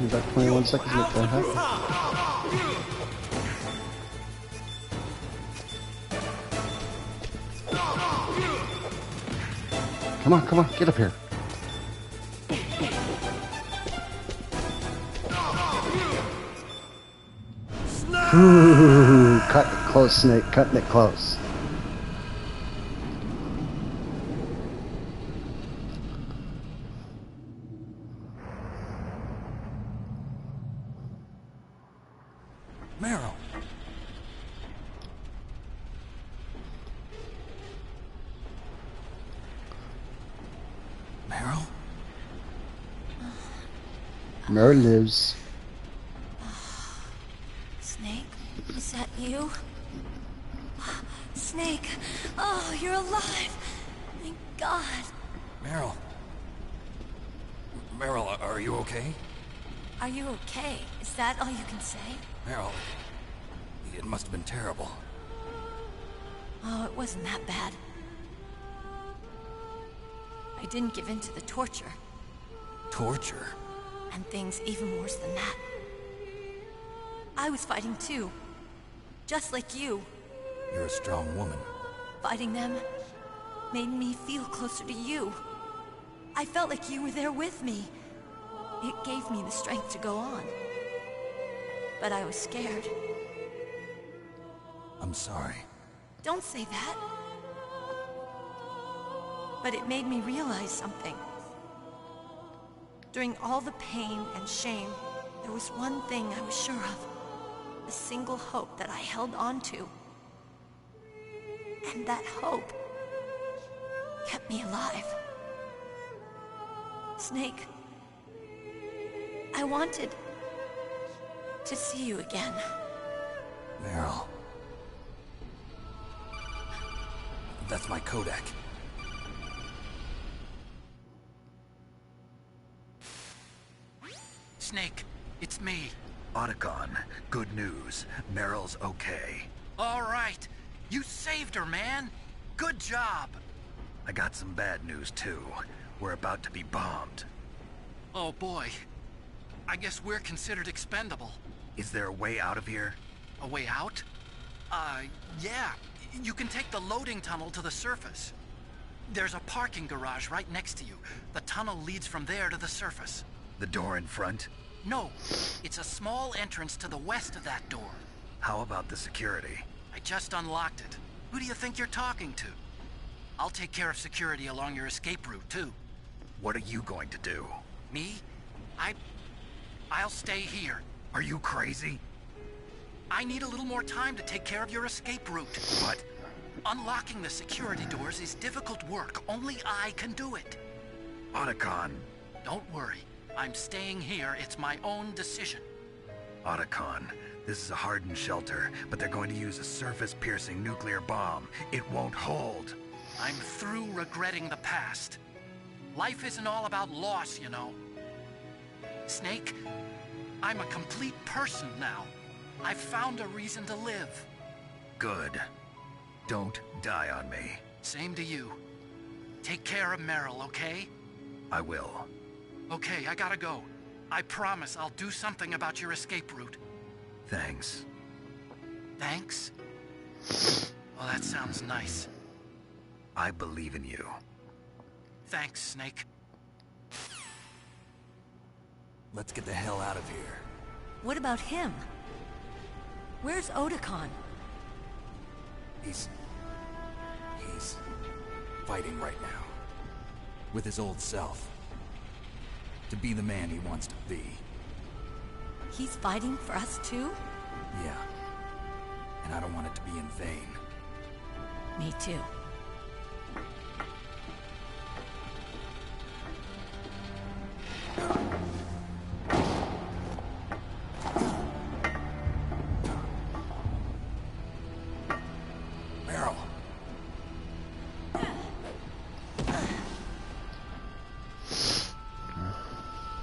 We've got 21 seconds to make that happen. Come on, get up here. Ooh, cut it close, Snake, cutting it close. Meryl. Meryl? Meryl lives. Snake, is that you? Snake, oh, you're alive. Thank God. Meryl. Meryl, are you okay? Are you okay? Is that all you can say? Meryl, it must have been terrible. Oh, it wasn't that bad. I didn't give in to the torture. Torture? And things even worse than that. I was fighting too. Just like you. You're a strong woman. Fighting them made me feel closer to you. I felt like you were there with me. It gave me the strength to go on. But I was scared. I'm sorry. Don't say that. But it made me realize something. During all the pain and shame, there was one thing I was sure of. A single hope that I held on to. And that hope kept me alive. Snake, I wanted to see you again. Meryl. That's my Kodak. Snake, it's me. Otacon, good news. Meryl's okay. All right. You saved her, man. Good job. I got some bad news, too. We're about to be bombed. Oh, boy. I guess we're considered expendable. Is there a way out of here? A way out? Yeah. You can take the loading tunnel to the surface. There's a parking garage right next to you. The tunnel leads from there to the surface. The door in front? No, it's a small entrance to the west of that door. How about the security? I just unlocked it. Who do you think you're talking to? I'll take care of security along your escape route, too. What are you going to do? Me? I'll stay here. Are you crazy? I need a little more time to take care of your escape route. What? Unlocking the security doors is difficult work. Only I can do it. Otacon. Don't worry. I'm staying here. It's my own decision. Otacon, this is a hardened shelter, but they're going to use a surface-piercing nuclear bomb. It won't hold. I'm through regretting the past. Life isn't all about loss, you know. Snake, I'm a complete person now. I've found a reason to live. Good. Don't die on me. Same to you. Take care of Meryl, okay? I will. Okay, I gotta go. I promise I'll do something about your escape route. Thanks. Thanks? Well, that sounds nice. I believe in you. Thanks, Snake. Let's get the hell out of here. What about him? Where's Otacon? He's fighting right now. With his old self. To be the man he wants to be. He's fighting for us too? Yeah. And I don't want it to be in vain. Me too. Meryl.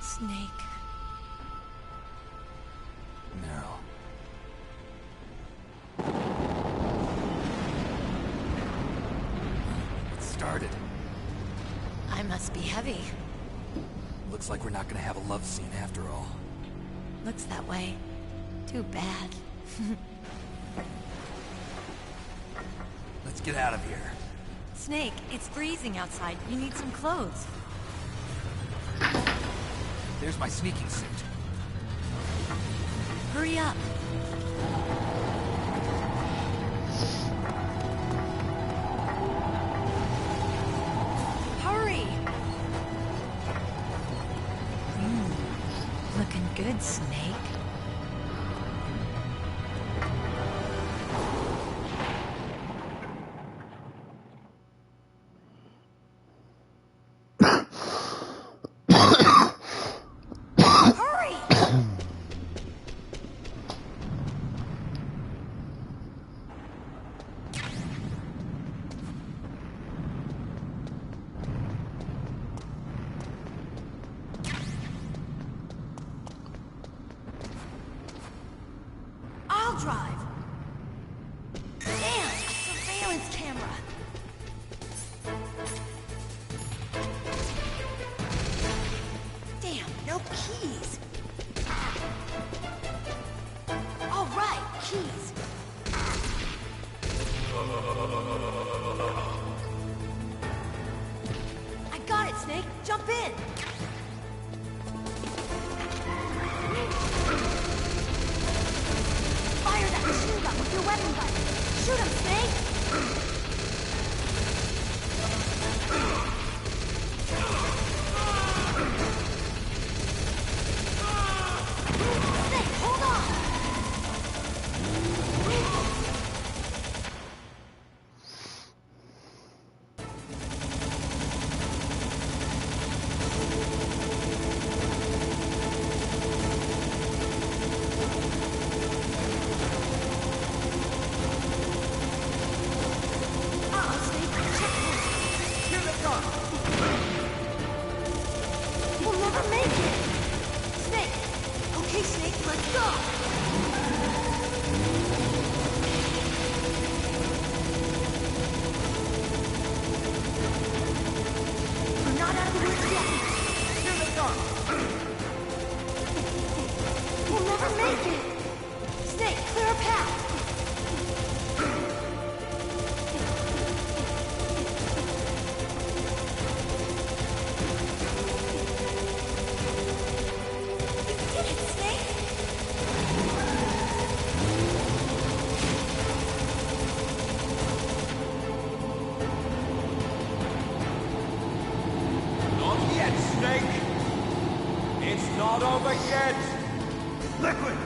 Snake. Meryl. It started. I must be heavy. Looks like we're not gonna have a love scene after all. Looks that way. Too bad. Let's get out of here. Snake, it's freezing outside. You need some clothes. There's my sneaking suit. Hurry up. Hurry! Looking good, Snake. Hurry! I'll drive. Damn, a surveillance camera. Damn, no keys. All right, keys. I got it, Snake. Jump in. Fire that machine gun with your weapon button. Shoot him, Snake. Snake, hold on. Snake! It's not over yet! Liquid!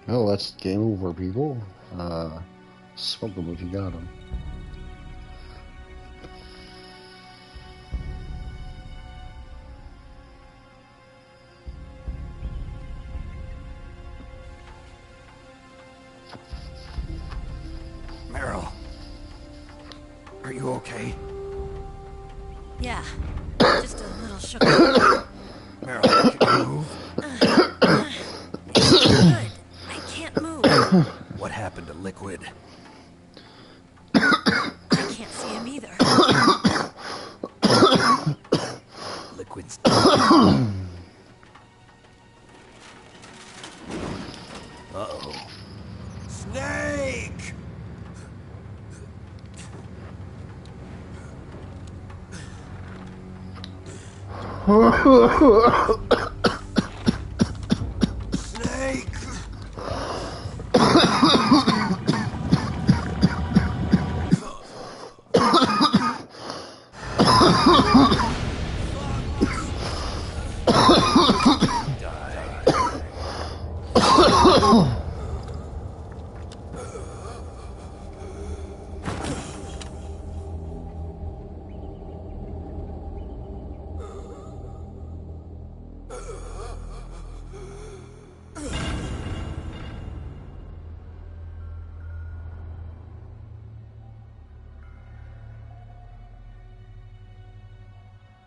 Well, that's game over, people. Smoke them if you got them. Meryl, are you okay? Yeah, just a little shook. Meryl, can you move? It's good. I can't move. What happened to Liquid? I can't see him either. Liquid's Uh-oh. Snake! Snake!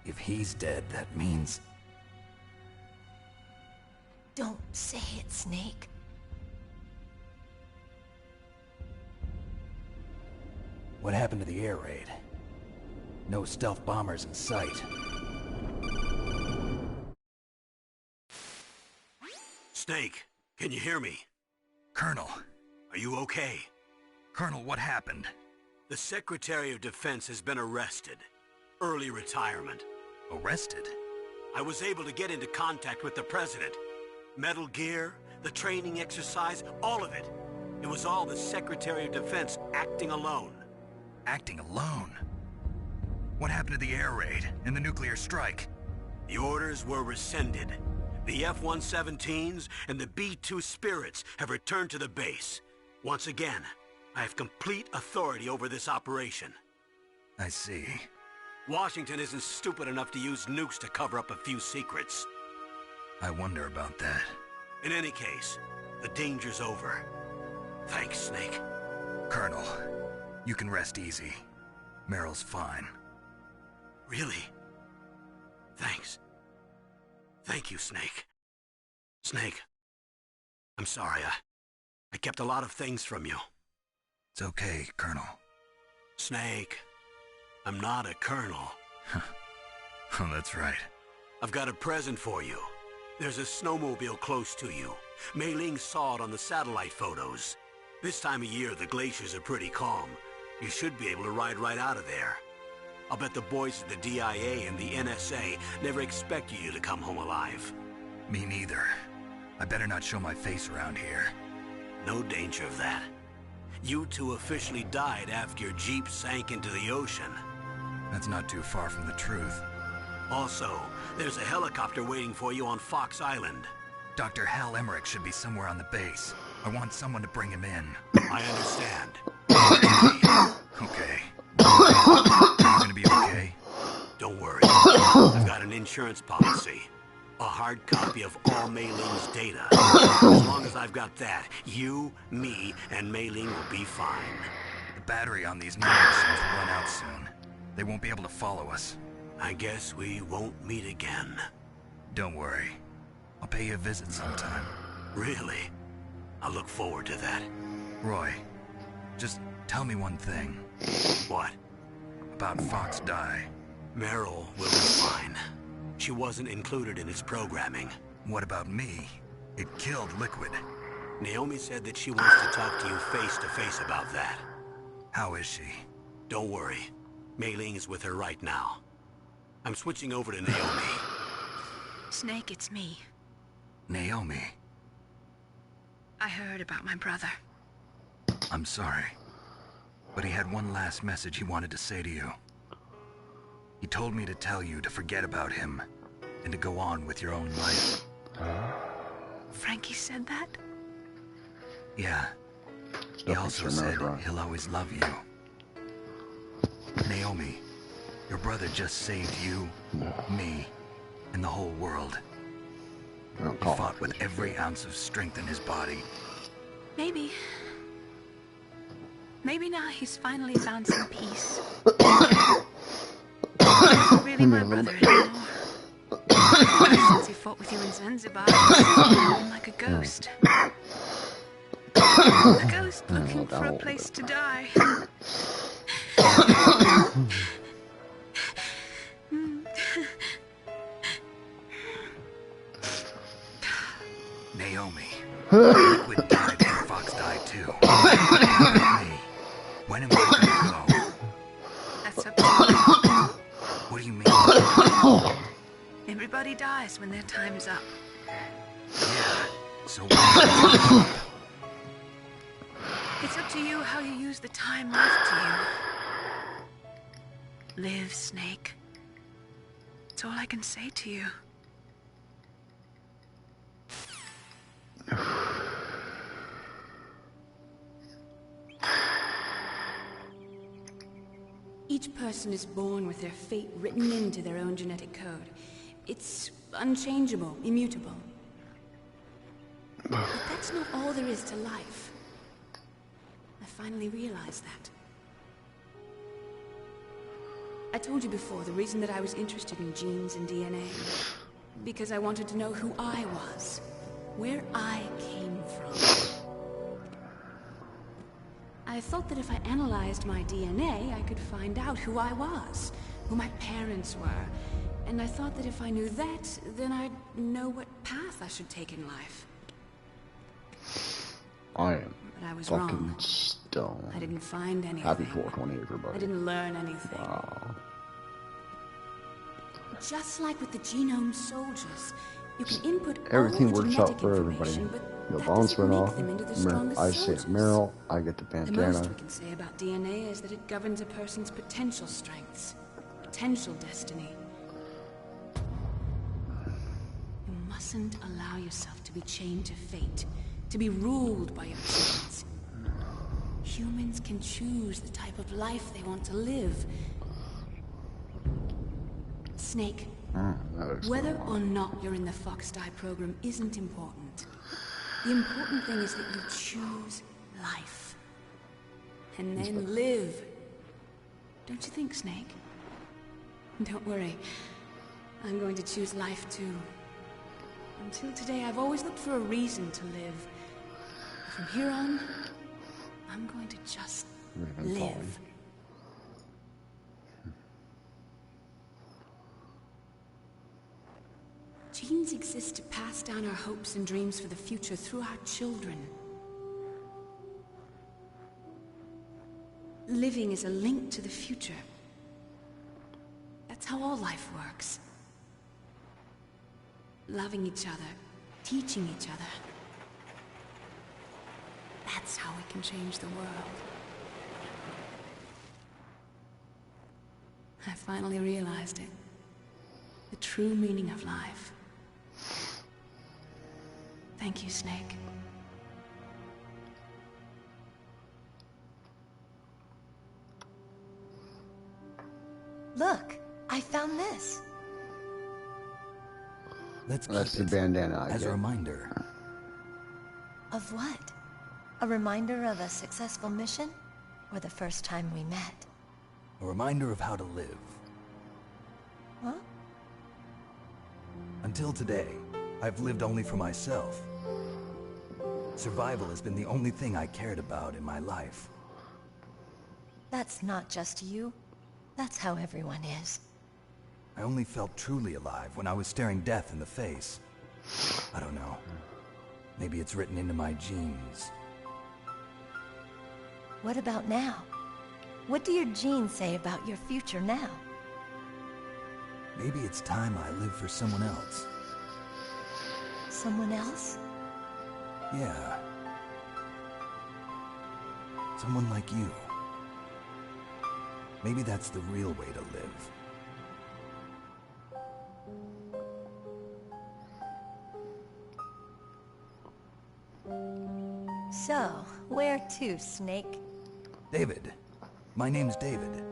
If he's dead, that means... Don't say it, Snake. What happened to the air raid? No stealth bombers in sight. Snake, can you hear me? Colonel. Are you okay? Colonel, what happened? The Secretary of Defense has been arrested. Early retirement. Arrested? I was able to get into contact with the President. Metal Gear, the training exercise, all of it. It was all the Secretary of Defense acting alone. Acting alone? What happened to the air raid and the nuclear strike? The orders were rescinded. The F-117s and the B-2 Spirits have returned to the base. Once again, I have complete authority over this operation. I see. Washington isn't stupid enough to use nukes to cover up a few secrets. I wonder about that. In any case, the danger's over. Thanks, Snake. Colonel, you can rest easy. Meryl's fine. Really? Thanks. Thank you, Snake. Snake, I'm sorry. I kept a lot of things from you. It's okay, Colonel. Snake, I'm not a colonel. Oh, that's right. I've got a present for you. There's a snowmobile close to you. Mei Ling saw it on the satellite photos. This time of year, the glaciers are pretty calm. You should be able to ride right out of there. I'll bet the boys at the DIA and the NSA never expected you to come home alive. Me neither. I better not show my face around here. No danger of that. You two officially died after your Jeep sank into the ocean. That's not too far from the truth. Also, there's a helicopter waiting for you on Fox Island. Dr. Hal Emmerich should be somewhere on the base. I want someone to bring him in. I understand. Okay. Are you gonna be okay? Don't worry. I've got an insurance policy. A hard copy of all Mei Ling's data. As long as I've got that, you, me, and Mei Ling will be fine. The battery on these nanomachines will run out soon. They won't be able to follow us. I guess we won't meet again. Don't worry. I'll pay you a visit sometime. Really? I look forward to that. Roy, just tell me one thing. What? About Fox Die. Meryl will be fine. She wasn't included in its programming. What about me? It killed Liquid. Naomi said that she wants to talk to you face to face about that. How is she? Don't worry. Mei Ling is with her right now. I'm switching over to Naomi. Snake, it's me. Naomi. I heard about my brother. I'm sorry. But he had one last message he wanted to say to you. He told me to tell you to forget about him and to go on with your own life. Frankie said that? Yeah. He also said he'll always love you. Naomi, your brother just saved you, me, and the whole world. He fought with every ounce of strength in his body. Maybe. Maybe now he's finally found some peace. He's not really my brother anymore. Since he fought with you in Zanzibar, I'm like a ghost. A ghost looking for a place to die. Naomi, Liquid died and Fox died too. Me. When am I gonna go? That's up to you. What do you mean? Everybody dies when their time is up. Yeah, so what? It's up to you how you use the time left to you. Live, Snake. That's all I can say to you. Each person is born with their fate written into their own genetic code. It's unchangeable, immutable. But that's not all there is to life. I finally realized that. I told you before the reason that I was interested in genes and DNA. Because I wanted to know who I was. Where I came from. I thought that if I analyzed my DNA, I could find out who I was, who my parents were, and I thought that if I knew that, then I'd know what path I should take in life. I am But I was fucking wrong. stoned. I didn't find anything. Happy 420, everybody. I didn't learn anything. Wow. Just like with the genome soldiers, you can input Everything all the works genetic out for everybody. information, but The that bones doesn't went make off. them into the I strongest say soldiers. Meryl, I get the The most bandana. we can say about DNA is that it governs a person's potential strengths, potential destiny. You mustn't allow yourself to be chained to fate, to be ruled by your genes. Humans can choose the type of life they want to live. Snake, whether or not you're in the Fox Die program isn't important. The important thing is that you choose life. And then live. Don't you think, Snake? Don't worry. I'm going to choose life too. Until today, I've always looked for a reason to live. From here on, I'm going to just live. genes exist to pass down our hopes and dreams for the future through our children. Living is a link to the future. That's how all life works. Loving each other, teaching each other. That's how we can change the world. I finally realized it. The true meaning of life. Thank you, Snake. Look, I found this. Let's keep That's the it bandana I as get. a reminder. Of what? A reminder of a successful mission? Or the first time we met? A reminder of how to live. Huh? Until today, I've lived only for myself. Survival has been the only thing I cared about in my life. That's not just you. That's how everyone is. I only felt truly alive when I was staring death in the face. I don't know. Maybe it's written into my genes. What about now? What do your genes say about your future now? Maybe it's time I live for someone else. Someone else? Yeah. Someone like you. Maybe that's the real way to live. So, where to, Snake? David. My name's David.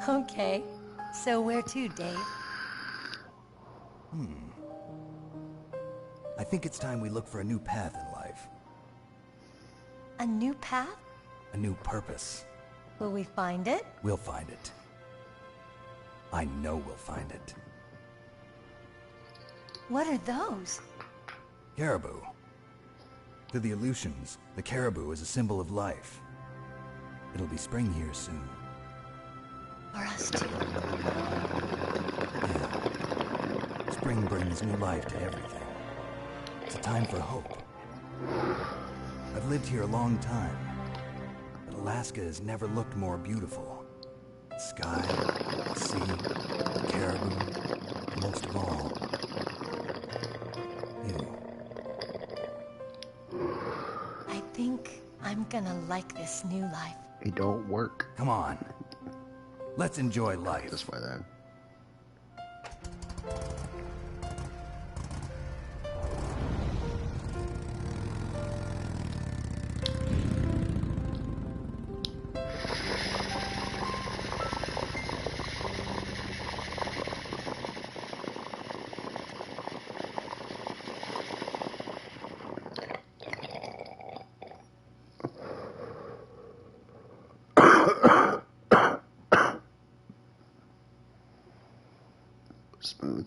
Okay. So where to, Dave? I think it's time we look for a new path in life. A new path? A new purpose. Will we find it? We'll find it. I know we'll find it. What are those? Caribou. To the Aleutians, the caribou is a symbol of life. It'll be spring here soon. For us too. Yeah. Spring brings new life to everything. It's a time for hope. I've lived here a long time, but Alaska has never looked more beautiful. The sky, the sea, the caribou, and most of all, you. I think I'm gonna like this new life. It don't work. Come on. Let's enjoy life. This way then. Smooth.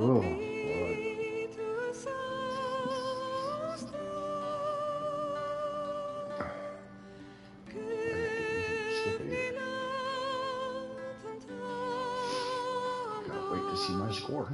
Oh, gotta wait to see my score.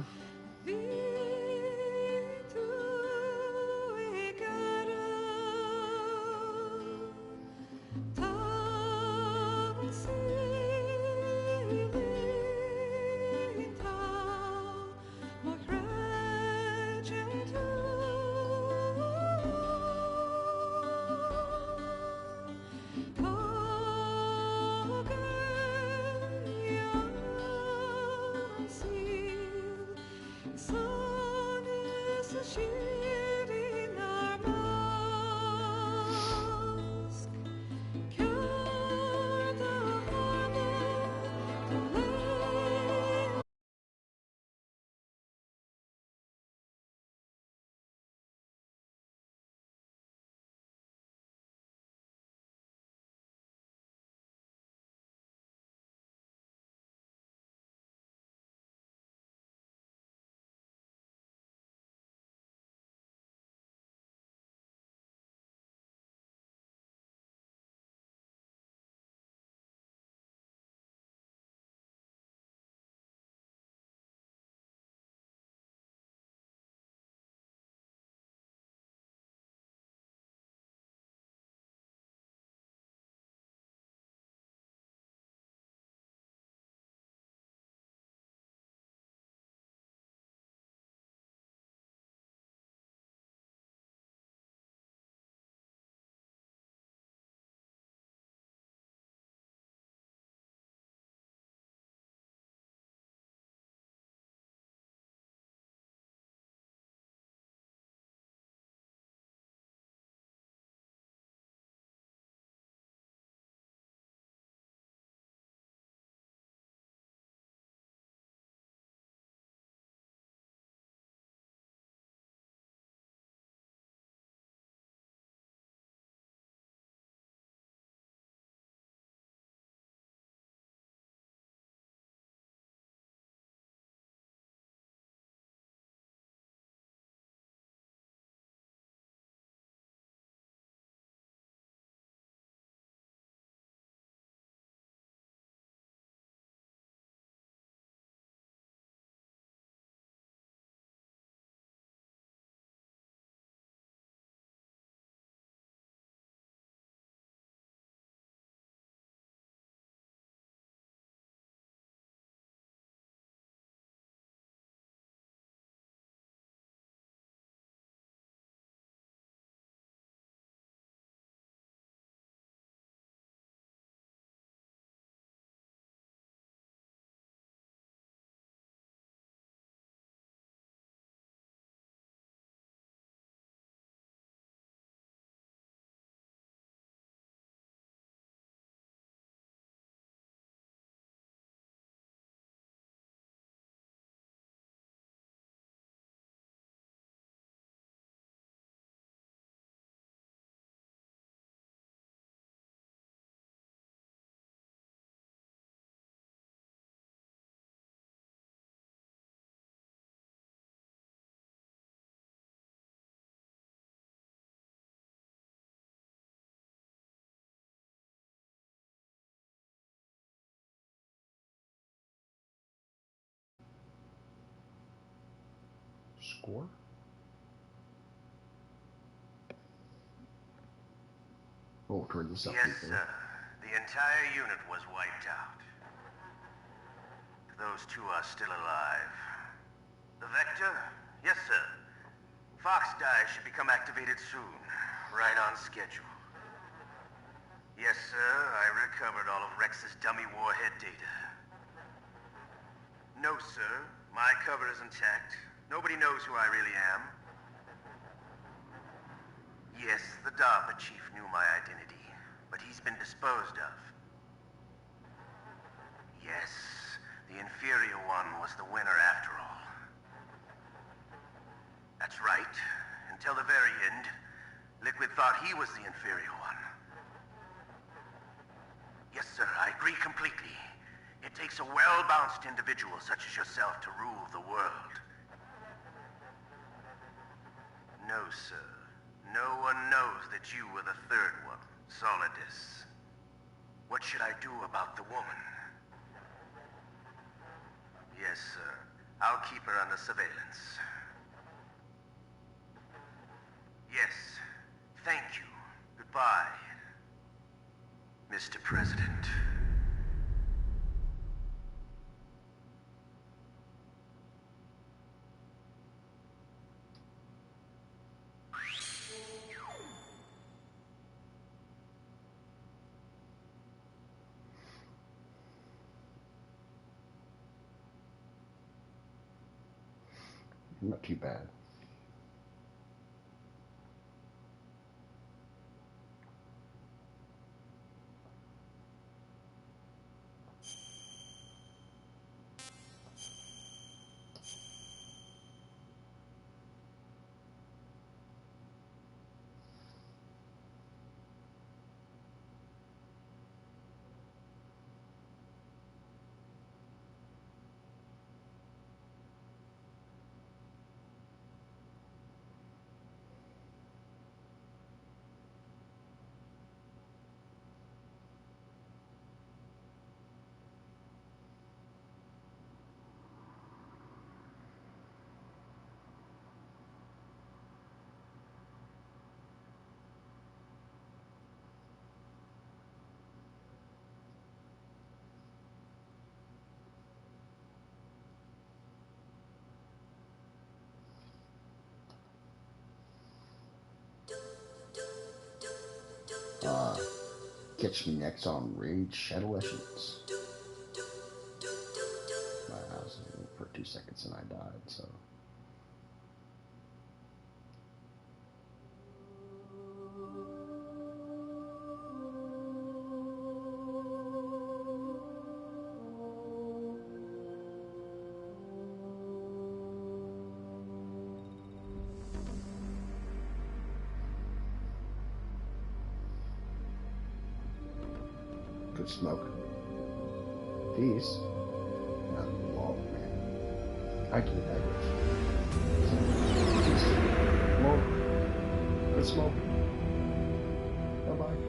Score? Oh, turn this up. Yes, sir. The entire unit was wiped out. Those two are still alive. The Vector? Yes, sir. Fox die should become activated soon. Right on schedule. Yes, sir. I recovered all of Rex's dummy warhead data. No, sir. My cover is intact. Nobody knows who I really am. Yes, the DARPA chief knew my identity, but he's been disposed of. Yes, the inferior one was the winner after all. That's right. Until the very end, Liquid thought he was the inferior one. Yes, sir, I agree completely. It takes a well-balanced individual such as yourself to rule the world. No, sir. No one knows that you were the third one, Solidus. What should I do about the woman? Yes, sir. I'll keep her under surveillance. Yes. Thank you. Goodbye, Mr. President. Not too bad. Catch me next on Raid Shadow Legends. I was for 2 seconds and I died, so. Good smoke. Peace. Not long, man. I can that smoke. Good smoke. Bye-bye.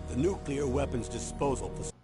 The nuclear weapons disposal facility.